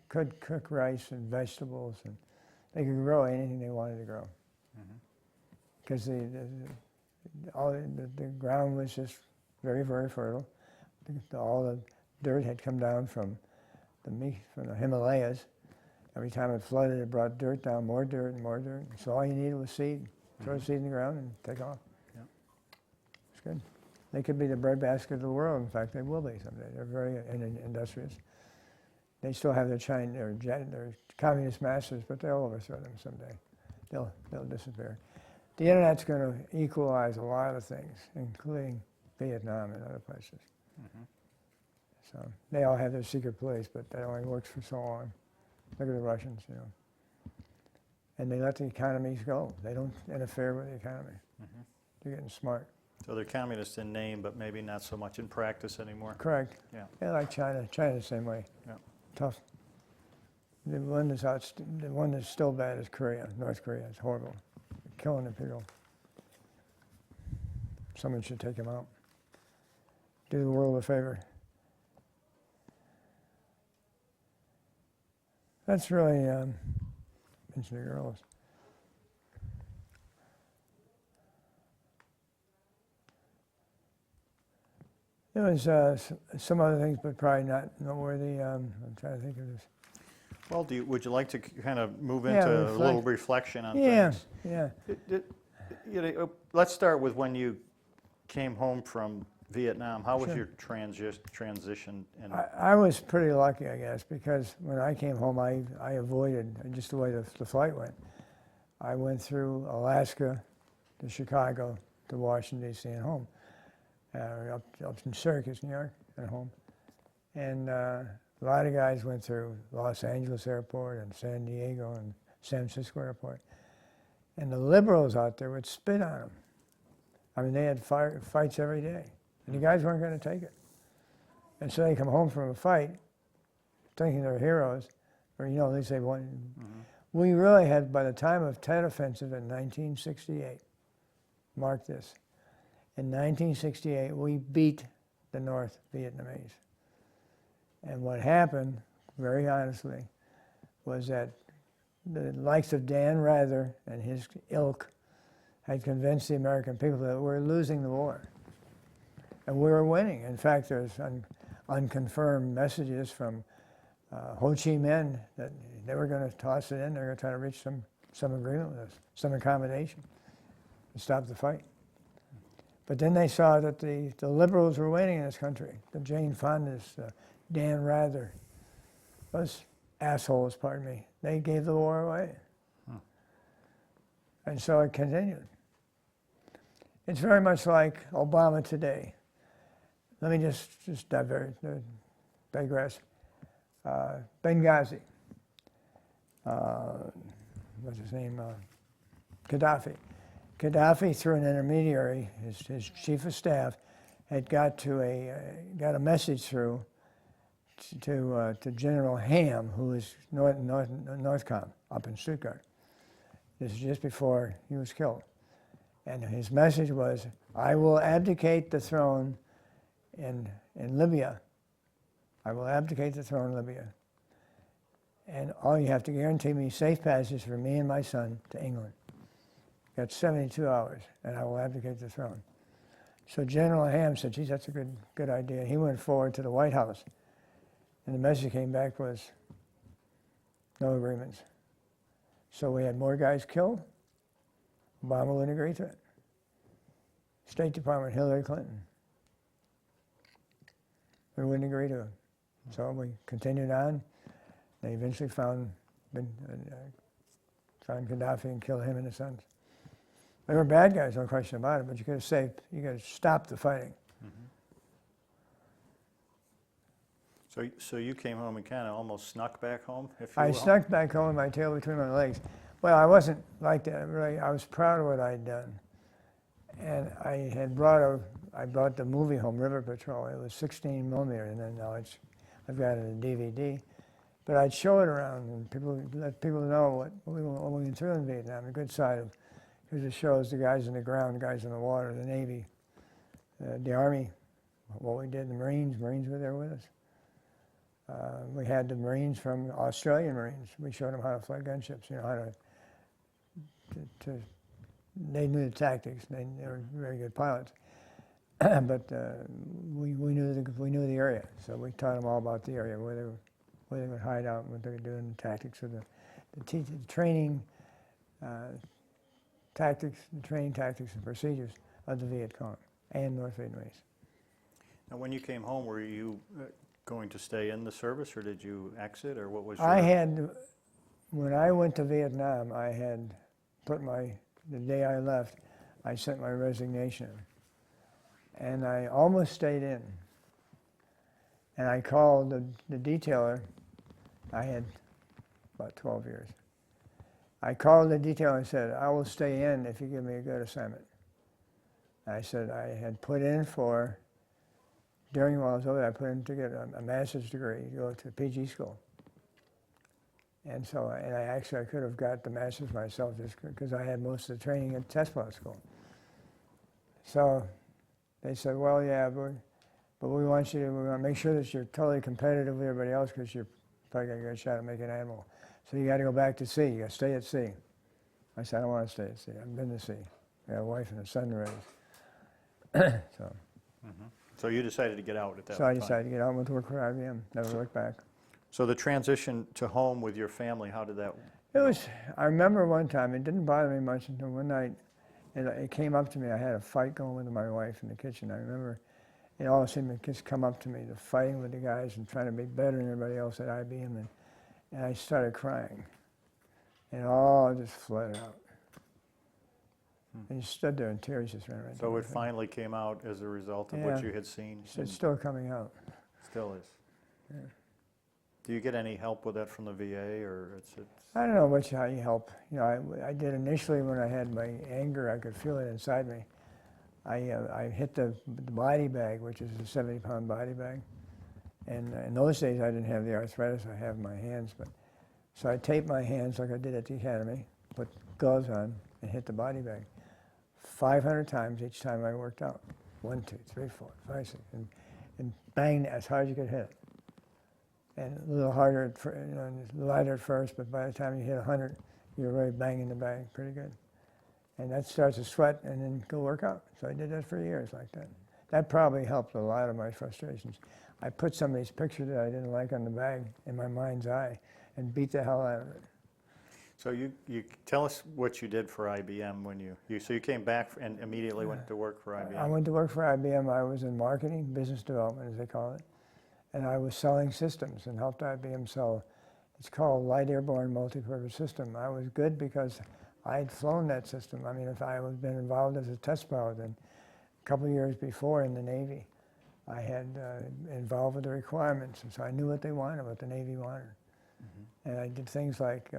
could cook rice and vegetables, and they could grow anything they wanted to grow. Because the ground was just very, very fertile. All the dirt had come down from the Himalayas. Every time it flooded, it brought dirt down, more dirt and more dirt. So all you needed was seed. Throw seed in the ground and take off.
Yeah.
It's good. They could be the breadbasket of the world. In fact, they will be someday. They're very industrious. They still have their communist masters, but they'll overthrow them someday. They'll disappear. The internet's going to equalize a lot of things, including Vietnam and other places. So they all have their secret police, but that only works for so long. Look at the Russians, And they let the economies go. They don't interfere with the economy. They're getting smart.
So they're communists in name, but maybe not so much in practice anymore.
Correct.
Yeah.
Yeah, like China. China's the same way.
Yeah.
Tough. The one that's still bad is Korea. North Korea. It's horrible. They're killing the people. Someone should take them out. Do the world a favor. That's really mention the girls. There was some other things, but probably not noteworthy. I'm trying to think of this.
Well, would you like to kind of move
Yeah,
into a little reflection on things?
Yeah.
Let's start with when you came home from Vietnam. How was
Sure.
your transition?
I was pretty lucky, I guess, because when I came home, I avoided just the way the flight went. I went through Alaska to Chicago to Washington, D.C. and home. Up in Syracuse, New York, and home. And a lot of guys went through Los Angeles Airport and San Diego and San Francisco Airport. And the liberals out there would spit on them. I mean, they had fights every day. And the guys weren't going to take it. And so they come home from a fight thinking they're heroes, or, at least they won. We really had, by the time of Tet Offensive in 1968, mark this, in 1968, we beat the North Vietnamese. And what happened, very honestly, was that the likes of Dan Rather and his ilk had convinced the American people that we're losing the war. And we were winning. In fact, there's unconfirmed messages from Ho Chi Minh that They were going to toss it in. They were going to try to reach some agreement with us, some accommodation, to stop the fight. But then they saw that the liberals were winning in this country. The Jane Fondas, Dan Rather, those assholes, pardon me, they gave the war away. And so it continued. It's very much like Obama today. Let me just digress. Benghazi. What's his name? Gaddafi. Gaddafi, through an intermediary, his chief of staff, had got a message through to General Ham, who was Northcom up in Stuttgart. This is just before he was killed. And his message was, I will abdicate the throne in Libya. I will abdicate the throne in Libya. And all you have to guarantee me safe passage for me and my son to England. Got 72 hours, and I will abdicate the throne. So General Ham said, geez, that's a good idea. He went forward to the White House. And the message came back was, no agreements. So we had more guys killed. Obama wouldn't agree to it. State Department, Hillary Clinton. We wouldn't agree to it. So we continued on. They eventually found Gaddafi and killed him and his sons. They were bad guys, no question about it, but you got to stop the fighting.
So you came home and kind of almost snuck back home, if you
I
will?
snuck back home with my tail between my legs. Well, I wasn't like that, really. I was proud of what I'd done. And I brought the movie home, River Patrol. It was 16 millimeter, and then now I've got it in DVD. But I'd show it around and let people know what we went through in Vietnam, the good side of, because it shows the guys in the ground, the guys in the water, the Navy, the Army, what we did, the Marines were there with us. We had the Marines from Australian Marines. We showed them how to fly gunships, how to they knew the tactics. They were very good pilots. But we knew the area, so we taught them all about the area, where they would hide out, and what they would do, and the tactics of the training tactics and procedures of the Viet Cong and North Vietnamese.
Now, when you came home, were you going to stay in the service, or did you exit, or what was your...
When I went to Vietnam, I had put the day I left, I sent my resignation in. And I almost stayed in. And I called the detailer. I had about 12 years. I called the detailer and said, I will stay in if you give me a good assignment. I said I had put in for, during while I was over there, I put in to get a master's degree, to go to PG school. And so, I could have got the master's myself just because I had most of the training at test pilot school. So they said, well, yeah, but we want to make sure that you're totally competitive with everybody else because you're probably got a good shot at making an admiral. So you got to go back to sea. You got to stay at sea. I said, I don't want to stay at sea. I've been to sea. I got a wife and a son to raise.
So you decided to get out at that time.
So I decided to get out and went to work for IBM. Never looked back.
So the transition to home with your family, how did that...
I remember one time, it didn't bother me much until one night, it came up to me. I had a fight going with my wife in the kitchen. I remember it all of a sudden it just come up to me, the fighting with the guys and trying to be better than everybody else at IBM. And I started crying. And it all just flowed out. And you stood there and tears just ran right down
So
my
it
face.
finally came out as a result of what you had seen?
So it's still coming out.
Still is.
Yeah.
Do you get any help with that from the VA, or it's
I don't know how you help. I did initially when I had my anger, I could feel it inside me. I hit the body bag, which is a 70-pound body bag. And in those days, I didn't have the arthritis I have in my hands. So I taped my hands like I did at the academy, put gloves on, and hit the body bag 500 times each time I worked out. 1, 2, 3, 4, 5, 6, and bang as hard as you could hit it. And a little harder, lighter at first, but by the time you hit 100, you're really banging the bag pretty good. And that starts to sweat and then go work out. So I did that for years like that. That probably helped a lot of my frustrations. I put some of these pictures that I didn't like on the bag in my mind's eye, and beat the hell out of it.
So you tell us what you did for IBM when so you came back and immediately went to work for IBM.
I went to work for IBM. I was in marketing, business development, as they call it, and I was selling systems and helped IBM sell. It's called Light Airborne Multipurpose System. I was good because I had flown that system. I mean, if I had been involved as a test pilot, then a couple of years before in the Navy, I had involved with the requirements, and so I knew what they wanted, what the Navy wanted. And I did things like,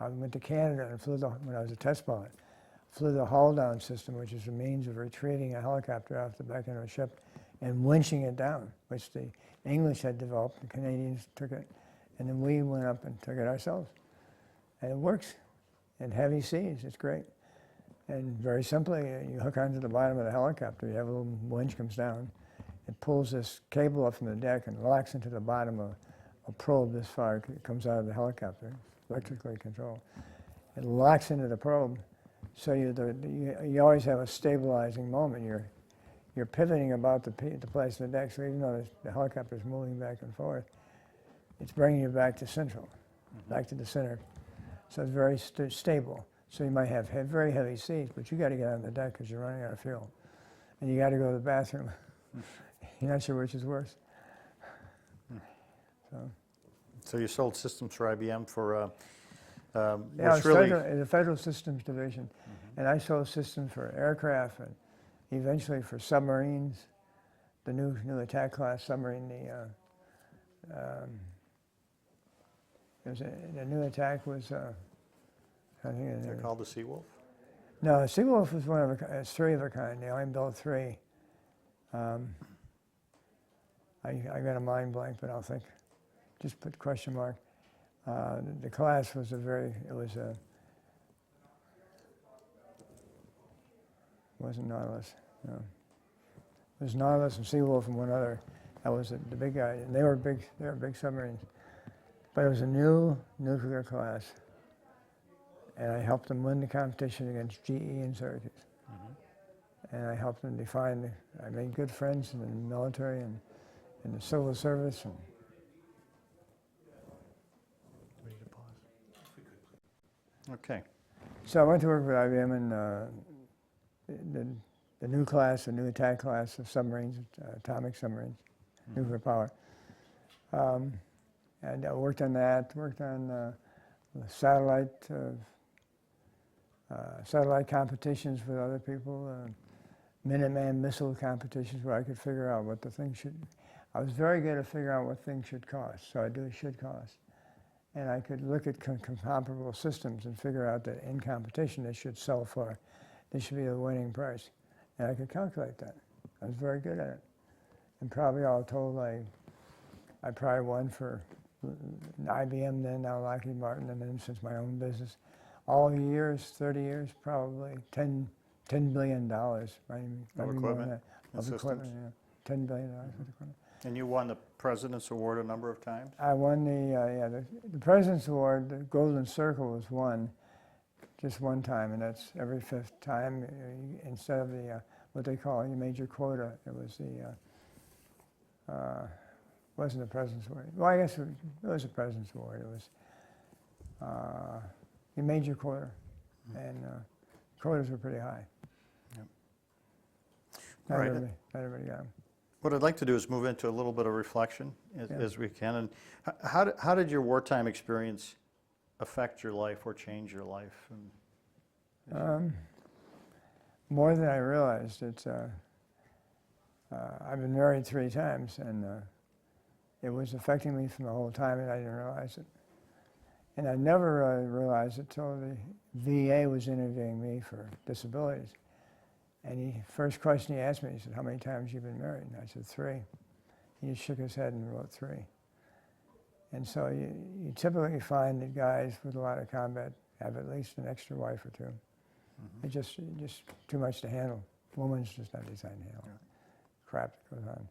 I went to Canada and flew when I was a test pilot, flew the hull down system, which is a means of retrieving a helicopter off the back end of a ship and winching it down, which the English had developed, the Canadians took it, and then we went up and took it ourselves. And it works in heavy seas, it's great. And very simply, you hook onto the bottom of the helicopter, you have a little winch comes down, it pulls this cable up from the deck and locks into the bottom of a probe this far, it comes out of the helicopter, electrically controlled. It locks into the probe, so you always have a stabilizing moment. You're pivoting about the place of the deck, so even though the helicopter is moving back and forth, it's bringing you back to central, back to the center. So it's very stable. So you might have very heavy seas, but you got to get on the deck because you're running out of fuel. And you got to go to the bathroom. You're not sure which is worse.
So you sold systems for IBM for,
Yeah,
which really...
in the Federal Systems Division. And I sold systems for aircraft and eventually for submarines, the new attack class submarine, the new attack was, I think
They're called the Seawolf?
no, Seawolf was one of it's three of a kind. They only built three. I got a mind blank, but I'll think. Just put question mark. The class was wasn't Nautilus, no. It was Nautilus and Seawolf and one other. That was the big guy, and they were big submarines. But it was a new nuclear class, and I helped them win the competition against GE and Syracuse. And I helped them define, I made good friends in the military and in the civil service. And
We need to pause. Okay.
so I went to work with IBM in the new class, the new attack class of submarines, atomic submarines, nuclear power. And I worked on that, worked on satellite competitions with other people, Minuteman missile competitions where I could figure out what the thing should. I was very good at figuring out what things should cost, so I do should cost. And I could look at comparable systems and figure out that in competition they should sell for, this should be the winning price. And I could calculate that. I was very good at it. And probably all told, I probably won for IBM then, now Lockheed Martin, and then since my own business. All years, 30 years, probably $10 billion.
Of equipment?
Of equipment, yeah. $10 billion worth of equipment.
And you won the President's Award a number of times?
I won the President's Award, the Golden Circle was won just one time, and that's every fifth time. Instead of the, what they call your major quota, it was the, wasn't the President's Award. Well, I guess it was a President's Award. It was your major quota, and quotas were pretty high.
Yep.
Not
All right.
everybody got them.
What I'd like to do is move into a little bit of reflection as we can. And how did your wartime experience affect your life or change your life?
More than I realized. It's I've been married 3 times, and it was affecting me from the whole time, and I didn't realize it. And I never realized it till the VA was interviewing me for disabilities. And first question he asked me, he said, "How many times you been married?" And I said, 3. He just shook his head and wrote 3. And so you typically find that guys with a lot of combat have at least an extra wife or 2. It's just too much to handle. Woman's just not designed to handle crap that goes on.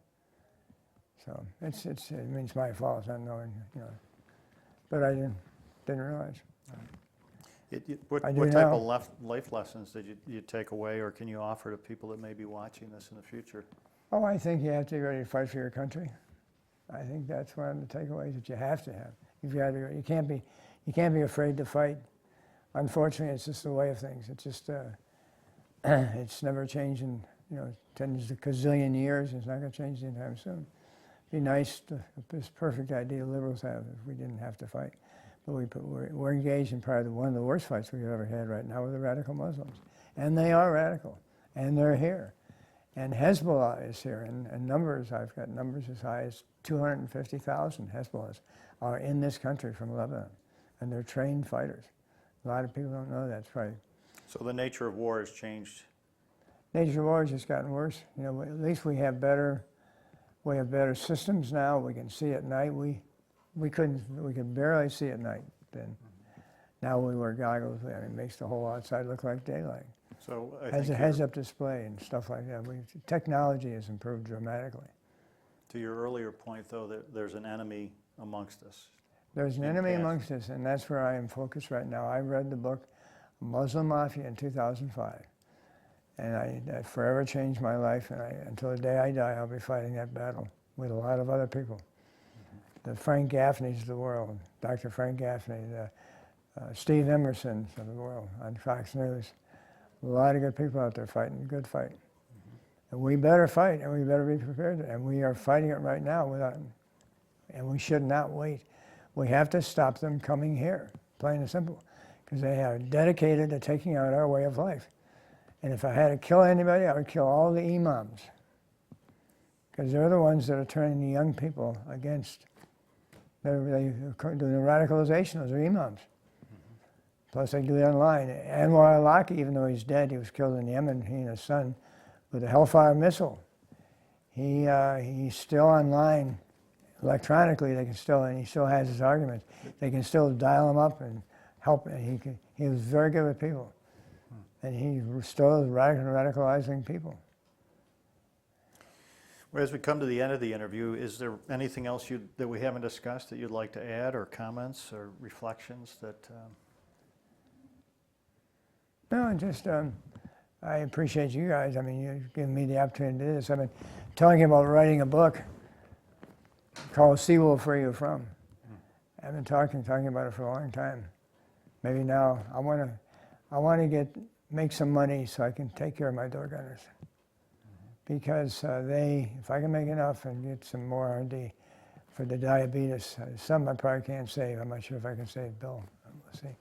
So it's my fault not knowing, but I didn't realize.
What
I do
type
now.
of life lessons did you take away, or can you offer to people that may be watching this in the future?
Oh, I think you have to be ready to fight for your country. I think that's one of the takeaways that you have to have. You've got to. You can't be afraid to fight. Unfortunately, it's just the way of things. It's just it's never changed in tens of gazillion years. It's not going to change anytime soon. Be nice to this perfect idea liberals have if we didn't have to fight. But we're engaged in probably one of the worst fights we've ever had right now with the radical Muslims. And they are radical. And they're here. And Hezbollah is here. And numbers, I've got numbers as high as 250,000 Hezbollahs are in this country from Lebanon. And they're trained fighters. A lot of people don't know that's right.
So the nature of war has changed.
Nature of war has just gotten worse. At least we have better systems now. We can see at night. We could barely see at night then. Now we wear goggles. I mean, it makes the whole outside look like daylight.
So I
Has
think
a heads-up display and stuff like that. Technology has improved dramatically.
to your earlier point, though, that there's an enemy amongst us.
There's an enemy amongst us, and that's where I am focused right now. I read the book Muslim Mafia in 2005, and that forever changed my life, and until the day I die, I'll be fighting that battle with a lot of other people. The Frank Gaffneys of the world, Dr. Frank Gaffney, Steve Emerson's of the world on Fox News. A lot of good people out there fighting a good fight. And we better fight, and we better be prepared. And we are fighting it right now, and we should not wait. We have to stop them coming here, plain and simple, because they are dedicated to taking out our way of life. And if I had to kill anybody, I would kill all the imams, because they're the ones that are turning the young people against. They're doing the radicalization. Those are imams. Plus, they do it online. Anwar al-Awlaki, even though he's dead, he was killed in Yemen, he and his son, with a Hellfire missile. He's still online electronically. They can still, and he still has his arguments. They can still dial him up and help. And he was very good with people, and he still is radicalizing people.
Well, as we come to the end of the interview, is there anything else that we haven't discussed that you'd like to add, or comments, or reflections that?
No, just I appreciate you guys. I mean, you've given me the opportunity to do this. I've been telling you about writing a book called Seawolf Where You're From. I've been talking about it for a long time. Maybe now I want to make some money so I can take care of my door gunners. Because if I can make enough and get some more R&D for the diabetes, some I probably can't save. I'm not sure if I can save Bill. We'll see.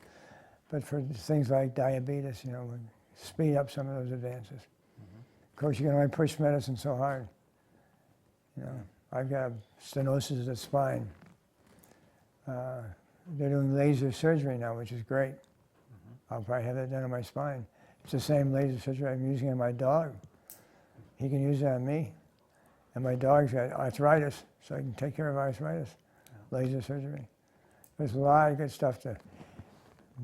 But for things like diabetes, we'll speed up some of those advances. Of course, you can only push medicine so hard. I've got stenosis of the spine. They're doing laser surgery now, which is great. I'll probably have that done on my spine. It's the same laser surgery I'm using on my dog. He can use it on me. And my dog's got arthritis, so I can take care of arthritis. Laser surgery. There's a lot of good stuff to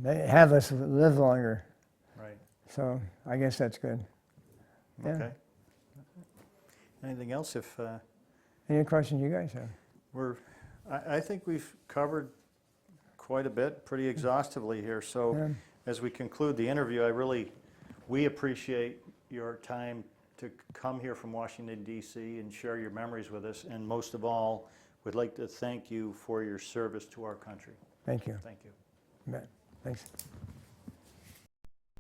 have us live longer.
Right.
So I guess that's good. Yeah.
Okay. Anything else?
Any questions you guys have?
I think we've covered quite a bit, pretty exhaustively here. So as we conclude the interview, we appreciate your time to come here from Washington, D.C. and share your memories with us. And most of all, we'd like to thank you for your service to our country.
Thank you.
Thank you.
You bet. Thanks.